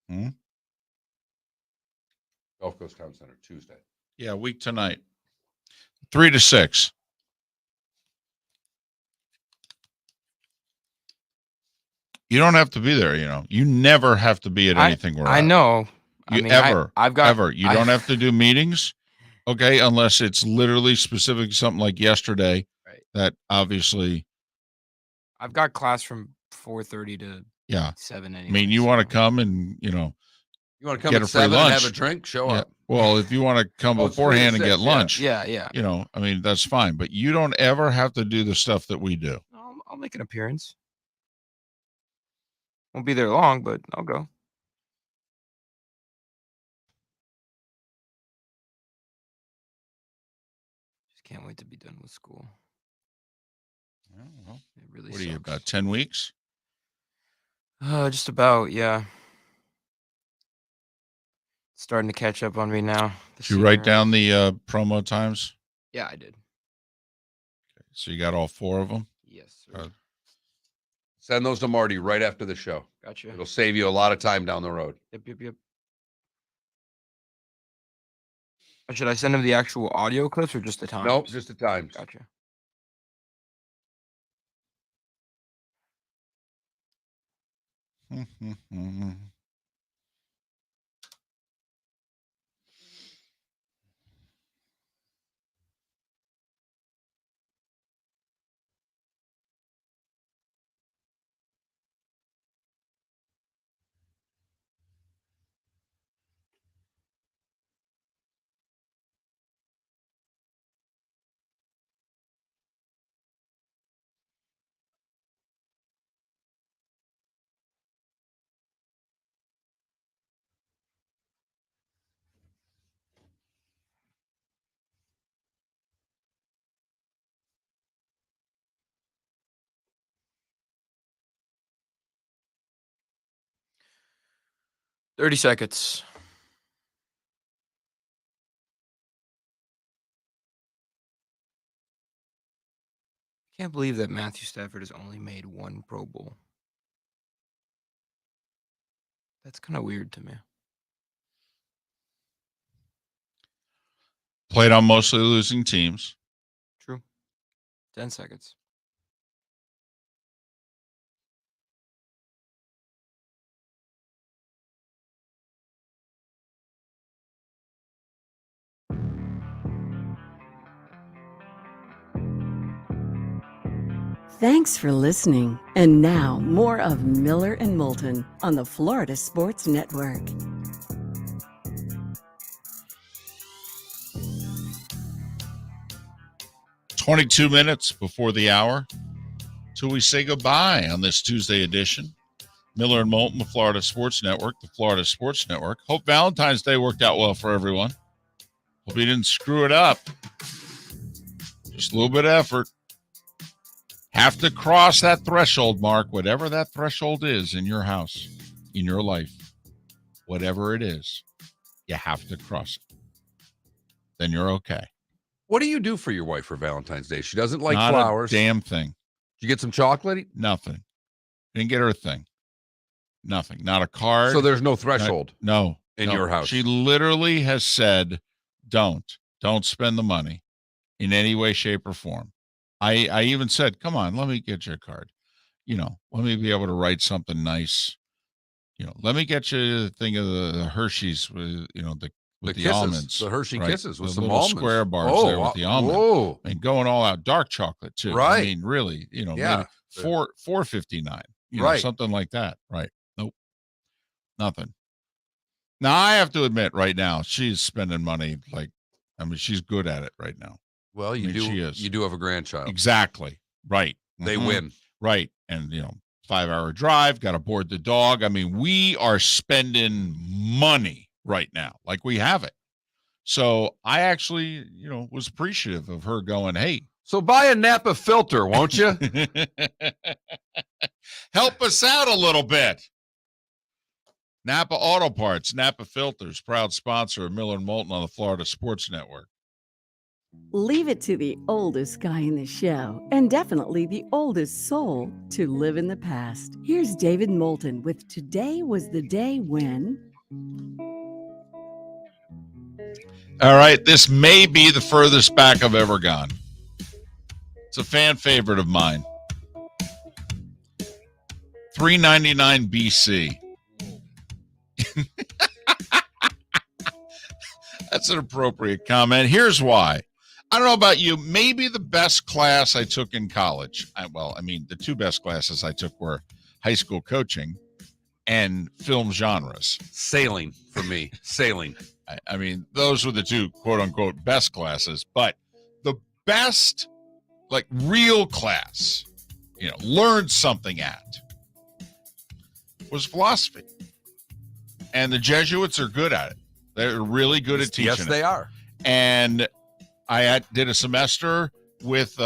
Hmm? Gulf Coast Town Center, Tuesday. Yeah, week tonight. 3 to 6. You don't have to be there, You never have to be at anything we're I at. know. You I've got ever. You don't have to do meetings, okay, unless it's literally specific to something like yesterday. Right. That obviously, I've got class from 4:30 to 7 anyway. I mean, you want to come and, You want to come get at a free 7 and lunch. have a drink? Show yeah. up. Well, if you want to come Oh, it's 3 to beforehand and 6, get lunch, Yeah. I mean, that's fine. But you don't ever have to do the stuff that we do. I'll make an appearance. Won't be there long, but I'll go. Just can't wait to be done with school. Well, It really what are you, sucks. about 10 weeks? Just about, yeah. It's starting to catch up on me now. Did you write down the promo times? Yeah, I did. So you got all 4 of them? Yes, sir. Send those to Marty right after the show. Gotcha. It'll save you a lot of time down the road. Yep. Should I send him the actual audio clips or just the times? Nope, just the times. Gotcha. $30 seconds. Can't believe that Matthew Stafford has only made 1 Pro Bowl. That's kind of weird to me. Played on mostly losing teams. True. 10 seconds. Thanks for listening. And now, more of Miller and Moulton on the Florida Sports Network. "22 minutes before the hour till we say goodbye on this Tuesday edition. Miller and Moulton, the Florida Sports Network, the Florida Sports Network. Hope Valentine's Day worked out well for everyone. Hope you didn't screw it up. Just a little bit of effort. Have to cross that threshold, Mark, whatever that threshold is in your house, in your life, whatever it is, you have to cross it. Then you're okay. What do you do for your wife for Valentine's Day? She doesn't like Not flowers. a damn thing. Did you get some chocolate? Nothing. Didn't get her a thing. Nothing. Not a card. So there's no threshold. No. In your house. She literally has said, don't spend the money in any way, shape, or form. I even said, come on, let me get you a card. Let me be able to write something nice. Let me get you a thing of the Hershey's with, the kisses, almonds. the Hershey right? Kisses with the some little almonds. square bars there with the almond. Whoa. I mean, going all out dark chocolate too. Right. I mean, really, Yeah. maybe $4.59. Right. Something like that. Right. Nope. Nothing. Now I have to admit, right now she's spending money she's good at it right now. Well, I mean, she is. You do have a grandchild. Exactly. Right. They Mhm. win. Right. And, 5-hour drive, got to board the dog. I mean, we are spending money right now like we have it. So I actually, was appreciative of her going, hey. So buy a Napa filter, won't you? Help us out a little bit. Napa Auto Parts, Napa Filters, proud sponsor of Miller and Moulton on the Florida Sports Network. Leave it to the oldest guy in the show, and definitely the oldest soul, to live in the past. Here's David Moulton with Today Was the Day When. All right, this may be the furthest back I've ever gone. It's a fan favorite of mine. 399 BC. That's an appropriate comment. Here's why. I don't know about you. Maybe the best class I took in college. The two best classes I took were high school coaching and film genres. Sailing for me. Sailing. I mean, those were the two quote unquote best classes, but the best, like real class, learned something at was philosophy. And the Jesuits are good at it. They're really good at teaching. Yes, they are. And I did a semester with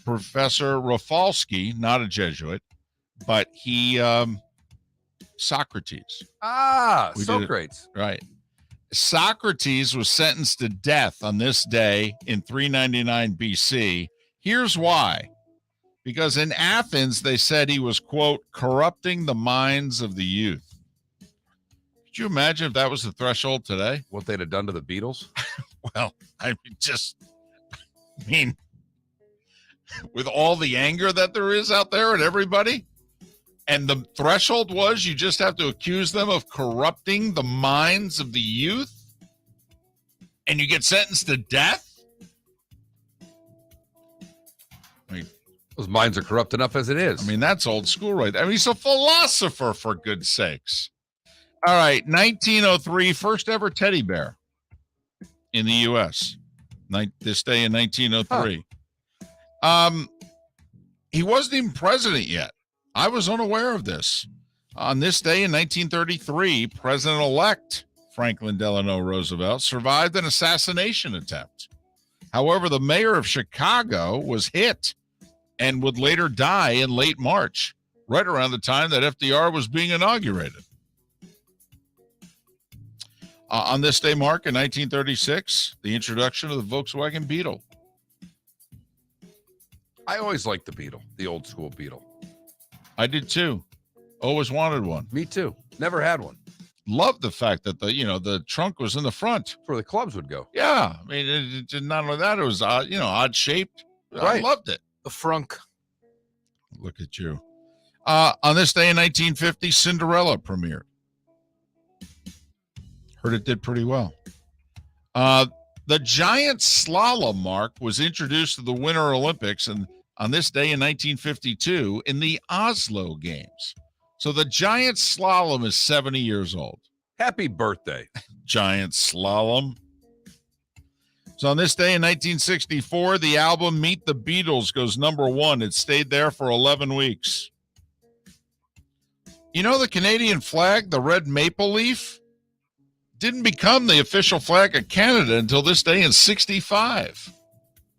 Professor Rafalski, not a Jesuit, but he, Socrates. Socrates. Right. Socrates was sentenced to death on this day in 399 BC. Here's why. Because in Athens, they said he was, quote, corrupting the minds of the youth. Could you imagine if that was the threshold today? What they'd have done to the Beatles? Well, with all the anger that there is out there at everybody, and the threshold was you just have to accuse them of corrupting the minds of the youth, and you get sentenced to death? Those minds are corrupt enough as it is. I mean, that's old school, right? I mean, he's a philosopher, for goodn's sakes. All right, 1903, first ever teddy bear in the U.S. This day in 1903. He wasn't even president yet. I was unaware of this. On this day in 1933, President-elect Franklin Delano Roosevelt survived an assassination attempt. However, the mayor of Chicago was hit and would later die in late March, right around the time that FDR was being inaugurated. On this day mark in 1936, the introduction of the Volkswagen Beetle. I always liked the Beetle, the old school Beetle. I did too. Always wanted one. Me too. Never had one. Loved the fact that the trunk was in the front. That's where the clubs would go. Yeah. I mean, it not only that, it was, odd shaped. Right. I loved it. The frunk. Look at you. On this day in 1950, Cinderella premiered. Heard it did pretty well. The giant slalom mark was introduced to the Winter Olympics and on this day in 1952 in the Oslo Games. So the giant slalom is 70 years old. Happy birthday. Giant slalom. So on this day in 1964, the album Meet the Beatles goes #1. It stayed there for 11 weeks. The Canadian flag, the red maple leaf, didn't become the official flag of Canada until this day in 65.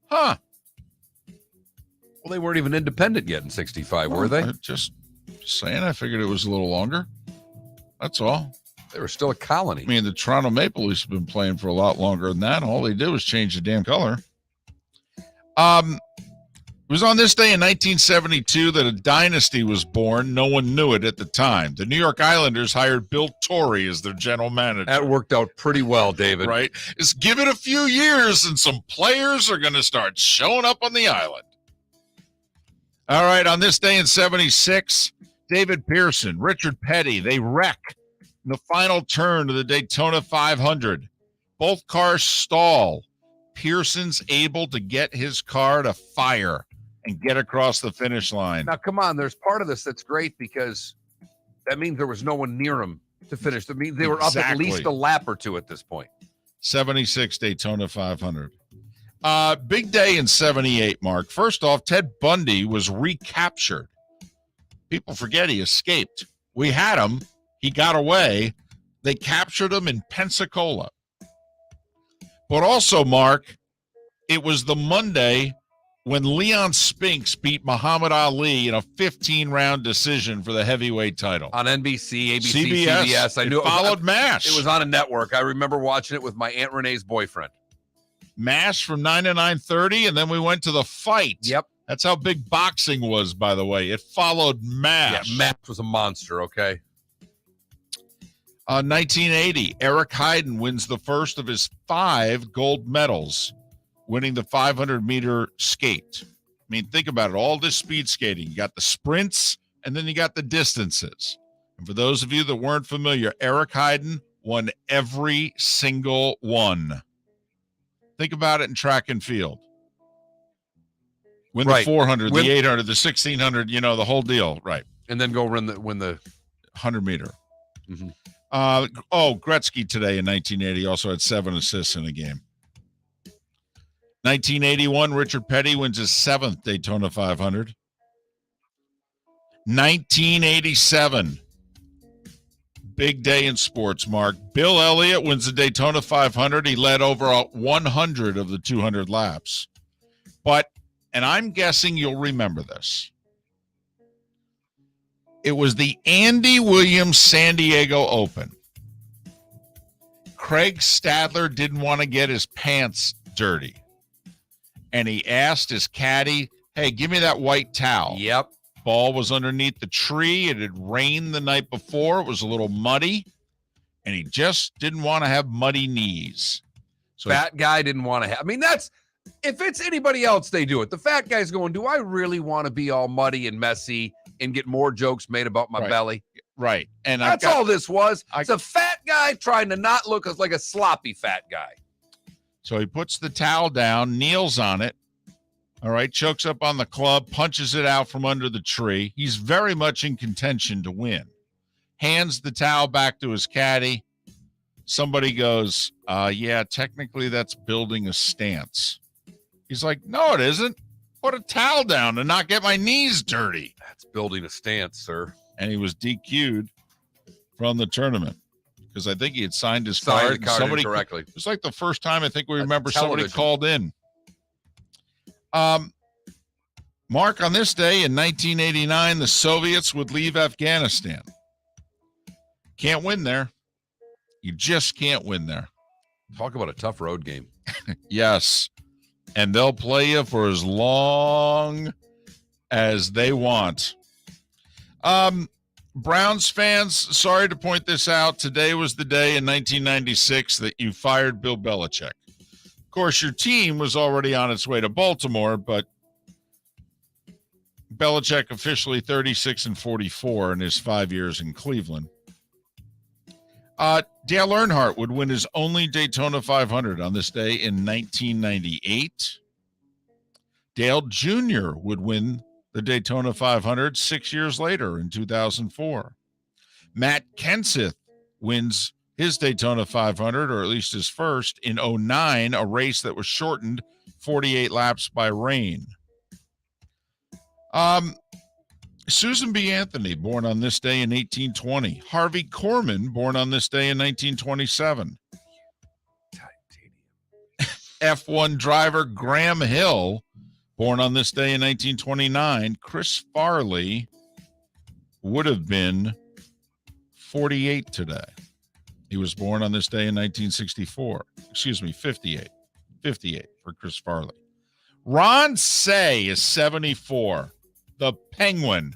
Huh. Well, they weren't even independent yet in 65, were they? Just saying, I figured it was a little longer. That's all. They were still a colony. I mean, the Toronto Maple Leafs have been playing for a lot longer than that. All they did was change the damn color. It was on this day in 1972 that a dynasty was born. No one knew it at the time. The New York Islanders hired Bill Torrey as their general manager. That worked out pretty well, David. Right? Just give it a few years and some players are going to start showing up on the island. All right, on this day in 76, David Pearson, Richard Petty, they wreck in the final turn of the Daytona 500. Both cars stall. Pearson's able to get his car to fire and get across the finish line. Now, come on, there's part of this that's great because that means there was no one near him to finish. That means they were up at least a lap or two at this point. 76 Daytona 500. Big day in 78, Mark. First off, Ted Bundy was recaptured. People forget he escaped. We had him. He got away. They captured him in Pensacola. But also, Mark, it was the Monday when Leon Spinks beat Muhammad Ali in a 15-round decision for the heavyweight title. On NBC, ABC, CBS. I knew it followed MASH. It was on a network. I remember watching it with my Aunt Renee's boyfriend. MASH from 9 to 9:30, and then we went to the fight. Yep. That's how big boxing was, by the way. It followed MASH. Yeah, MASH was a monster, okay? 1980, Eric Heiden wins the first of his 5 gold medals, winning the 500-meter skate. I mean, think about it. All this speed skating. You got the sprints, and then you got the distances. And for those of you that weren't familiar, Eric Heiden won every single one. Think about it in track and field. Win the 400, the 800, the 1600, the whole deal. Right. And then go win the 100-meter. Mm-hmm. Gretzky today in 1980 also had 7 assists in a game. 1981, Richard Petty wins his 7th Daytona 500. 1987, big day in sports, Mark. Bill Elliott wins the Daytona 500. He led over 100 of the 200 laps. And I'm guessing you'll remember this. It was the Andy Williams San Diego Open. Craig Stadler didn't want to get his pants dirty. And he asked his caddy, hey, give me that white towel. Yep. Ball was underneath the tree. It had rained the night before. It was a little muddy. And he just didn't want to have muddy knees. So fat guy didn't want to have. I mean, if it's anybody else, they do it. The fat guy's going, do I really want to be all muddy and messy and get more jokes made about my belly? Right. And that's all this was. It's a fat guy trying to not look like a sloppy fat guy. So he puts the towel down, kneels on it, all right, chokes up on the club, punches it out from under the tree. He's very much in contention to win. Hands the towel back to his caddy. Somebody goes, yeah, technically that's building a stance. He's like, no, it isn't. Put a towel down and not get my knees dirty. That's building a stance, sir. And he was DQ'd from the tournament. Because I think he had signed his card. card. Somebody correctly. It was like the first time I think we remember somebody called in. Mark, on this day in 1989, the Soviets would leave Afghanistan. Can't win there. You just can't win there. Talk about a tough road game. Yes. And they'll play you for as long as they want. Browns fans, sorry to point this out. Today was the day in 1996 that you fired Bill Belichick. Of course, your team was already on its way to Baltimore, but Belichick officially 36-44 in his 5 years in Cleveland. Dale Earnhardt would win his only Daytona 500 on this day in 1998. Dale Jr. would win the Daytona 500 6 years later in 2004. Matt Kenseth wins his Daytona 500, or at least his first, in 2009, a race that was shortened 48 laps by rain. Susan B. Anthony, born on this day in 1820. Harvey Korman, born on this day in 1927. F1 driver Graham Hill, born on this day in 1929. Chris Farley would have been 48 today. He was born on this day in 1964. 58. 58 for Chris Farley. Ron Say is 74. The Penguin.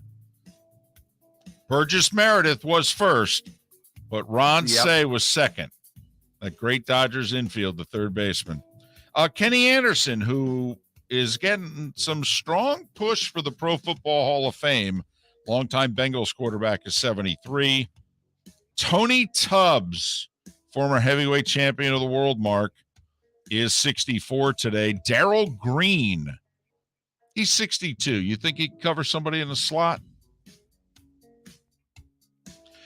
Burgess Meredith was first, but Ron Say was second. That great Dodgers infield, the third baseman. Kenny Anderson, who is getting some strong push for the Pro Football Hall of Fame. Longtime Bengals quarterback is 73. Tony Tubbs, former heavyweight champion of the world, Mark, is 64 today. Darrell Green, he's 62. You think he could cover somebody in the slot?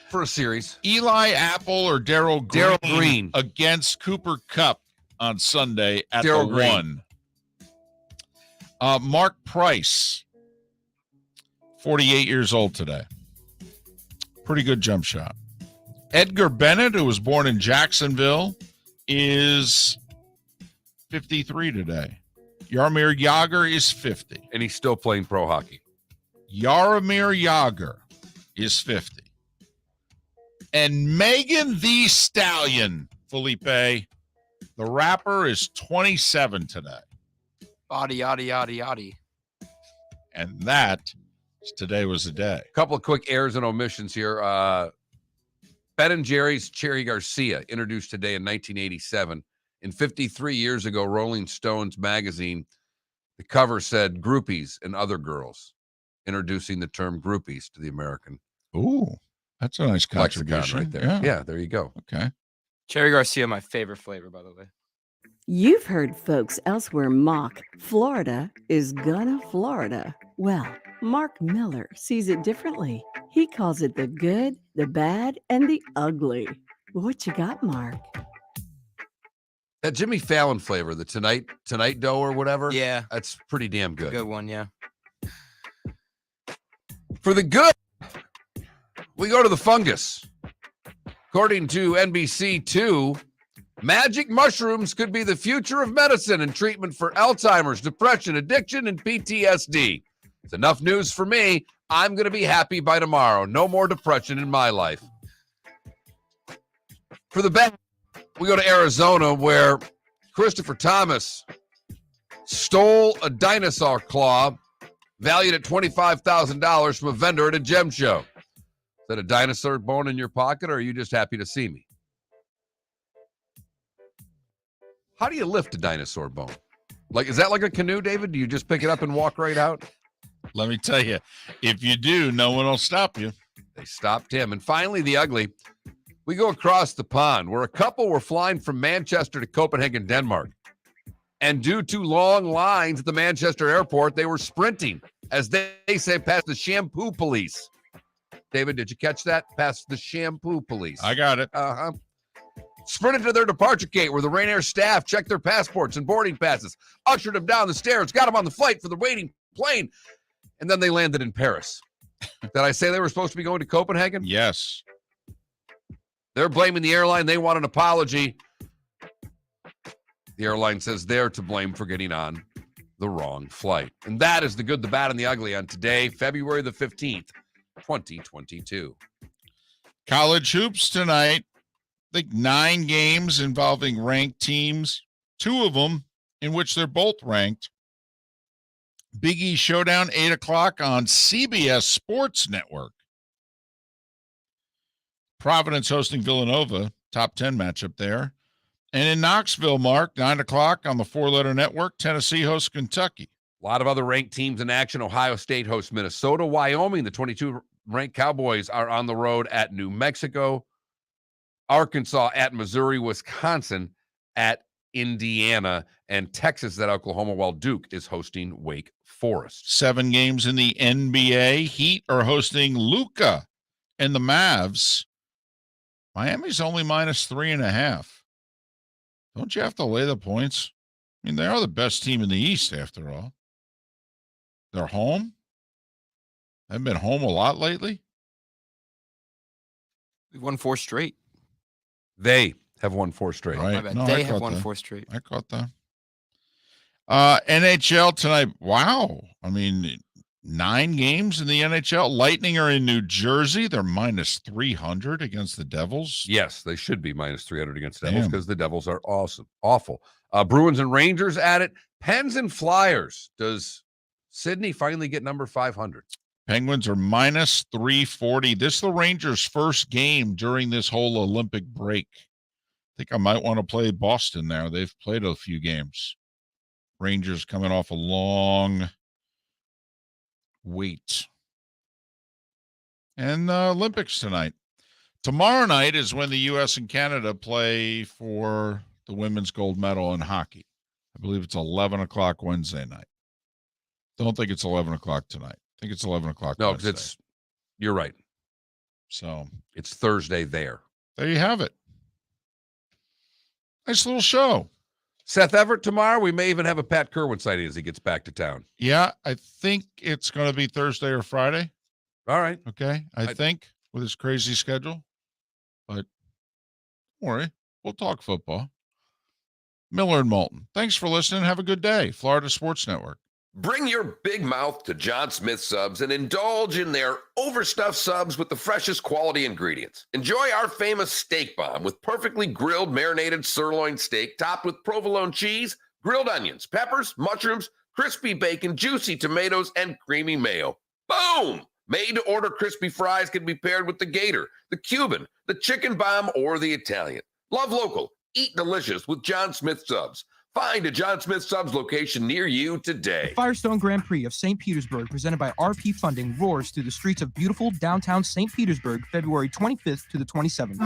For a series. Eli Apple or Darrell Green against Cooper Kupp on Sunday at the 1. Mark Price, 48 years old today. Pretty good jump shot. Edgar Bennett, who was born in Jacksonville, is 53 today. Jaromir Jagr is 50. And he's still playing pro hockey. Jaromir Jagr is 50. And Megan Thee Stallion, Felipe, the rapper, is 27 today. Yada, yada, yada, yada. And that, today was the day. A couple of quick errors and omissions here. Ben & Jerry's Cherry Garcia, introduced today in 1987. And 53 years ago, Rolling Stones magazine, the cover said groupies and other girls, introducing the term groupies to the American. Ooh, that's a nice contribution right there. Yeah, there you go. Okay. Cherry Garcia, my favorite flavor, by the way. You've heard folks elsewhere mock Florida is gonna Florida. Well, Mark Miller sees it differently. He calls it the good, the bad, and the ugly. What you got, Mark? That Jimmy Fallon flavor, the Tonight Dough or whatever. Yeah. That's pretty damn good. Good one, yeah. For the good, we go to the fungus. According to NBC2, magic mushrooms could be the future of medicine and treatment for Alzheimer's, depression, addiction, and PTSD. It's enough news for me. I'm going to be happy by tomorrow. No more depression in my life. For the bad, we go to Arizona, where Christopher Thomas stole a dinosaur claw valued at $25,000 from a vendor at a gem show. Is that a dinosaur bone in your pocket, or are you just happy to see me? How do you lift a dinosaur bone? Like, is that like a canoe, David? Do you just pick it up and walk right out? Let me tell you, if you do, no one will stop you. They stopped him. And finally, the ugly. We go across the pond, where a couple were flying from Manchester to Copenhagen, Denmark. And due to long lines at the Manchester airport, they were sprinting, as they say, past the shampoo police. David, did you catch that? Past the shampoo police. I got it. Uh-huh. Sprinted to their departure gate, where the Ryanair staff checked their passports and boarding passes, ushered them down the stairs, got them on the flight for the waiting plane, and then they landed in Paris. Did I say they were supposed to be going to Copenhagen? Yes. They're blaming the airline. They want an apology. The airline says they're to blame for getting on the wrong flight. And that is the good, the bad, and the ugly on today, February the 15th, 2022. College hoops tonight. I think 9 games involving ranked teams, 2 of them in which they're both ranked. Big East Showdown, 8 o'clock on CBS Sports Network. Providence hosting Villanova, top 10 matchup there. And in Knoxville, Mark, 9 o'clock on the 4-letter network, Tennessee hosts Kentucky. A lot of other ranked teams in action. Ohio State hosts Minnesota. Wyoming, the 22-ranked Cowboys, are on the road at New Mexico. Arkansas at Missouri. Wisconsin at Indiana. And Texas at Oklahoma, while Duke is hosting Wake Forest. 7 games in the NBA. Heat are hosting Luka and the Mavs. Miami's only -3.5. Don't you have to lay the points? I mean, they are the best team in the East, after all. They're home. They've been home a lot lately. We've won 4 straight. They have won 4 straight. Right. My bad. No, They I have caught won that. 4 straight. I caught that. NHL tonight. Wow. I mean, 9 games in the NHL. Lightning are in New Jersey. They're -300 against the Devils. Yes, they should be -300 against the Devils, Damn. because the Devils are awful. Bruins and Rangers at it. Pens and Flyers. Does Sydney finally get number 500? Penguins are -340. This is the Rangers' first game during this whole Olympic break. I think I might want to play Boston now. They've played a few games. Rangers coming off a long wait. And Olympics tonight. Tomorrow night is when the U.S. and Canada play for the women's gold medal in hockey. I believe it's 11 o'clock Wednesday night. Don't think it's 11 o'clock tonight. I think it's 11 o'clock No, because Wednesday. you're right. So It's Thursday there. there you have it. Nice little show. Seth Everett tomorrow. We may even have a Pat Kerwin sighting as he gets back to town. Yeah, I think it's going to be Thursday or Friday. All right. Okay, I think with his crazy schedule. But don't worry, we'll talk football. Miller and Moulton. Thanks for listening. Have a good day. Florida Sports Network. Bring your big mouth to John Smith Subs and indulge in their overstuffed subs with the freshest quality ingredients. Enjoy our famous steak bomb with perfectly grilled marinated sirloin steak topped with provolone cheese, grilled onions, peppers, mushrooms, crispy bacon, juicy tomatoes, and creamy mayo. Boom! Made-to-order crispy fries can be paired with the Gator, the Cuban, the Chicken Bomb, or the Italian. Love local. Eat delicious with John Smith Subs. Find a John Smith Subs location near you today. The Firestone Grand Prix of St. Petersburg, presented by RP Funding, roars through the streets of beautiful downtown St. Petersburg, February 25th to the 27th.